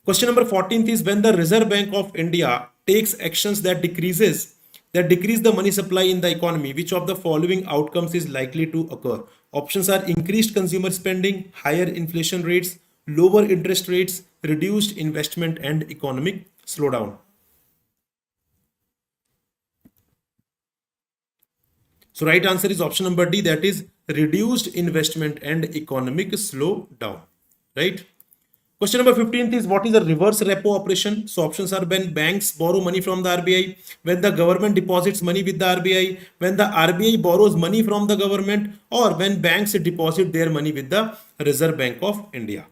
Question number 14th is when the Reserve Bank of India takes actions that decrease the money supply in the economy, which of the following outcomes is likely to occur? Options are increased consumer spending, higher inflation rates, lower interest rates, reduced investment and economic slowdown. So right answer is option number D, that is reduced investment and economic slowdown, right? Question number 15th is what is the reverse repo operation? So options are when banks borrow money from the RBI, when the government deposits money with the RBI, when the RBI borrows money from the government, or when banks deposit their money with the Reserve Bank of India.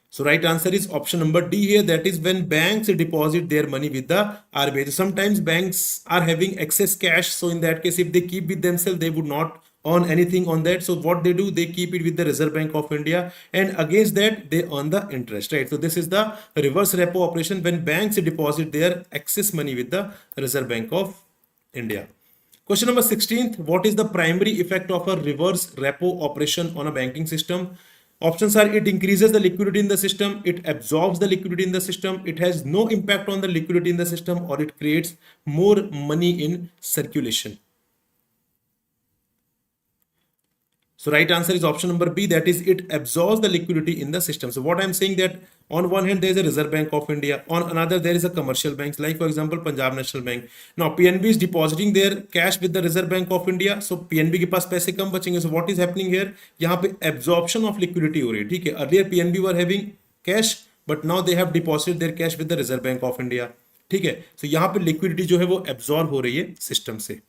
So right answer is option number D here, that is when banks deposit their money with the RBI. So sometimes banks are having excess cash, so in that case if they keep with themselves they would not earn anything on that. So what they do, they keep it with the Reserve Bank of India and against that they earn the interest, right? So this is the reverse repo operation when banks deposit their excess money with the Reserve Bank of India. Question number 16th, what is the primary effect of a reverse repo operation on a banking system? Options are it increases the liquidity in the system, it absorbs the liquidity in the system, it has no impact on the liquidity in the system, or it creates more money in circulation. So right answer is option number B, that is it absorbs the liquidity in the system. So what I'm saying that on one hand there is a Reserve Bank of India, on another there is a commercial banks like for example Punjab National Bank. Now PNB is depositing their cash with the Reserve Bank of India, so PNB के पास पैसे कम बचेंगे. So what is happening here, यहाँ पे absorption of liquidity हो रही है, ठीक है. Earlier PNB were having cash but now they have deposited their cash with the Reserve Bank of India, ठीक है. So यहाँ पे liquidity जो है वो absorb हो रही है system से.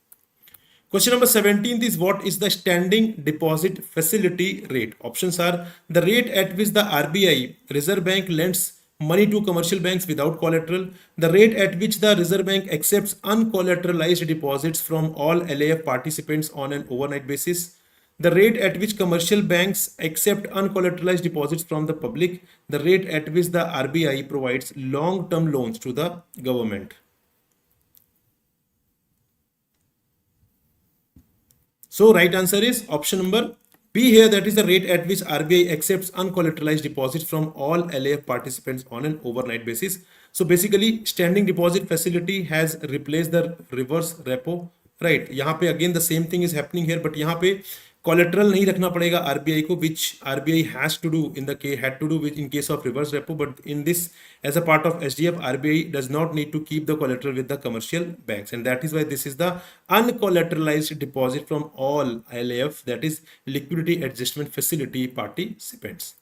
Question number 17th is what is the standing deposit facility rate? Options are the rate at which the RBI, Reserve Bank, lends money to commercial banks without collateral, the rate at which the Reserve Bank accepts uncollateralized deposits from all LAF participants on an overnight basis, the rate at which commercial banks accept uncollateralized deposits from the public, the rate at which the RBI provides long-term loans to the government. So right answer is option number B here, that is the rate at which RBI accepts uncollateralized deposits from all LAF participants on an overnight basis. So basically standing deposit facility has replaced the reverse repo, right? यहाँ पे again the same thing is happening here, but यहाँ पे collateral नहीं रखना पड़ेगा RBI को, which RBI has to do in the case had to do with in case of reverse repo, but in this as a part of SDF RBI does not need to keep the collateral with the commercial banks, and that is why this is the uncollateralized deposit from all LAF, that is liquidity adjustment facility participants.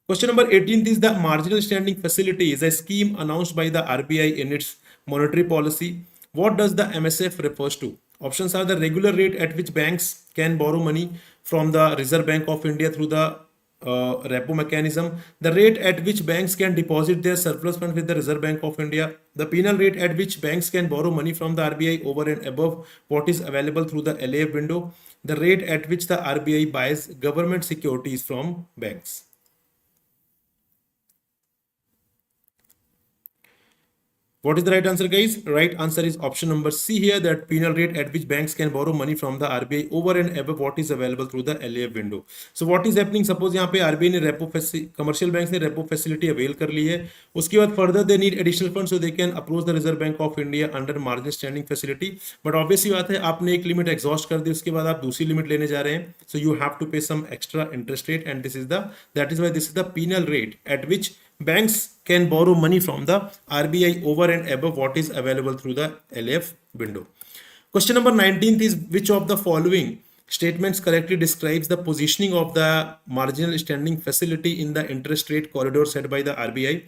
Question number 18th is the marginal standing facility is a scheme announced by the RBI in its monetary policy. What does the MSF refers to? Options are the regular rate at which banks can borrow money from the Reserve Bank of India through the repo mechanism, the rate at which banks can deposit their surplus fund with the Reserve Bank of India, the penal rate at which banks can borrow money from the RBI over and above what is available through the LAF window, the rate at which the RBI buys government securities from banks. What is the right answer, guys? Right answer is option number C here, that penal rate at which banks can borrow money from the RBI over and above what is available through the LAF window. So what is happening, suppose यहाँ पे RBI ने repo commercial banks ने repo facility avail कर ली है, उसके बाद further they need additional funds so they can approach the Reserve Bank of India under margin standing facility. But obviously बात है आपने एक limit exhaust कर दी, उसके बाद आप दूसरी limit लेने जा रहे हैं, so you have to pay some extra interest rate, and that is why this is the penal rate at which banks can borrow money from the RBI over and above what is available through the LAF window. Question number 19th is which of the following statements correctly describes the positioning of the marginal standing facility in the interest rate corridor set by the RBI?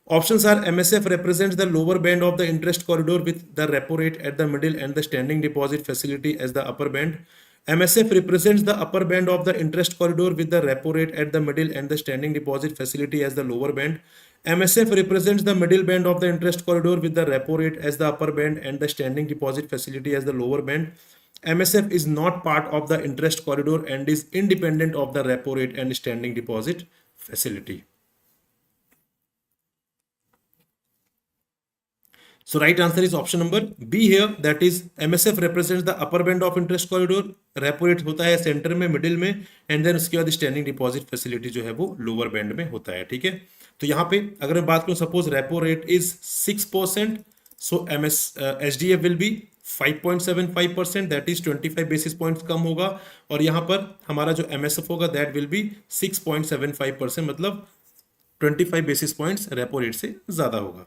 Options are MSF represents the lower band of the interest corridor with the repo rate at the middle and the standing deposit facility as the upper band. MSF represents the upper band of the interest corridor with the repo rate at the middle and the standing deposit facility as the lower band. MSF represents the middle band of the interest corridor with the repo rate as the upper band and the standing deposit facility as the lower band. MSF is not part of the interest corridor and is independent of the repo rate and standing deposit facility. So right answer is option number B here, that is MSF represents the upper band of interest corridor, repo rate होता है centre में, middle में, and then उसके बाद standing deposit facility जो है वो lower band में होता है, ठीक है। तो यहाँ पे अगर मैं बात करूँ, suppose repo rate is 6%, so SDF will be 5.75%, that is 25 basis points कम होगा, और यहाँ पर हमारा जो MSF होगा दैट विल बी 6.75%, मतलब 25 बेसिस पॉइंट्स रेपो रेट से ज्यादा होगा।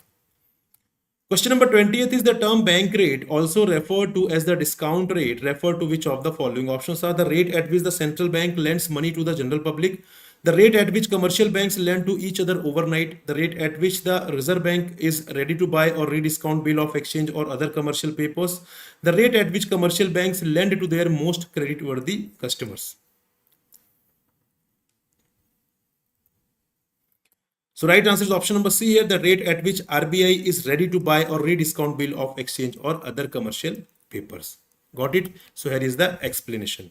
Question number 20th is the term bank rate, also referred to as the discount rate, refer to which of the following options are: the rate at which the central bank lends money to the general public, the rate at which commercial banks lend to each other overnight, the rate at which the Reserve Bank is ready to buy or rediscount bill of exchange or other commercial papers, the rate at which commercial banks lend to their most creditworthy customers. So right answer is option number C here, the rate at which RBI is ready to buy or rediscount bill of exchange or other commercial papers. Got it? So here is the explanation.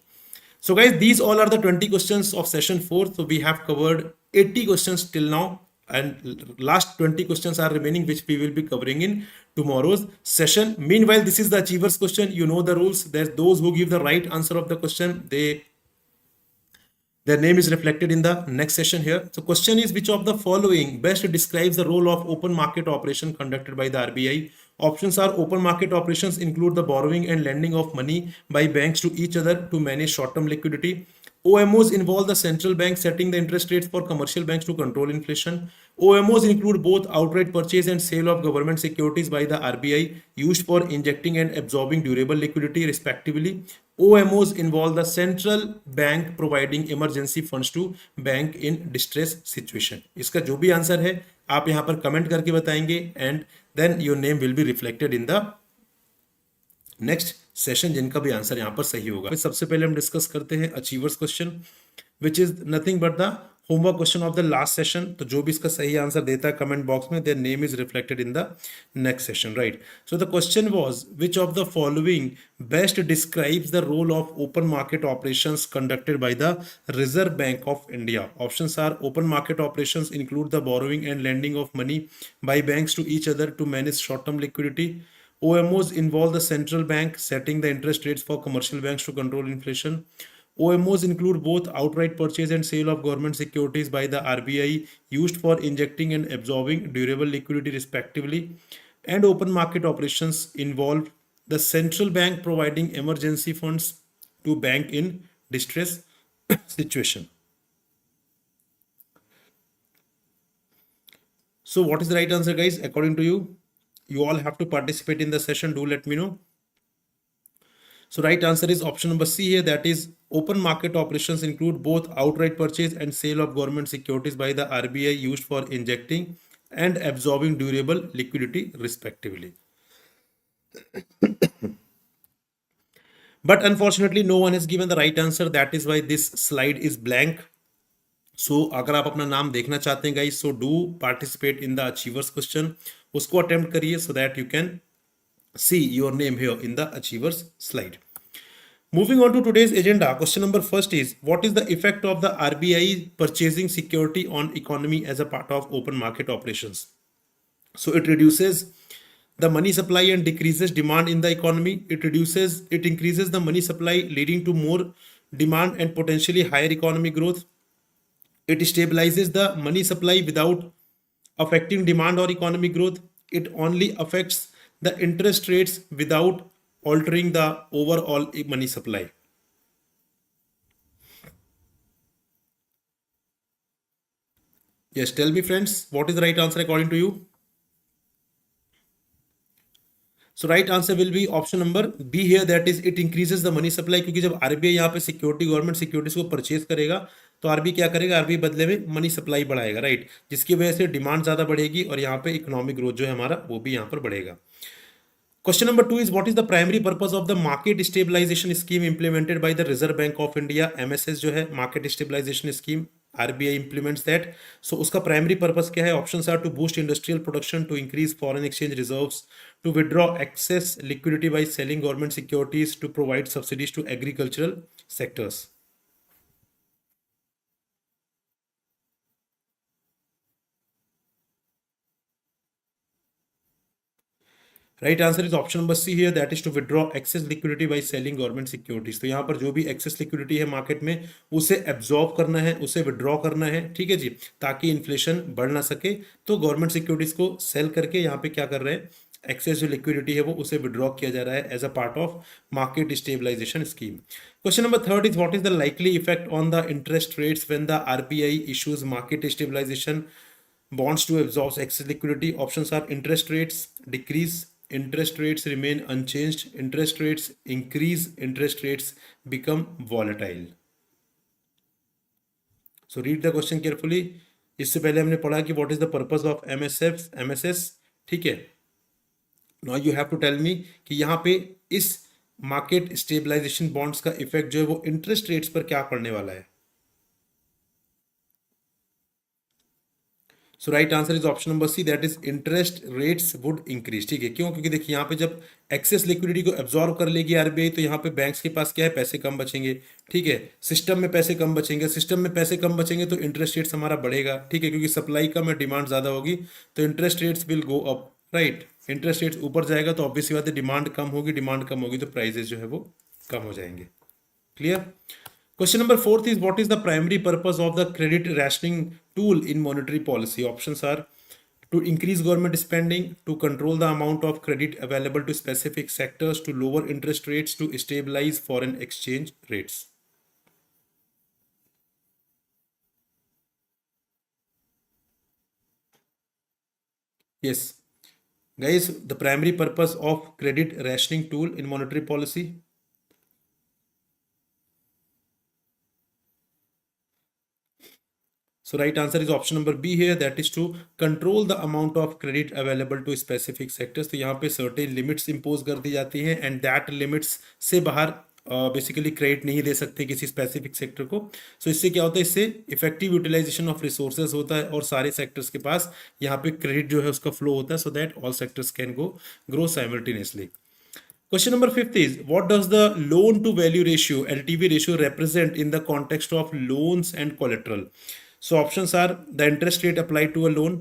So guys, these all are the 20 questions of session 4. So we have covered 80 questions till now, and last 20 questions are remaining, which we will be covering in tomorrow's session. Meanwhile, this is the achievers question. You know the rules. There's those who give the right answer of the question, their name is reflected in the next session here. So question is, which of the following best describes the role of open market operation conducted by the RBI? Options are: open market operations include the borrowing and lending of money by banks to each other to manage short-term liquidity. OMOs involve the central bank setting the interest rates for commercial banks to control inflation. OMOs include both outright purchase and sale of government securities by the RBI used for injecting and absorbing durable liquidity respectively. OMOs involve the central bank providing emergency funds to bank in distress situation. इसका जो भी answer है आप यहाँ पर comment करके बताएंगे, and then your name will be reflected in the next session, जिनका भी आंसर यहाँ पर सही होगा। सबसे पहले हम डिस्कस करते हैं achievers question, which is nothing but the homework question of the last session. तो जो भी इसका सही आंसर देता है कमेंट बॉक्स में, their name is reflected in the next session, right. So the question was, which of the following best describes the role of open market operations conducted by the Reserve Bank of India? Options are: open market operations include the borrowing and lending of money by banks to each other to manage short term liquidity. OMOs involve the central bank setting the interest rates for commercial banks to control inflation. OMOs include both outright purchase and sale of government securities by the RBI used for injecting and absorbing durable liquidity respectively. And open market operations involve the central bank providing emergency funds to bank in distress situation. So what is the right answer, guys, according to you? You all have to participate in the session. Do let me know. So right answer is option number C here, that is open market operations include both outright purchase and sale of government securities by the RBI used for injecting and absorbing durable liquidity respectively. But unfortunately no one has given the right answer, that is why this slide is blank. So अगर आप अपना नाम देखना चाहते हैं guys, so do participate in the achievers question. उसको attempt करिए so that you can see your name here in the achievers slide. Moving on to today's agenda, question number first is, what is the effect of the RBI purchasing security on economy as a part of open market operations? So it reduces the money supply and decreases demand in the economy. It increases the money supply, leading to more demand and potentially higher economic growth. It stabilizes the money supply without affecting demand or economic growth. It only affects the interest rates without altering the overall money supply. Yes, tell me friends, what is the right answer according to you? So right answer will be option number B here, that is it increases the money supply. क्योंकि जब RBI यहाँ पे security, government securities को purchase करेगा तो RBI क्या करेगा, RBI बदले में मनी सप्लाई बढ़ाएगा, राइट, जिसकी वजह से डिमांड ज्यादा बढ़ेगी और यहाँ पे इकोनॉमिक ग्रोथ जो है हमारा वो भी यहाँ पर बढ़ेगा. Question number 2 is what is the primary purpose of the market stabilization scheme implemented by the Reserve Bank of India? MSS जो है market stabilization scheme, RBI implements that. So उसका primary purpose क्या है? Options are to boost industrial production, to increase foreign exchange reserves, to withdraw excess liquidity by selling government securities, to provide subsidies to agricultural sectors. Right answer is option number C here, that is to withdraw excess liquidity by selling government securities. तो यहाँ पर जो भी access liquidity है market में उसे absorb करना है, उसे विड्रॉ करना है, ठीक है जी, ताकि इन्फ्लेशन बढ़ ना सके। तो गवर्नमेंट सिक्योरिटीज को सेल करके यहाँ पे क्या कर रहे हैं, एक्सेस जो लिक्विडिटी है वो उसे विड्रॉ किया जा रहा है as a part of market stabilisation scheme. Question number third is what is the likely effect on the interest rates when the RBI issues market stabilisation bonds to absorb excess liquidity? Options are interest rates decrease, interest rates remain unchanged, interest rates increase, interest rates become volatile. So read the question carefully. इससे पहले हमने पढ़ा कि what is the purpose of MSS, ठीक है। Now you have to tell me कि यहाँ पे इस मार्केट स्टेबलाइजेशन बॉन्ड्स का इफेक्ट जो है वो इंटरेस्ट रेट्स पर क्या पड़ने वाला है। So right answer is option number C, that is interest rates would increase. ठीक है, क्यों? क्योंकि देखिए यहाँ पे जब एक्सेस लिक्विडिटी को एब्जॉर्व कर लेगी आरबीआई तो यहाँ पे बैंक्स के पास क्या है, पैसे कम बचेंगे। ठीक है, सिस्टम में पैसे कम बचेंगे, सिस्टम में पैसे कम बचेंगे तो इंटरेस्ट रेट्स हमारा बढ़ेगा। ठीक है, क्योंकि सप्लाई कम है, डिमांड ज़्यादा होगी तो interest rates will go up. Right, interest rates ऊपर जाएगा तो ऑब्वियसली बात है डिमांड कम होगी, डिमांड कम होगी तो प्राइजेस जो है वो कम हो जाएंगे। Clear? Question number fourth is what is the primary purpose of the credit rationing tool in monetary policy? Options are to increase government spending, to control the amount of credit available to specific sectors, to lower interest rates, to stabilize foreign exchange rates. Yes, guys, the primary purpose of credit rationing tool in monetary policy. So right answer is option number B here, that is to control the amount of credit available to specific sectors. तो यहाँ पे certain limits impose कर दी जाती हैं and that limits से बाहर basically credit नहीं दे सकते किसी स्पेसिफिक सेक्टर को। सो इससे क्या होता है, इससे इफेक्टिव यूटिलाइजेशन ऑफ रिसोर्सेज होता है और सारे सेक्टर्स के पास यहाँ पे क्रेडिट जो है उसका फ्लो होता है, so that all sectors can grow simultaneously. Question number 5 is what does the loan to value ratio, LTV ratio, represent in the context of loans and collateral? So options are the interest rate applied to a loan,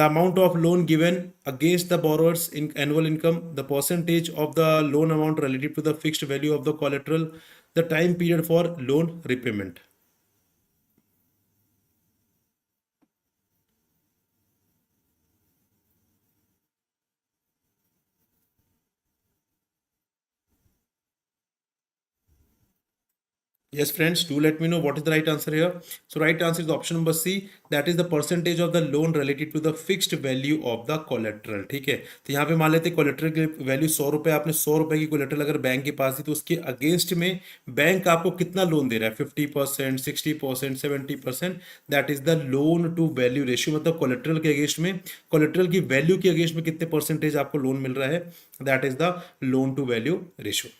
the amount of loan given against the borrower's annual income, the percentage of the loan amount relative to the fixed value of the collateral, the time period for loan repayment. Yes, friends, do let me know what is the right answer here. So right answer is option number C, that is the percentage of the loan related to the fixed value of the collateral. ठीक है, तो यहाँ पे मान लेते collateral की value 100 रुपये, आपने 100 रुपये की कोलेट्रल अगर बैंक के पास दी तो उसके अगेंस्ट में बैंक आपको कितना लोन दे रहा है, 50%, 60%, 70%, that is the loan to value ratio. मतलब कोलेट्रल के अगेंस्ट में, कोलेट्रल की वैल्यू के अगेंस्ट में कितने परसेंटेज आपको लोन मिल रहा है, that is the loan to value ratio.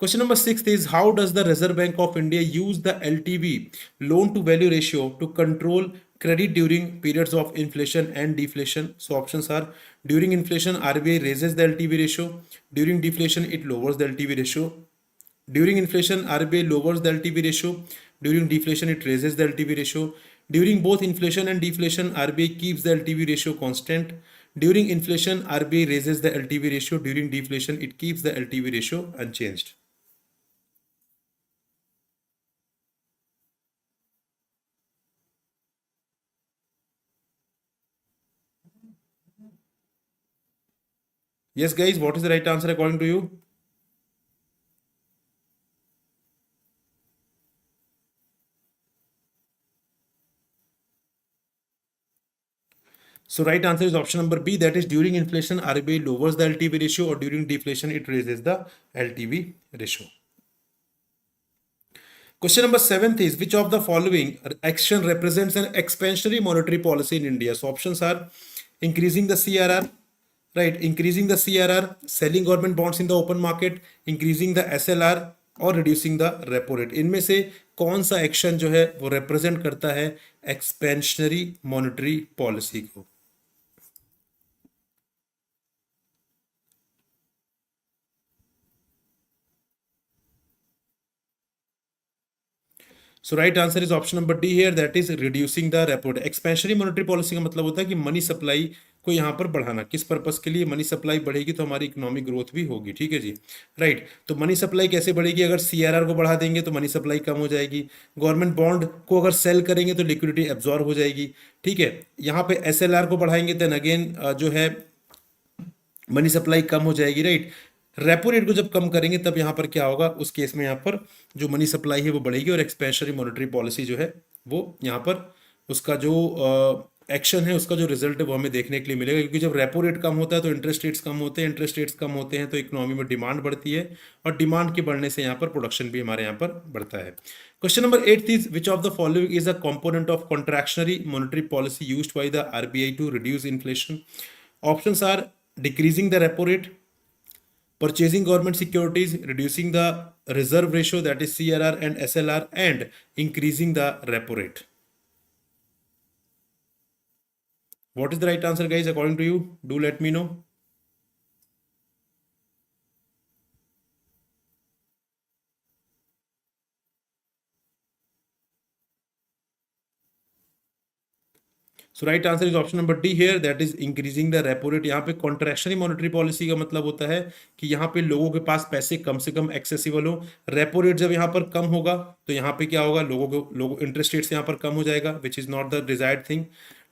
Question number 6 is how does the Reserve Bank of India use the LTV, loan to value ratio, to control credit during periods of inflation and deflation? So options are during inflation RBI raises the LTV ratio, during deflation it lowers the LTV ratio, during inflation RBI lowers the LTV ratio, during deflation it raises the LTV ratio, during both inflation and deflation RBI keeps the LTV ratio constant, during inflation RBI raises the LTV ratio, during deflation it keeps the LTV ratio unchanged. Yes, guys, what is the right answer according to you? So right answer is option number B, that is during inflation RBI lowers the LTV ratio, or during deflation it raises the LTV ratio. Question number 7 is which of the following action represents an expansionary monetary policy in India? So options are increasing the CRR, right, increasing the CRR, selling government bonds in the open market, increasing the SLR और reducing the repo rate. इनमें से कौन सा action जो है वो represent करता है एक्सपेंशनरी मॉनेटरी पॉलिसी को? So right answer is option number D here, that is reducing the repo rate. Expansionary monetary policy का मतलब होता है कि मनी सप्लाई को यहाँ पर बढ़ाना। किस पर्पस के लिए? मनी सप्लाई बढ़ेगी तो हमारी इकोनॉमिक ग्रोथ भी होगी, ठीक है जी। राइट, तो मनी सप्लाई कैसे बढ़ेगी? अगर CRR को बढ़ा देंगे तो मनी सप्लाई कम हो जाएगी। गवर्नमेंट बॉन्ड को अगर सेल करेंगे तो लिक्विडिटी एब्जॉर्ब हो जाएगी, ठीक है। यहाँ पे SLR को बढ़ाएंगे देन अगेन जो है मनी सप्लाई कम हो जाएगी, राइट। रेपो रेट को जब कम करेंगे तब यहाँ पर क्या होगा? उस केस में यहाँ पर जो मनी सप्लाई है वो बढ़ेगी और एक्सपेंशनरी मॉनेटरी पॉलिसी जो है वो यहाँ पर उसका जो एक्शन है, उसका जो रिजल्ट है वो हमें देखने के लिए मिलेगा। क्योंकि जब रेपो रेट कम होता है तो इंटरेस्ट रेट्स कम होते हैं, इंटरेस्ट रेट्स कम होते हैं तो इकोनॉमी में डिमांड बढ़ती है और डिमांड के बढ़ने से यहाँ पर प्रोडक्शन भी हमारे यहाँ पर बढ़ता है। Question number 8 is which of the following is a component of contractionary monetary policy used by the RBI to reduce inflation? Options are decreasing the repo rate, purchasing government securities, reducing the reserve ratio that is CRR and SLR, and increasing the repo rate. What is the right answer, guys, according to you? Do let me know. So right answer is option number D here, that is increasing the repo rate. यहाँ पे contractionary monetary policy का मतलब होता है कि यहाँ पे लोगों के पास पैसे कम से कम एक्सेसिबल हो। रेपो रेट जब यहाँ पर कम होगा तो यहाँ पे क्या होगा? लोगों इंटरेस्ट रेट्स यहाँ पर कम हो जाएगा, which is not the desired thing,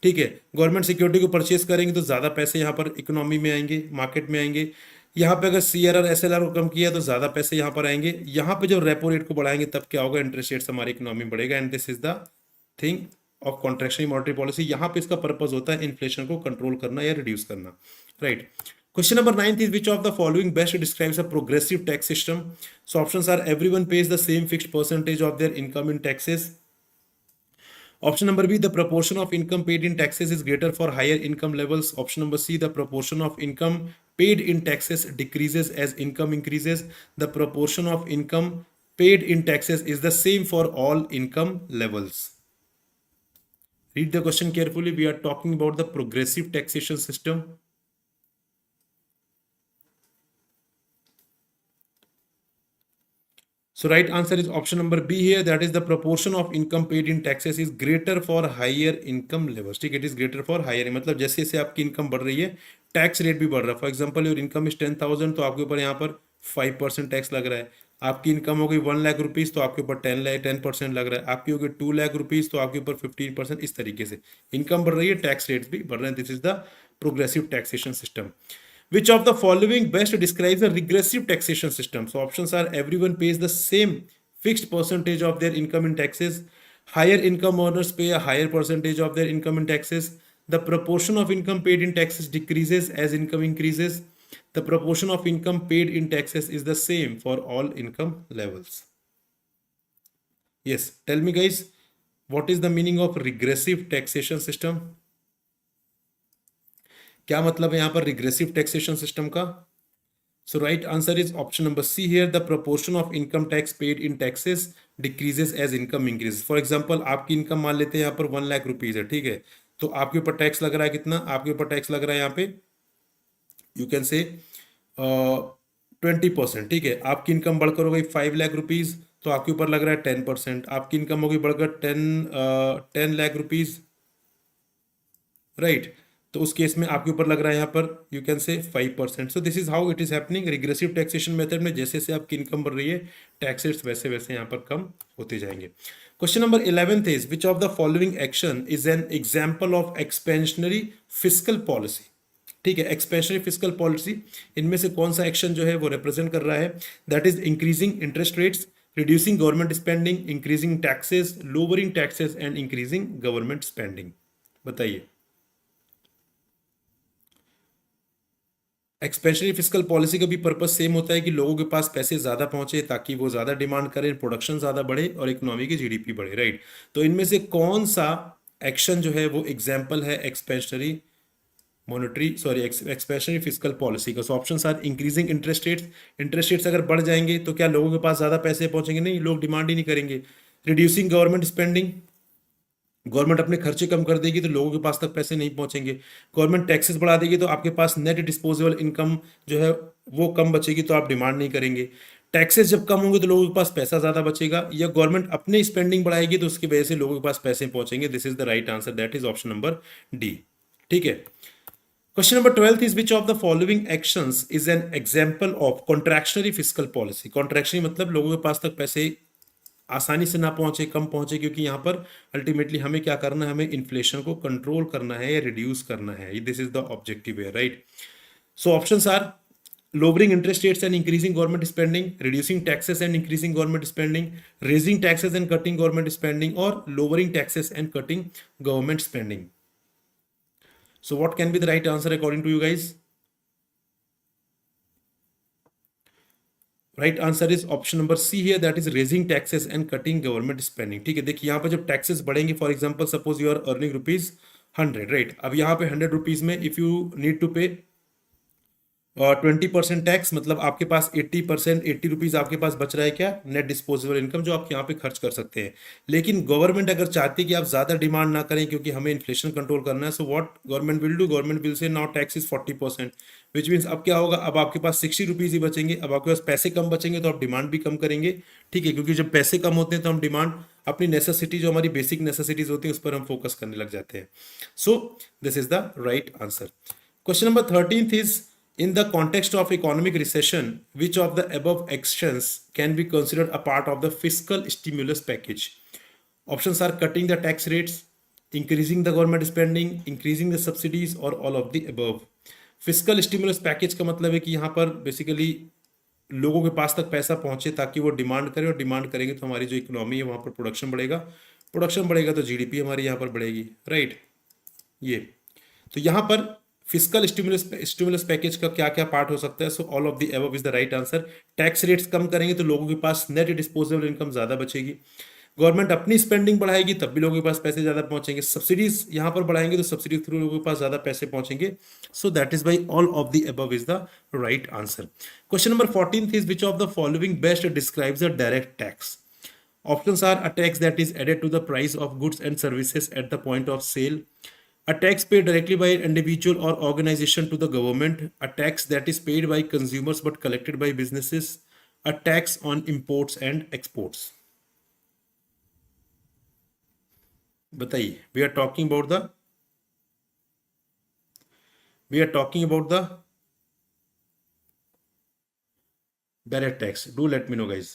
ठीक है। गवर्नमेंट सिक्योरिटी को परचेज करेंगे तो ज्यादा पैसे यहाँ पर इकोनॉमी में आएंगे, मार्केट में आएंगे। यहाँ पे अगर CRR SLR को कम किया तो ज्यादा पैसे यहाँ पर आएंगे। यहाँ पे जब रेपो रेट को बढ़ाएंगे तब क्या होगा? इंटरेस्ट रेट्स हमारी इकोनॉमी में बढ़ेगा and this is the thing of contractionary monetary policy. यहाँ पे इसका पर्पस होता है इन्फ्लेशन को कंट्रोल करना या रिड्यूस करना, right. Question number 9 is which of the following best describes a progressive tax system? So options are everyone pays the same fixed percentage of their income in taxes. Option number B, the proportion of income paid in taxes is greater for higher income levels. Option number C, the proportion of income paid in taxes decreases as income increases. The proportion of income paid in taxes is the same for all income levels. Read the question carefully. We are talking about the progressive taxation system. So right answer is option number B here. That is the proportion of income paid in taxes is greater for higher income levels. ठीक है, it is greater for higher, मतलब जैसे जैसे आपकी income बढ़ रही है tax rate भी बढ़ रहा है। For example your income is 10,000 तो आपके ऊपर यहाँ पर 5% टैक्स लग रहा है। आपकी इनकम हो गई 1 लाख रुपीज तो आपके ऊपर 10% लग रहा है। आपकी हो गई 2 लाख रुपीज तो आपके ऊपर 15%। इस तरीके से इनकम बढ़ रही है, टैक्स रेट्स भी बढ़ रहे हैं। This is the progressive taxation system. Which of the following best describes a regressive taxation system? So options are everyone pays the same fixed percentage of their income in taxes. Higher income earners pay a higher percentage of their income in taxes. The proportion of income paid in taxes decreases as income increases. The proportion of income paid in taxes is the same for all income levels. Yes, tell me guys, what is the meaning of regressive taxation system? क्या मतलब है यहाँ पर regressive taxation system का? So right answer is option number C here, the proportion of income tax paid in taxes decreases as income increases. For example आपकी income मान लेते हैं यहाँ पर 1 लाख रुपीज है, ठीक है। तो आपके ऊपर टैक्स लग रहा है कितना? आपके ऊपर टैक्स लग रहा है यहाँ पे यू कैन से 20%, ठीक है। आपकी इनकम बढ़कर हो गई 5 लाख रुपीज तो आपके ऊपर लग रहा है 10%। आपकी इनकम हो गई बढ़कर 10 लाख रुपीज, राइट। तो उस केस में आपके ऊपर लग रहा है यहाँ पर यू कैन से 5%। सो this is how it is happening. Regressive taxation method में जैसे जैसे आपकी इनकम बढ़ रही है टैक्सेस वैसे वैसे यहाँ पर कम होते जाएंगे। Question number 11 is which of the following action is an example of expansionary fiscal policy? ठीक है, एक्सपेंशनरी फिस्कल पॉलिसी, इनमें से कौन सा एक्शन जो है वो रिप्रेजेंट कर रहा है? That is increasing interest rates, reducing government spending, increasing taxes, lowering taxes and increasing government spending. बताइए। एक्सपेंशनरी फिस्कल पॉलिसी का भी पर्पस सेम होता है कि लोगों के पास पैसे ज्यादा पहुंचे ताकि वो ज्यादा डिमांड करें, प्रोडक्शन ज्यादा बढ़े और इकोनॉमी की जीडीपी बढ़े, राइट। तो इनमें से कौन सा एक्शन जो है वो एग्जाम्पल है expansionary monetary sorry expansionary fiscal policy का। So options are increasing interest rates अगर बढ़ जाएंगे तो क्या लोगों के पास ज़्यादा पैसे पहुंचेंगे? नहीं, लोग डिमांड ही नहीं करेंगे। रिड्यूसिंग गवर्नमेंट स्पेंडिंग, गवर्नमेंट अपने खर्चे कम कर देगी तो लोगों के पास तक पैसे नहीं पहुंचेंगे। गवर्नमेंट टैक्सेस बढ़ा देगी तो आपके पास नेट डिस्पोजेबल इनकम जो है वो कम बचेगी, तो आप डिमांड नहीं करेंगे। टैक्सेस जब कम होंगे तो लोगों के पास पैसा ज़्यादा बचेगा, या गवर्नमेंट अपनी स्पेंडिंग बढ़ाएगी तो उसकी वजह से लोगों के पास पैसे पहुंचेंगे। This is the right answer, that is option number D. ठीक है। Question number 12 is which of the following actions is an example of contractionary fiscal policy. Contractionary मतलब लोगों के पास तक पैसे आसानी से ना पहुंचे, कम पहुंचे, क्योंकि यहाँ पर अल्टीमेटली हमें क्या करना है, हमें इन्फ्लेशन को कंट्रोल करना है या रिड्यूस करना है। दिस इज द ऑब्जेक्टिव है, right. So options are lowering interest rates and increasing government spending, reducing taxes and increasing government spending, raising taxes and cutting government spending, or lowering taxes and cutting government spending. So what can be the right answer according to you guys? Right answer is option number C है, that is raising taxes and cutting government spending. ठीक है, देखिए यहाँ पर जब taxes बढ़ेंगे, for example suppose you are earning ₹100, right. अब यहाँ पे ₹100 में इफ यू नीड टू पे 20% टैक्स, मतलब आपके पास 80% ₹80 आपके पास बच रहा है क्या, नेट डिस्पोजेबल इनकम, जो आप यहाँ पे खर्च कर सकते हैं। लेकिन गवर्नमेंट अगर चाहती है कि आप ज़्यादा डिमांड ना करें क्योंकि हमें इन्फ्लेशन कंट्रोल करना है, so what government will do, government will say now tax is 40%, which means अब क्या होगा, अब आपके पास ₹60 ही बचेंगे। अब आपके पास पैसे कम बचेंगे तो आप डिमांड भी कम करेंगे। ठीक है, क्योंकि जब पैसे कम होते हैं तो हम डिमांड अपनी नेसेसिटी, जो हमारी बेसिक नेसेसिटीज होती है, उस पर हम फोकस करने लग जाते हैं। So this is the right answer. Question number 13 is in the context of economic recession, which of the above actions can be considered a part of the fiscal stimulus package? Options are cutting the tax rates, increasing the government spending, increasing the subsidies, or all of the above. Fiscal stimulus package का मतलब है कि यहाँ पर basically लोगों के पास तक पैसा पहुंचे ताकि वो डिमांड करें, और डिमांड करेंगे तो हमारी जो इकोनॉमी है वहाँ पर प्रोडक्शन बढ़ेगा, प्रोडक्शन बढ़ेगा तो जीडीपी हमारी यहाँ पर बढ़ेगी, राइट। ये तो यहाँ पर फिस्कल स्टिमुलस पैकेज का क्या क्या पार्ट हो सकता है? So all of the above is the right answer. Tax rates कम करेंगे तो लोगों के पास नेट डिस्पोजेबल इनकम ज्यादा बचेगी। गवर्नमेंट अपनी स्पेंडिंग बढ़ाएगी तब भी लोगों के पास पैसे ज्यादा पहुंचेंगे। सब्सिडीज यहाँ पर बढ़ाएंगे तो सब्सिडी थ्रू लोगों के पास ज्यादा पैसे पहुंचेंगे। So that is by all of the above is the right answer. Question number 14 is which of the following best describes a direct tax? Options are a tax that is added to the price of goods and services at the point of sale, a tax paid directly by an individual or organization to the government, a tax that is paid by consumers but collected by businesses, a tax on imports and exports. बताइए, we are talking about the direct tax. Do let me know, guys.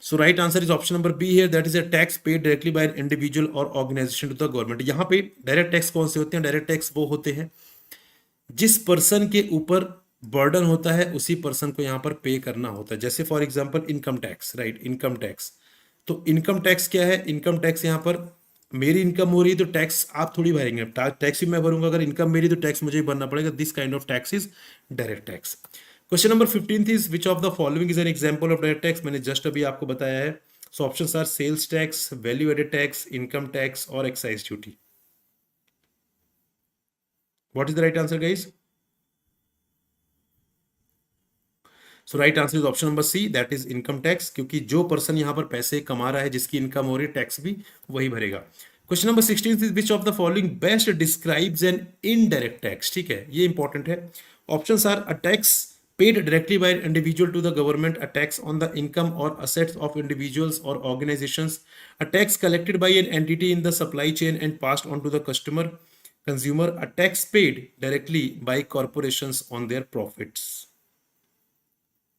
So right answer is option number B here, that is a tax paid directly by an individual or organization to the government. यहाँ पे direct tax कौन से होते हैं? Direct tax वो होते हैं जिस पर्सन के ऊपर बर्डन होता है उसी पर्सन को यहाँ पर पे करना होता है। जैसे for example income tax, right, income tax. तो इनकम टैक्स क्या है? इनकम टैक्स यहाँ पर मेरी इनकम हो रही है तो टैक्स आप थोड़ी भरेंगे, टैक्स ही मैं भरूंगा। अगर इनकम मेरी तो टैक्स मुझे ही भरना पड़ेगा। This kind of tax is direct tax. Question number 15 is which of the following is an example of direct tax? मैंने जस्ट अभी आपको बताया है। So options are sales tax, value added tax, income tax और excise duty. What is the right answer guys? So right answer is option number C, that is income tax, क्योंकि जो person यहाँ पर पैसे कमा रहा है, जिसकी इनकम हो रही है, टैक्स भी वही भरेगा। Question number 16 is which of the following best describes an indirect tax? ठीक है, ये इंपॉर्टेंट है। Options are a tax paid directly by an individual to the government, a tax on the income or assets of individuals or organizations, a tax collected by an entity in the supply chain and passed on to the consumer, a tax paid directly by corporations on their profits.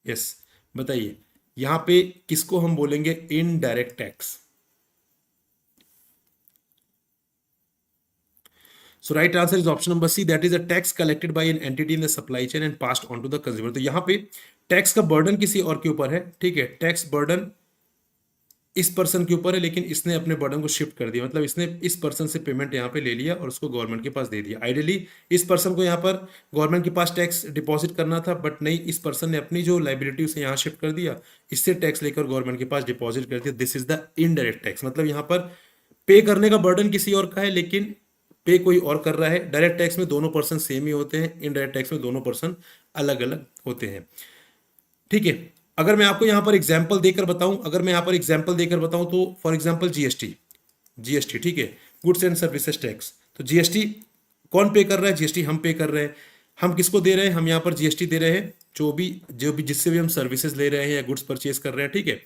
Yes, बताइए यहाँ पे किसको हम बोलेंगे indirect tax? So right answer is option number C, that is a tax collected by an entity in the supply chain and passed on to the consumer. तो यहाँ पे tax का बर्डन किसी और के ऊपर है, ठीक है, टैक्स बर्डन इस पर्सन के ऊपर है, लेकिन इसने अपने बर्डन को शिफ्ट कर दिया, मतलब इसने इस पर्सन से पेमेंट यहाँ पे ले लिया और उसको गवर्नमेंट के पास दे दिया। आइडियली इस पर्सन को यहाँ पर गवर्नमेंट के पास टैक्स डिपॉजिट करना था, बट नहीं, इस पर्सन ने अपनी जो लाइबिलिटी उसे यहाँ शिफ्ट कर दिया, इससे टैक्स लेकर गवर्नमेंट के पास डिपॉजिट कर दिया। This is the indirect tax, मतलब यहाँ पर पे करने का बर्डन किसी और का है, लेकिन पे कोई और कर रहा है। डायरेक्ट टैक्स में दोनों पर्सन सेम ही होते हैं, इनडायरेक्ट टैक्स में दोनों पर्सन अलग अलग होते हैं। ठीक है, अगर मैं आपको यहाँ पर एग्जाम्पल देकर बताऊं, अगर मैं यहाँ पर एग्जाम्पल देकर बताऊं तो फॉर एग्जाम्पल जीएसटी, जीएसटी, ठीक है, गुड्स एंड सर्विसेज टैक्स। तो जीएसटी कौन पे कर रहा है? जीएसटी हम पे कर रहे हैं। हम किसको दे रहे हैं? हम यहाँ पर जीएसटी दे रहे हैं जो भी जिससे भी हम सर्विसेज ले रहे हैं या गुड्स परचेज कर रहे हैं, ठीक है।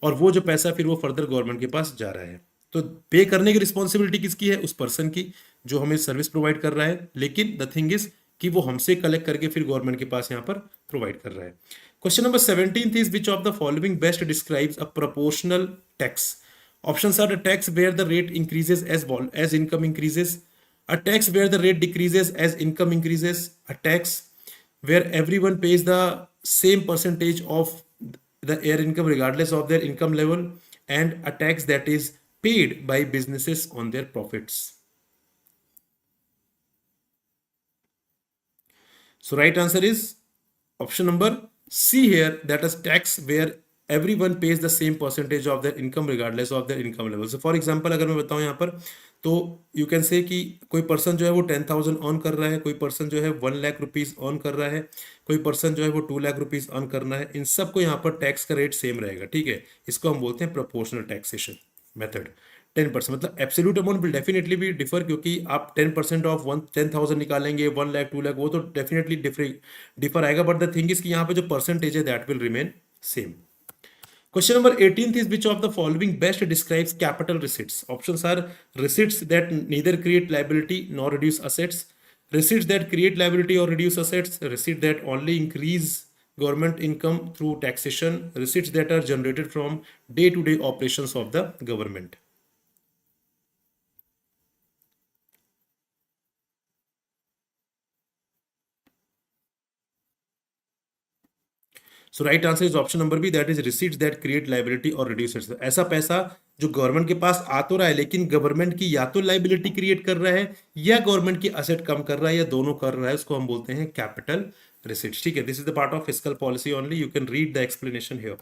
और वो जो पैसा फिर वो फर्दर गवर्नमेंट के पास जा रहा है। तो पे करने की रिस्पॉन्सिबिलिटी किसकी है? उस पर्सन की जो हमें सर्विस प्रोवाइड कर रहा है, लेकिन द थिंग इज कि वो हमसे कलेक्ट करके फिर गवर्नमेंट के पास यहाँ पर प्रोवाइड कर रहा है। Question number 17 is which of the following best describes a proportional tax? Options are: a tax where the rate increases as income increases, a tax where the rate decreases as income increases, a tax where everyone pays the same percentage of the air income regardless of their income level, and a tax that is paid by businesses on their profits. So right answer is option number C here, that is tax where everyone pays the same percentage of their income regardless of their income level. So for example अगर मैं बताऊं यहाँ पर, तो you can से कि कोई person जो है वो 10,000 अर्न कर रहा है, कोई पर्सन जो है 1 लाख रुपीज अर्न कर रहा है, कोई पर्सन जो है वो 2 लाख रुपीज अर्न करना है। इन सबको यहाँ पर टैक्स का रेट सेम रहेगा, ठीक है। इसको हम बोलते हैं प्रोपोर्शनल टैक्सेशन मेथड। 10%, मतलब एब्सोल्यूट अमाउंट विल डेफिनेटली भी डिफर, क्योंकि आप 10% ऑफ 10,000 निकालेंगे, 1 लाख 2 लाख, वो तो डेफिनेटली डिफर आएगा। बट द थिंग इज कि यहाँ पे जो परसेंटेज है that will remain same. Question number 18 is which of the following best describes capital receipts? Options are: receipts that neither create liability nor reduce assets, receipts that create liability or reduce assets, receipts that only increase government income through taxation, receipts that are generated from day-to-day operations of the government. So right answer is option number B, that is receipts that create liability और reduce assets. ऐसा पैसा जो government के पास आ तो रहा है, लेकिन government की या तो लाइबिलिटी क्रिएट कर रहा है या गवर्नमेंट की असेट कम कर रहा है, या दोनों कर रहा है, उसको हम बोलते हैं कैपिटल रिसीट्स। ठीक है, this is the part of fiscal policy only, you can read the explanation here.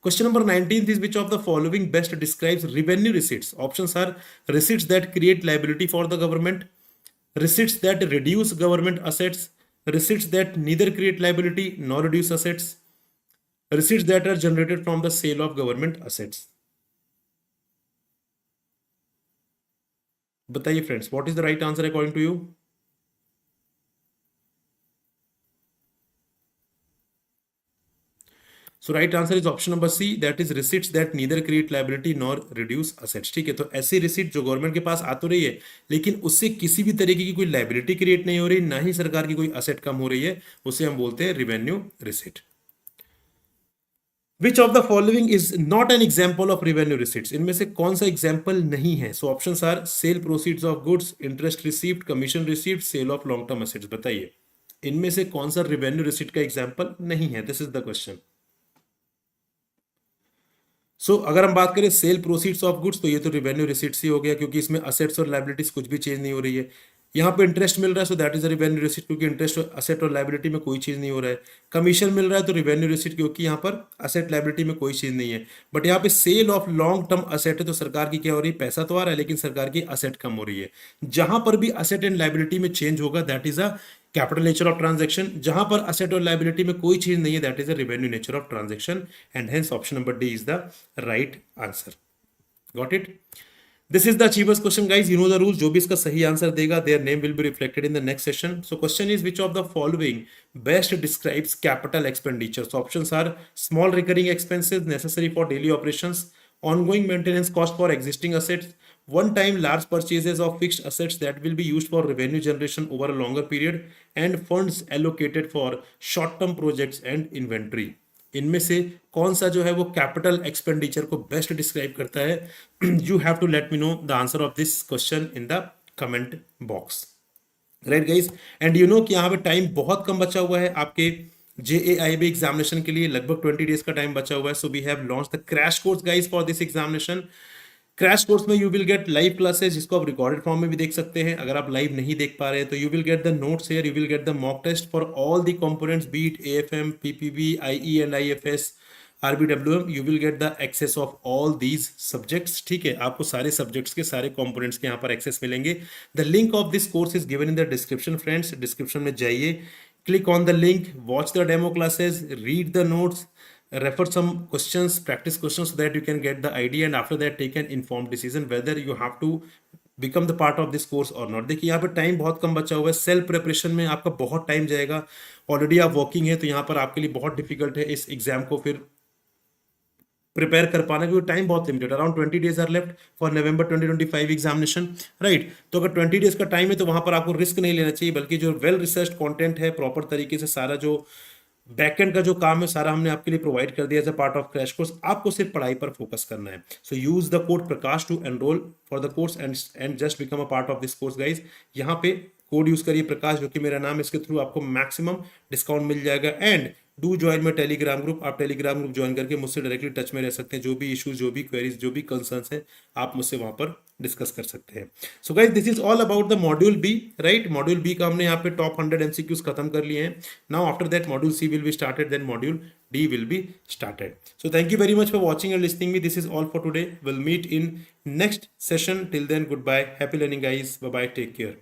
Question number 19 is which of the following best describes revenue receipts? Options are: receipts that create liability for the government, receipts that reduce government assets, receipts that neither create liability nor reduce assets, receipts that are generated from the sale of government assets. बताइए friends, what is the right answer according to you? So right answer is option number C, that is receipts that neither create liability nor reduce assets. ठीक है, तो ऐसी receipt जो government के पास आ तो रही है, लेकिन उससे किसी भी तरीके की कोई लाइबिलिटी क्रिएट नहीं हो रही, ना ही सरकार की कोई असेट कम हो रही है, उसे हम बोलते हैं revenue receipt. Which of the following is not an example of revenue receipts? इनमें से कौन सा एग्जाम्पल नहीं है? So options are: sale proceeds of goods, interest received, commission received, sale of long term assets. बताइए इनमें से कौन सा रिवेन्यू रिसीट का एग्जाम्पल नहीं है? This is the question. अगर हम बात करें सेल प्रोसीड्स ऑफ गुड्स, तो ये तो रिवेन्यू रिसीट्स ही हो गया, क्योंकि इसमें असेट्स और लाइबिलिटीज कुछ भी चेंज नहीं हो रही है। यहाँ पे इंटरेस्ट मिल रहा है, so that is a revenue receipt, क्योंकि इंटरेस्ट असेट और लाइबिलिटी में कोई चीज नहीं हो रहा है। कमीशन मिल रहा है तो रिवेन्यू रिसीट, क्योंकि यहाँ पर असेट लाइबिलिटी में कोई चीज नहीं है। बट यहाँ पे sale of long term asset है, तो सरकार की क्या हो रही है? पैसा तो आ रहा है, लेकिन सरकार की असेट कम हो रही है। जहां पर भी असेट एंड लाइबिलिटी में चेंज होगा, that is a capital nature of transaction. जहां पर असेट और लाइबिलिटी में कोई चीज नहीं है, that is a revenue nature of transaction, and hence option number D is the right answer. Got it? This is the achievers question, guys. You know the rules. जो भी इसका सही आंसर देगा, their name will be reflected in the next session. So question is which of the following best describes capital expenditure? So options are: small recurring expenses necessary for daily operations, ongoing maintenance cost for existing assets, one-time large purchases of fixed assets that will be used for revenue generation over a longer period, and funds allocated for short-term projects and inventory. इनमें से कौन सा जो है वो capital expenditure को best describe करता है? You have to let me know the answer of this question in the comment box, right guys. And you know कि यहाँ पे टाइम बहुत कम बचा हुआ है आपके JAIB एग्जामिनेशन के लिए लगभग 20 डेज का टाइम बचा हुआ है. So we have launch the crash course guys for this examination. Crash course में you will get live classes, जिसको आप रिकॉर्डेड फॉर्म में भी देख सकते हैं. अगर आप लाइव नहीं देख पा रहे हैं तो you will get the notes here, you will get the mock test for all the components, be it AFM, PPB, IE and IFS, RBWM. You will get the access of all these subjects. ठीक है, आपको सारे subjects के सारे components के यहाँ पर access मिलेंगे. The link of this course is given in the description friends. Description में जाइए, click on the link, watch the demo classes, read the notes, refer some questions, practice questions, so that you can get the idea, and after that take an informed decision whether you have to become the part of this course or not. देखिए यहाँ पर time बहुत कम बचा हुआ है. Self preparation में आपका बहुत टाइम जाएगा. ऑलरेडी आप वर्किंग है तो यहाँ पर आपके लिए बहुत डिफिकल्ट है इस एग्जाम को फिर प्रिपेयर कर पाना, क्योंकि टाइम बहुत limited. Around 20 days are left for November 2025 examination, right. तो अगर 20 डेज का टाइम है तो वहां पर आपको रिस्क नहीं लेना चाहिए, बल्कि जो वेल रिसर्च कंटेंट है, प्रॉपर तरीके से सारा जो बैकएंड का जो काम है सारा हमने आपके लिए प्रोवाइड कर दिया as a part of crash course. आपको सिर्फ पढ़ाई पर फोकस करना है. So use the code Prakash to enroll for the course and just become a part of this course guys. यहाँ पे कोड यूज करिए प्रकाश, जो कि मेरा नाम है. इसके थ्रू आपको मैक्सिमम डिस्काउंट मिल जाएगा. And do join my Telegram group. आप टेलीग्राम ग्रुप ज्वाइन करके मुझसे डायरेक्टली टच में रह सकते हैं. जो भी इश्यूज, जो भी क्वेरीज, जो भी कंसर्न्स है, आप मुझसे वहां पर डिस्कस कर सकते हैं. So guys this is all about the module B, right. Module B का हमने यहाँ पे टॉप 100 MCQs खत्म कर लिए हैं. Now after that module C will be started, then module D will be started. So thank you very much for watching and listening me. This is all for today. Will meet in next session. Till then goodbye, happy learning guys, bye bye, take care.